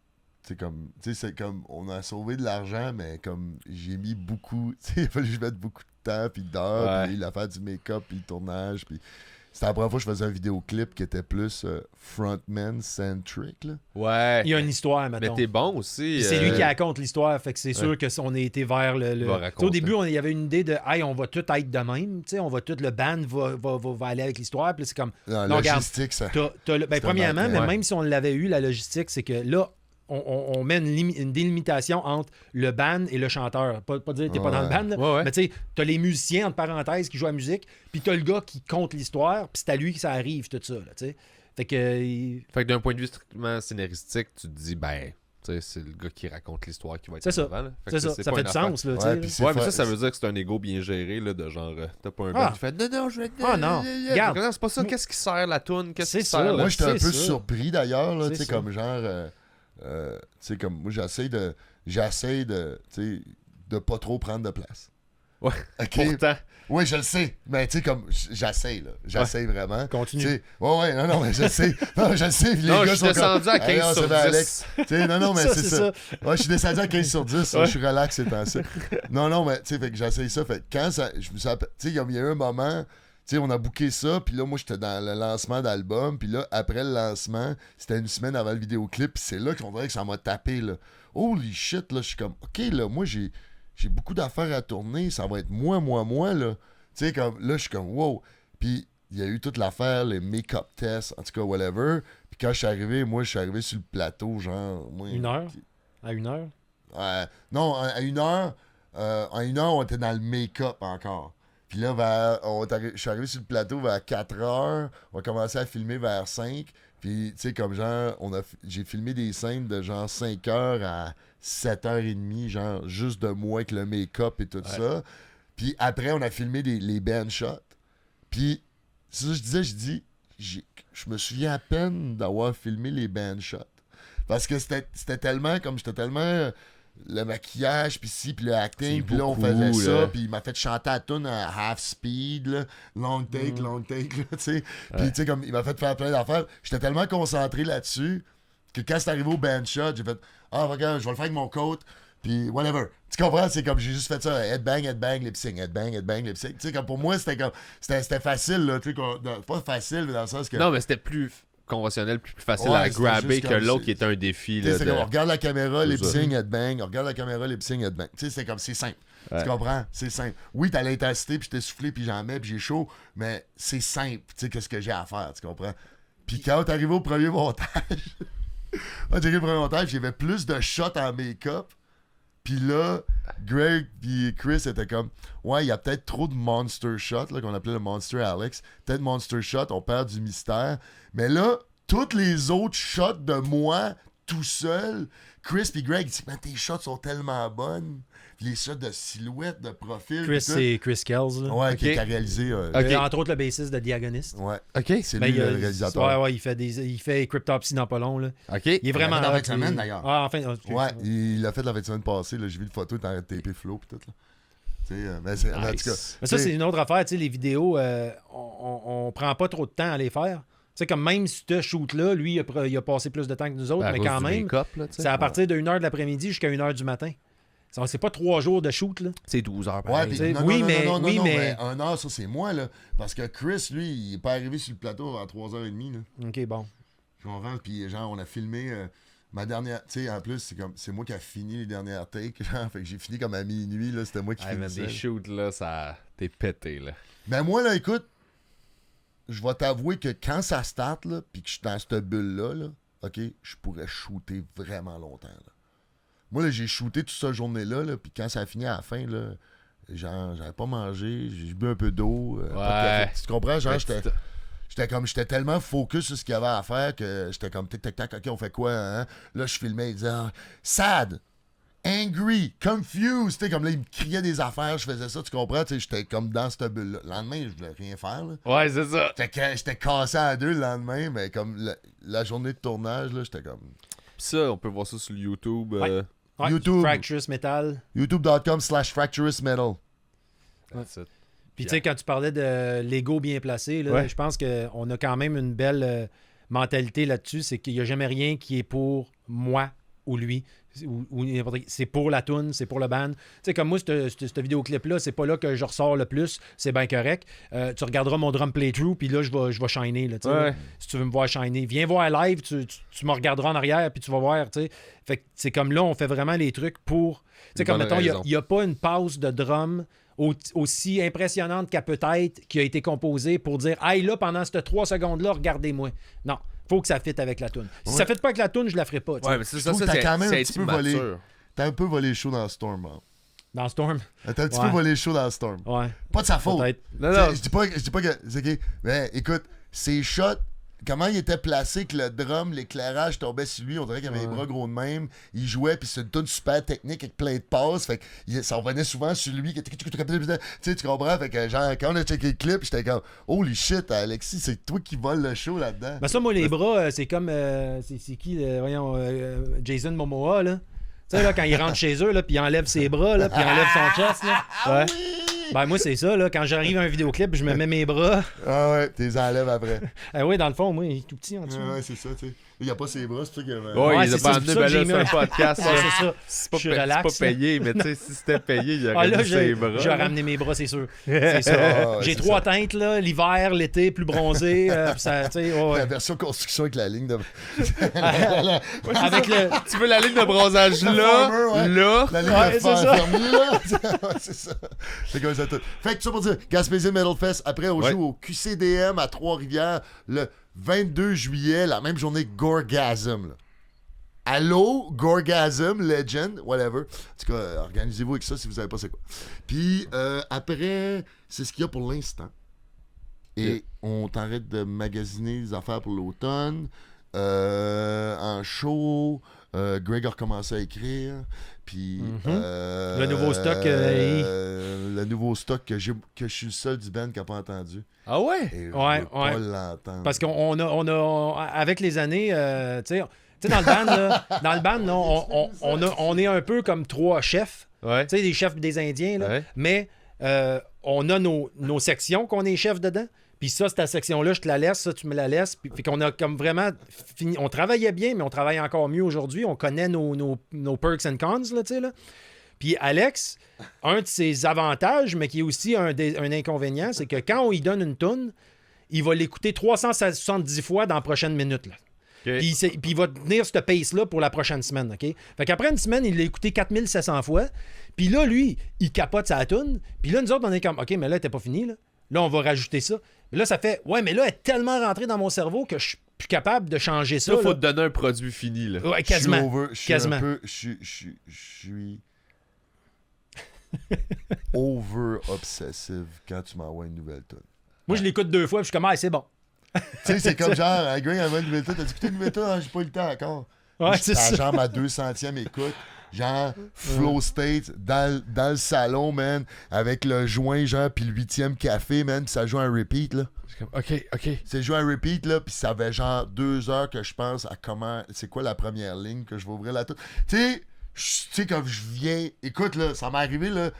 C'est comme, on a sauvé de l'argent, mais comme j'ai mis beaucoup, il a fallu que je mette beaucoup de temps, puis d'heures, puis l'affaire du make-up, puis le tournage, puis c'était la première fois que je faisais un vidéoclip qui était plus frontman-centric, là. Ouais. Il y a une histoire, maintenant. Mais t'es bon aussi. C'est lui qui raconte l'histoire, fait que c'est sûr qu'on a été vers le... Au début, il y avait une idée de « Hey, on va tout être de même, on va tout, le band va aller avec l'histoire », puis c'est comme... Non, logistique, ça... premièrement, mais même si on l'avait eu, la logistique, c'est que là, on met une délimitation entre le band et le chanteur. Pas dire que t'es pas dans le band, mais tu sais, t'as les musiciens, entre parenthèses, qui jouent à la musique, puis t'as le gars qui compte l'histoire, puis c'est à lui que ça arrive, tout ça, tu sais. Fait que d'un point de vue strictement scénaristique, tu te dis, ben, tu sais, c'est le gars qui raconte l'histoire qui va être devant. C'est ça, ça fait du sens, là, tu sais. Ouais, mais ça veut dire que c'est un ego bien géré, là, de genre, t'as pas un band qui fait, non, je vais... Ah non, regarde. C'est pas ça, qu'est-ce qui sert la toune, qu'est-ce qui sert... Moi, j'étais un peu surpris, d'ailleurs, là, tu sais, comme genre... tu sais, comme moi, j'essaie de tu sais, de pas trop prendre de place. Ouais, okay? Pourtant. Oui, je le sais, mais tu sais, comme, j'essaie, là. J'essaie vraiment. Continue. T'sais, non, mais je sais. Non, je sais, les gars je suis descendu à 15 sur 10. Tu sais, non, mais c'est ça. Ouais, je suis descendu à 15 sur 10, je suis relax, c'est temps ça. Non, mais tu sais, fait que j'essaie ça. Fait que quand ça, tu sais, il y a eu un moment... Tu sais, on a booké ça, puis là, moi, j'étais dans le lancement d'album, puis là, après le lancement, c'était une semaine avant le vidéoclip, puis c'est là qu'on dirait que ça m'a tapé, là. Holy shit, là, je suis comme, OK, là, moi, j'ai beaucoup d'affaires à tourner, ça va être moi, là. Tu sais, comme, là, je suis comme, wow. Puis, il y a eu toute l'affaire, les make-up tests, en tout cas, whatever. Puis quand je suis arrivé, moi, je suis arrivé sur le plateau, genre... Moi, 1 heure? À 1 heure? Non, à 1 heure, en 1 heure, on était dans le make-up encore. Puis là, je suis arrivé sur le plateau vers 4 heures. On a commencé à filmer vers 5. Puis, tu sais, comme genre, j'ai filmé des scènes de genre 5 heures à 7h30, genre, juste de moi avec le make-up et tout ça. Puis après, on a filmé les band shots. Puis, c'est ça que je dis, je me souviens à peine d'avoir filmé les band shots. Parce que c'était tellement, comme j'étais tellement... le maquillage, puis ci, puis le acting, puis là, on faisait ça, puis il m'a fait chanter la tune à half speed, là, long take, là, tu sais. Puis, tu sais, comme, il m'a fait faire plein d'affaires. J'étais tellement concentré là-dessus que quand c'est arrivé au band shot, j'ai fait « Ah, regarde, je vais le faire avec mon coat, puis whatever. » Tu comprends? C'est comme, j'ai juste fait ça, headbang, lip sync, headbang, lip sync. Tu sais, comme pour moi, c'était facile, là, tu sais, pas facile, mais dans le sens que... Non, mais c'était plus... conventionnel, plus facile à grabber que l'autre qui était un défi. Là, c'est comme, on regarde la caméra, lip sync, headbang, on regarde la caméra, lip sync, headbang. Tu sais, c'est comme, c'est simple. Tu comprends? C'est simple. Oui, t'as l'intensité, puis je t'ai soufflé, puis j'en mets, puis j'ai chaud, mais c'est simple, tu sais, qu'est-ce que j'ai à faire, tu comprends? Puis quand t'es arrivé au premier montage, j'avais plus de shots en make-up Puis là, Greg et Chris étaient comme, ouais, il y a peut-être trop de Monster Shot, là, qu'on appelait le Monster Alex. Peut-être Monster Shot, on perd du mystère. Mais là, toutes les autres shots de moi, tout seul, Chris et Greg, ils disent, man, tes shots sont tellement bonnes. Puis les shots de silhouette, de profil. Chris, c'est Chris Kells. Là. Ouais, Ok. qui a réalisé. Entre autres, le bassiste de Diagoniste. Ouais. OK. C'est Ben, lui le réalisateur. Ouais, il fait Cryptopsy dans pas long. Là. OK. Il est vraiment. Il l'a fait dans hot, 20 semaines, d'ailleurs. Ah, enfin. ok. Ouais, il l'a fait la semaine passée. J'ai vu une photo, il était TP Flow pis tout. Là. Tu sais, mais c'est, en tout cas, Mais ça, tu sais, c'est une autre affaire. Tu sais, les vidéos, on prend pas trop de temps à les faire. Tu sais, comme même ce shoot-là, lui, il a passé plus de temps que nous autres, À mais cause quand du même, make-up, là, tu sais. c'est à partir de 1h de l'après-midi jusqu'à 1h du matin. C'est pas 3 jours de shoot, là. C'est 12 heures. Ouais, pareil. pis, t'sais, non, oui, non, mais- non, non, oui, non, mais- 1 heure, ça, c'est moi, là. Parce que Chris, lui, il est pas arrivé sur le plateau à 3h30, là. OK, bon. Je comprends, puis genre, on a filmé ma dernière... Tu sais, en plus, c'est moi qui a fini les dernières takes, genre, fait que j'ai fini comme à minuit, là, c'était moi qui Hey, man, finissais. des shoots, là, ça... T'es pété, là. Ben moi, là, écoute, je vais t'avouer que quand ça start, là, puis que je suis dans cette bulle-là, là, OK, je pourrais shooter vraiment longtemps, là. Moi, là, j'ai shooté toute cette journée-là, là, puis quand ça a fini à la fin, là, genre, j'avais pas mangé, j'ai bu un peu d'eau, pas de café. Tu comprends? Genre, j'étais tellement focus sur ce qu'il y avait à faire que j'étais comme tic-tac-tac, OK, on fait quoi, hein? Là, je filmais, il disait sad, angry, confused, tu sais, comme là, il me criait des affaires, je faisais ça, tu comprends? Tu sais, j'étais comme dans cette bulle-là. Le lendemain, je voulais rien faire, là. Ouais, c'est ça. Fait que j'étais cassé à deux le lendemain, mais comme la journée de tournage, là, j'étais comme... Pis ça, on peut voir ça sur le YouTube. Ouais. Ouais, YouTube. Fracturous Metal. youtube.com/fracturousmetal. That's it. Puis tu sais, quand tu parlais de l'ego bien placé, là, Ouais. je pense qu'on a quand même une belle mentalité là-dessus. C'est qu'il n'y a jamais rien qui est pour moi ou lui. Ou n'importe qui. C'est pour la toune, c'est pour le band. Tu sais, comme moi, ce vidéoclip-là, c'est pas là que je ressors le plus. C'est bien correct. Tu regarderas mon drum playthrough, puis là, je vais shiner. Là, tu sais, Ouais. là. Si tu veux me voir shiner, viens voir live, tu me regarderas en arrière, puis tu vas voir. Tu sais. Fait que c'est comme là, on fait vraiment les trucs pour. Tu sais, Une comme bonne mettons, il raison. n'y a pas une pause de drum aussi impressionnante qu'elle peut être qui a été composée pour dire hey là pendant ces 3 secondes-là, regardez-moi. Non, faut que ça fitte avec la toune. Si ça fit pas avec la toune, je la ferai pas. tu sais. Ouais, mais c'est ça, trouve ça que t'as c'est quand même c'est un petit peu volé. mature. T'as un peu volé le show dans Storm, hein. Dans Storm. T'as un petit Ouais. peu volé le show dans Storm. Ouais. Pas de sa faute. Peut-être. Non, T'sais, non. je dis pas que. C'est OK. Mais écoute, ses shots, comment il était placé, que le drum, l'éclairage tombait sur lui, on dirait qu'il avait les bras gros de même. Il jouait, puis c'est une tune super technique avec plein de passes. Fait que ça revenait souvent sur lui. Tu sais, tu comprends? Fait que genre, quand on a checké le clip, j'étais comme, holy shit, Alexis, c'est toi qui voles le show là-dedans. Ben ça, moi, les bras, c'est comme. C'est qui, voyons, Jason Momoa, là. Tu sais, là, quand il rentre chez eux, là, puis il enlève ses bras, là, puis il enlève son chest, là. Ouais. Ben, moi, c'est ça, là. Quand j'arrive à un vidéoclip, je me mets mes bras. Ah ouais, t'es enlèves après. Ah oui, dans le fond, moi, il est tout petit en dessous. Ouais, c'est ça, tu sais. Il a pas ses bras, c'est ça qu'il y avait. Ouais, Ouais, il a c'est pas ça, amené, c'est pour ça ben que là, j'ai c'est mis un un- podcast. Ouais, là. c'est ça. C'est pas, Je suis c'est relax, pas là. payé, mais tu sais, si c'était payé, il Ah aurait là, mis ses bras. j'ai là. ramené mes bras, c'est sûr. C'est ça. Ah, J'ai c'est 3 teintes, là. L'hiver, l'été, plus bronzé. Puis ça, tu sais, ouais. La version construction avec la ligne de. Avec le. Tu veux la ligne de bronzage là, Farmer, ouais. là. La ligne Ouais, de c'est fer ça. fermée, là. Ouais, c'est ça. C'est comme ça tout. Fait que tout ça pour dire, Gaspésie Metal Fest, après, on Ouais. joue au QCDM à Trois-Rivières le 22 juillet, la même journée que Gorgasm, là. Allô, Gorgasm, Legend, whatever. En tout cas, organisez-vous avec ça si vous savez pas c'est quoi. Puis après, c'est ce qu'il y a pour l'instant. Et Yeah. on t'arrête de magasiner les affaires pour l'automne. En show, Greg a recommencé à écrire. Puis Le nouveau stock, le nouveau stock que je suis le seul du band qui n'a pas entendu. Ah ouais? Et je Ouais, veux pas ouais. l'entendre. Parce qu'on a, avec les années, tu sais, dans le band, là, on est un peu comme 3 chefs. Ouais. Tu sais, des chefs des Indiens, là. Ouais. Mais on a nos sections qu'on est chef dedans. Puis ça, cette section-là, je te la laisse, ça, tu me la laisses. Puis qu'on a comme vraiment fini. On travaillait bien, mais on travaille encore mieux aujourd'hui. On connaît nos perks and cons, là, tu sais, là. Puis Alex, un de ses avantages, mais qui est aussi un inconvénient, c'est que quand on lui donne une toune, il va l'écouter 370 fois dans la prochaine minute, là. Ok. Puis il va tenir cette pace-là pour la prochaine semaine, OK? Fait qu'après une semaine, il l'a écouté 4700 fois. Puis là, lui, il capote sa toune. Puis là, nous autres, on est comme, OK, mais là, elle était pas finie, là. Là, on va rajouter ça. Mais là, ça fait, ouais, mais là, elle est tellement rentrée dans mon cerveau que je suis plus capable de changer ça. Là, faut là. te donner un produit fini, là. Ouais, Je suis quasiment. over, je suis Quasiment. un peu. Je suis over-obsessive quand tu m'envoies une nouvelle tune. Moi, je l'écoute 2 fois, puis je suis comme, ah, c'est bon. Tu sais, c'est comme genre, Greg envoie une nouvelle tune. T'as écouté une nouvelle tune? Ah, j'ai pas eu le temps encore. Ouais, c'est ça. Genre ma 200e écoute. Genre, Flow State, dans le salon, man, avec le joint, genre, puis le 8e café, man, puis ça joue un repeat, là. OK. C'est joué un repeat, là, puis ça avait genre 2 heures que je pense à comment... C'est quoi la première ligne que je vais ouvrir la toute? Tu sais, comme je viens... Écoute, là, ça m'est arrivé, là,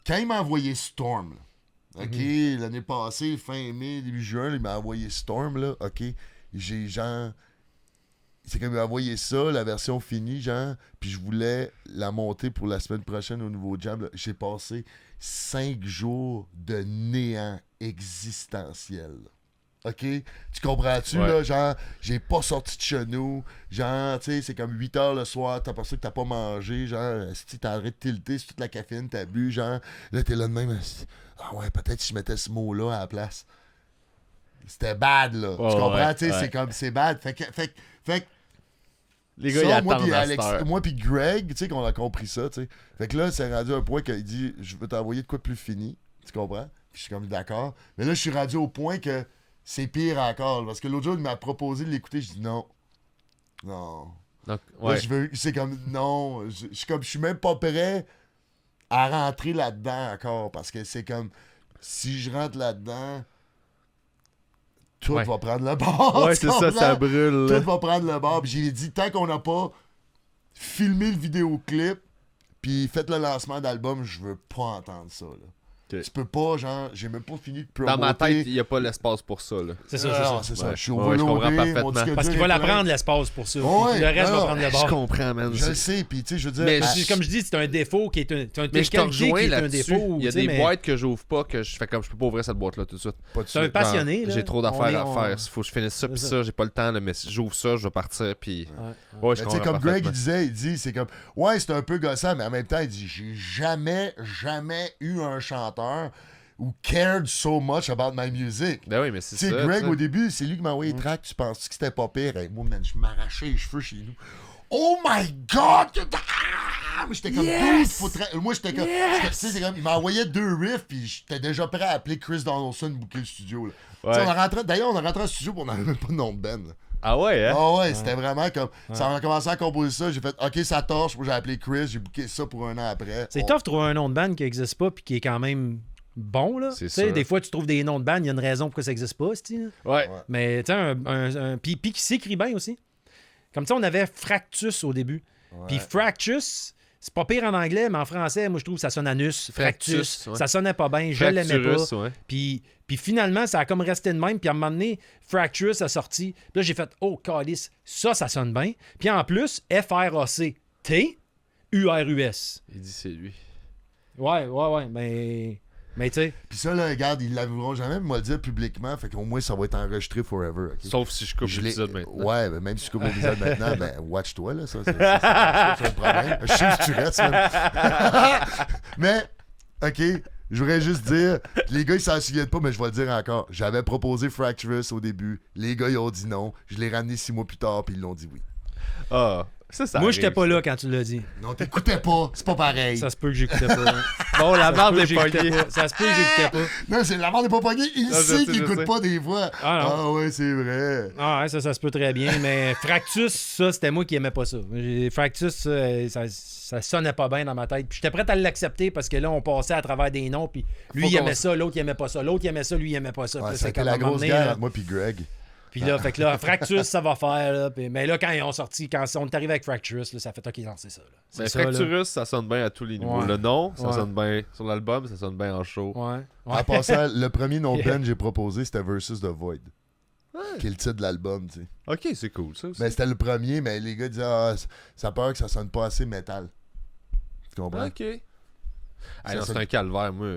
quand il m'a envoyé Storm, là, OK, l'année passée, fin mai, début juin, là, il m'a envoyé Storm, là, OK, j'ai genre... C'est comme il m'a envoyé ça, la version finie, genre, puis je voulais la monter pour la semaine prochaine au nouveau jam. Là. J'ai passé 5 jours de néant existentiel. OK? Tu comprends-tu, là? Genre, j'ai pas sorti de chez nous. Genre, tu sais, c'est comme 8 heures le soir, t'as pensé que t'as pas mangé. Genre, si t'as arrêté de tilter sur toute la caféine, t'as bu. Genre, là, t'es là de même. Ah ouais, peut-être si je mettais ce mot-là à la place. C'était bad, là. Oh, tu comprends? ouais, Tu sais, c'est comme, c'est bad. Fait que les gars, ça, ils attendent moi puis Greg, tu sais qu'on a compris ça, tu sais. Fait que là, c'est rendu à un point qu'il dit je veux t'envoyer de quoi de plus fini, tu comprends? Puis je suis comme d'accord. Mais là, je suis rendu au point que c'est pire encore. Parce que l'autre jour, il m'a proposé de l'écouter, je dis non. Non. Donc, Là, c'est comme non. Je suis même pas prêt à rentrer là-dedans encore. Parce que c'est comme si je rentre là-dedans. Tout va prendre le bord. Ouais, c'est ça brûle. Tout va prendre le bord. Puis j'ai dit, tant qu'on n'a pas filmé le vidéoclip, puis fait le lancement d'album, je veux pas entendre ça. Là. Okay. Tu peux pas, genre, j'ai même pas fini de promoter. Dans ma tête, il n'y a pas l'espace pour ça. Là. C'est ça. C'est ça. Ouais. Je suis Ouais, je comprends overloadé. parfaitement. Parce qu'il va la prendre, l'espace, pour ça. Ouais, Le reste va prendre le Je bord. comprends, man. Je le sais, puis tu sais, je veux dire... Mais Comme je dis, c'est un défaut qui est un... C'est un Mais je te qualité qui rejoins est un là-dessus. défaut. Il y a tu sais, des mais boîtes que j'ouvre pas, que je fais comme je peux pas ouvrir cette boîte-là tout de suite. pas de C'est un suite. passionné, là. J'ai trop On d'affaires est- à on- faire. Il faut que je finisse ça, puis ça, j'ai pas le temps, là, mais si j'ouvre ça, je vais partir, puis... Ouais. Ouais, je Mais tu sais, comprends comme Greg, il parfaitement. dit, c'est comme, ouais, c'est un peu gossant, mais en même temps, il dit, j'ai jamais eu un chanteur who cared so much about my music. Ben oui, mais c'est Tu ça. sais, Greg, tu sais. au début, c'est lui qui m'a envoyé le track, tu penses que c'était pas pire? Hey, moi, man, je m'arrachais les cheveux chez nous. Oh my God! Ah! J'étais comme, moi, j'étais comme, tu sais, c'est comme, il m'a envoyé 2 riffs, puis j'étais déjà prêt à appeler Chris Donaldson booker le studio. Là. Ouais. Tu sais, d'ailleurs, on est rentré au studio, puis on n'avait même pas de nom de band. Là. Ah ouais, hein? Ah ouais, c'était vraiment comme. Ça a commencé à composer ça. J'ai fait OK, ça torche. Moi, j'ai appelé Chris. J'ai booké ça pour 1 an après. C'est tough de trouver un nom de band qui n'existe pas puis qui est quand même bon, là. C'est Tu sais, sûr. des fois, tu trouves des noms de band, il y a une raison pourquoi ça n'existe pas, c'ti, là. Ouais. Mais tu sais, puis qui s'écrit bien aussi. Comme ça, on avait Fractus au début. Puis Fractus, c'est pas pire en anglais, mais en français, moi, je trouve que ça sonne anus. Fractus. Ouais. Ça sonnait pas bien, je l'aimais pas. Fracturus, ouais. Puis finalement, ça a comme resté de même. Puis à un moment donné, Fracturus a sorti. Puis là, j'ai fait, oh, calice, ça sonne bien. Puis en plus, Fractus. Il dit c'est lui. Ouais, mais tu sais, Puis ça, là, regarde, ils l'avoueront jamais, mais moi le dire publiquement. Fait qu'au moins, ça va être enregistré forever. OK? Sauf si je coupe Je l'ai- l'épisode maintenant. Ouais, mais même si tu coupes l'épisode maintenant, ben, watch-toi, là. Ça, c'est le problème. Je sais où tu restes, man. Mais, OK, je voudrais juste dire, les gars, ils s'en souviennent pas, mais je vais le dire encore. J'avais proposé Fracturus au début. Les gars, ils ont dit non. Je l'ai ramené 6 mois plus tard, puis ils l'ont dit oui. Ah, ça moi, arrive, j'étais pas ça. là quand tu l'as dit. Non, t'écoutais pas. C'est pas pareil. Ça se peut que j'écoutais pas. hein. Bon, la barre Ça des se peut que j'écoutais poignets. pas. Ça se peut que j'écoutais pas. Non, c'est la mort n'est pas pognée. Il Non, je sait sais, qu'il je écoute sais. pas des fois. Ah, non. Ah ouais, c'est vrai. Ah ouais, ça se peut très bien. Mais Fractus, ça, c'était moi qui aimais pas ça. Fractus, ça sonnait pas bien dans ma tête. Puis j'étais prêt à l'accepter parce que là, on passait à travers des noms. Puis lui, Faut il qu'on aimait s- ça, l'autre, il aimait pas ça. L'autre, il aimait ça, lui, il aimait pas ça. Ouais, Puis là, c'était comme la à un moment grosse donné, guerre là, entre moi puis Greg. Puis là, fait que là, Fractus, ça va faire. Là, mais là, quand ils ont sorti, quand on est arrivé avec Fractus, là, ça fait OK, non, c'est ça. Là. C'est Mais ça, là. Fracturus, ça sonne bien à tous les niveaux. Ouais. Le nom, ça Ouais. sonne bien sur l'album, ça sonne bien en show. Ouais. En passant, le premier nom de band que j'ai proposé, c'était Versus the Void. Qui est le titre de l'album, tu sais. Ok, c'est cool ça aussi. Mais c'était le premier, mais les gars disaient, ah, ça a peur que ça sonne pas assez métal. Tu comprends? Ok. Hey, non, Ça c'est un calvaire, moi.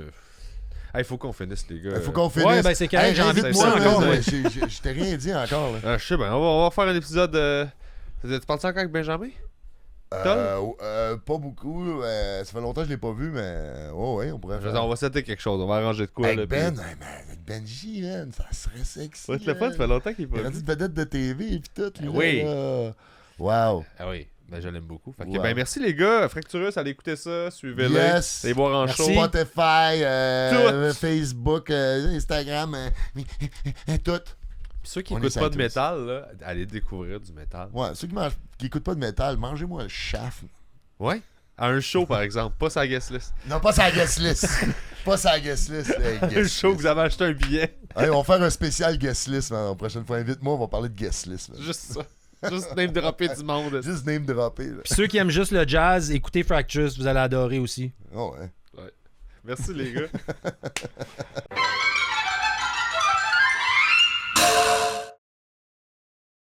Il faut qu'on finisse, les gars. Il faut qu'on finisse. Ouais, ben c'est correct, j'ai envie de invite-moi, ça encore, là, ouais. Je t'ai rien dit encore. Là. Je sais bien, on va faire un épisode. Tu parles ça encore avec Benjamin? Pas beaucoup. Ça fait longtemps que je l'ai pas vu, mais ouais, on pourrait Je veux faire. dire, on va setter quelque chose, on va arranger de quoi. Avec là, Ben, puis- ouais, man, avec Benji, man, ça serait sexy. Ça va être le fun, ça fait longtemps qu'il est Il pas a rendu vu. une vedette de TV et puis tout. lui, Oui. là. Wow. Ah oui. Ben, je l'aime beaucoup. Fait que, Ouais. ben, merci les gars. Fracturus, allez écouter ça. Suivez-le. Yes. Allez voir en Merci. show. Spotify, Tout. Facebook, Instagram, tout. Puis ceux qui On est écoutent pas de sur métal, là, allez découvrir du métal. Ouais, ceux qui écoutent pas de métal, mangez-moi le chaf. Ouais. À un show, par exemple. Pas sa guest list. Non, pas sa guest list. Pas sa guest list. Un show que vous avez acheté un billet. Hey, on va faire un spécial guest list, man. La prochaine fois, invite-moi, on va parler de guest list. Man. Juste ça. Juste name dropper du monde. Juste name dropper. Là. Puis ceux qui aiment juste le jazz, écoutez Fractures, vous allez adorer aussi. Oh, ouais. Merci les gars.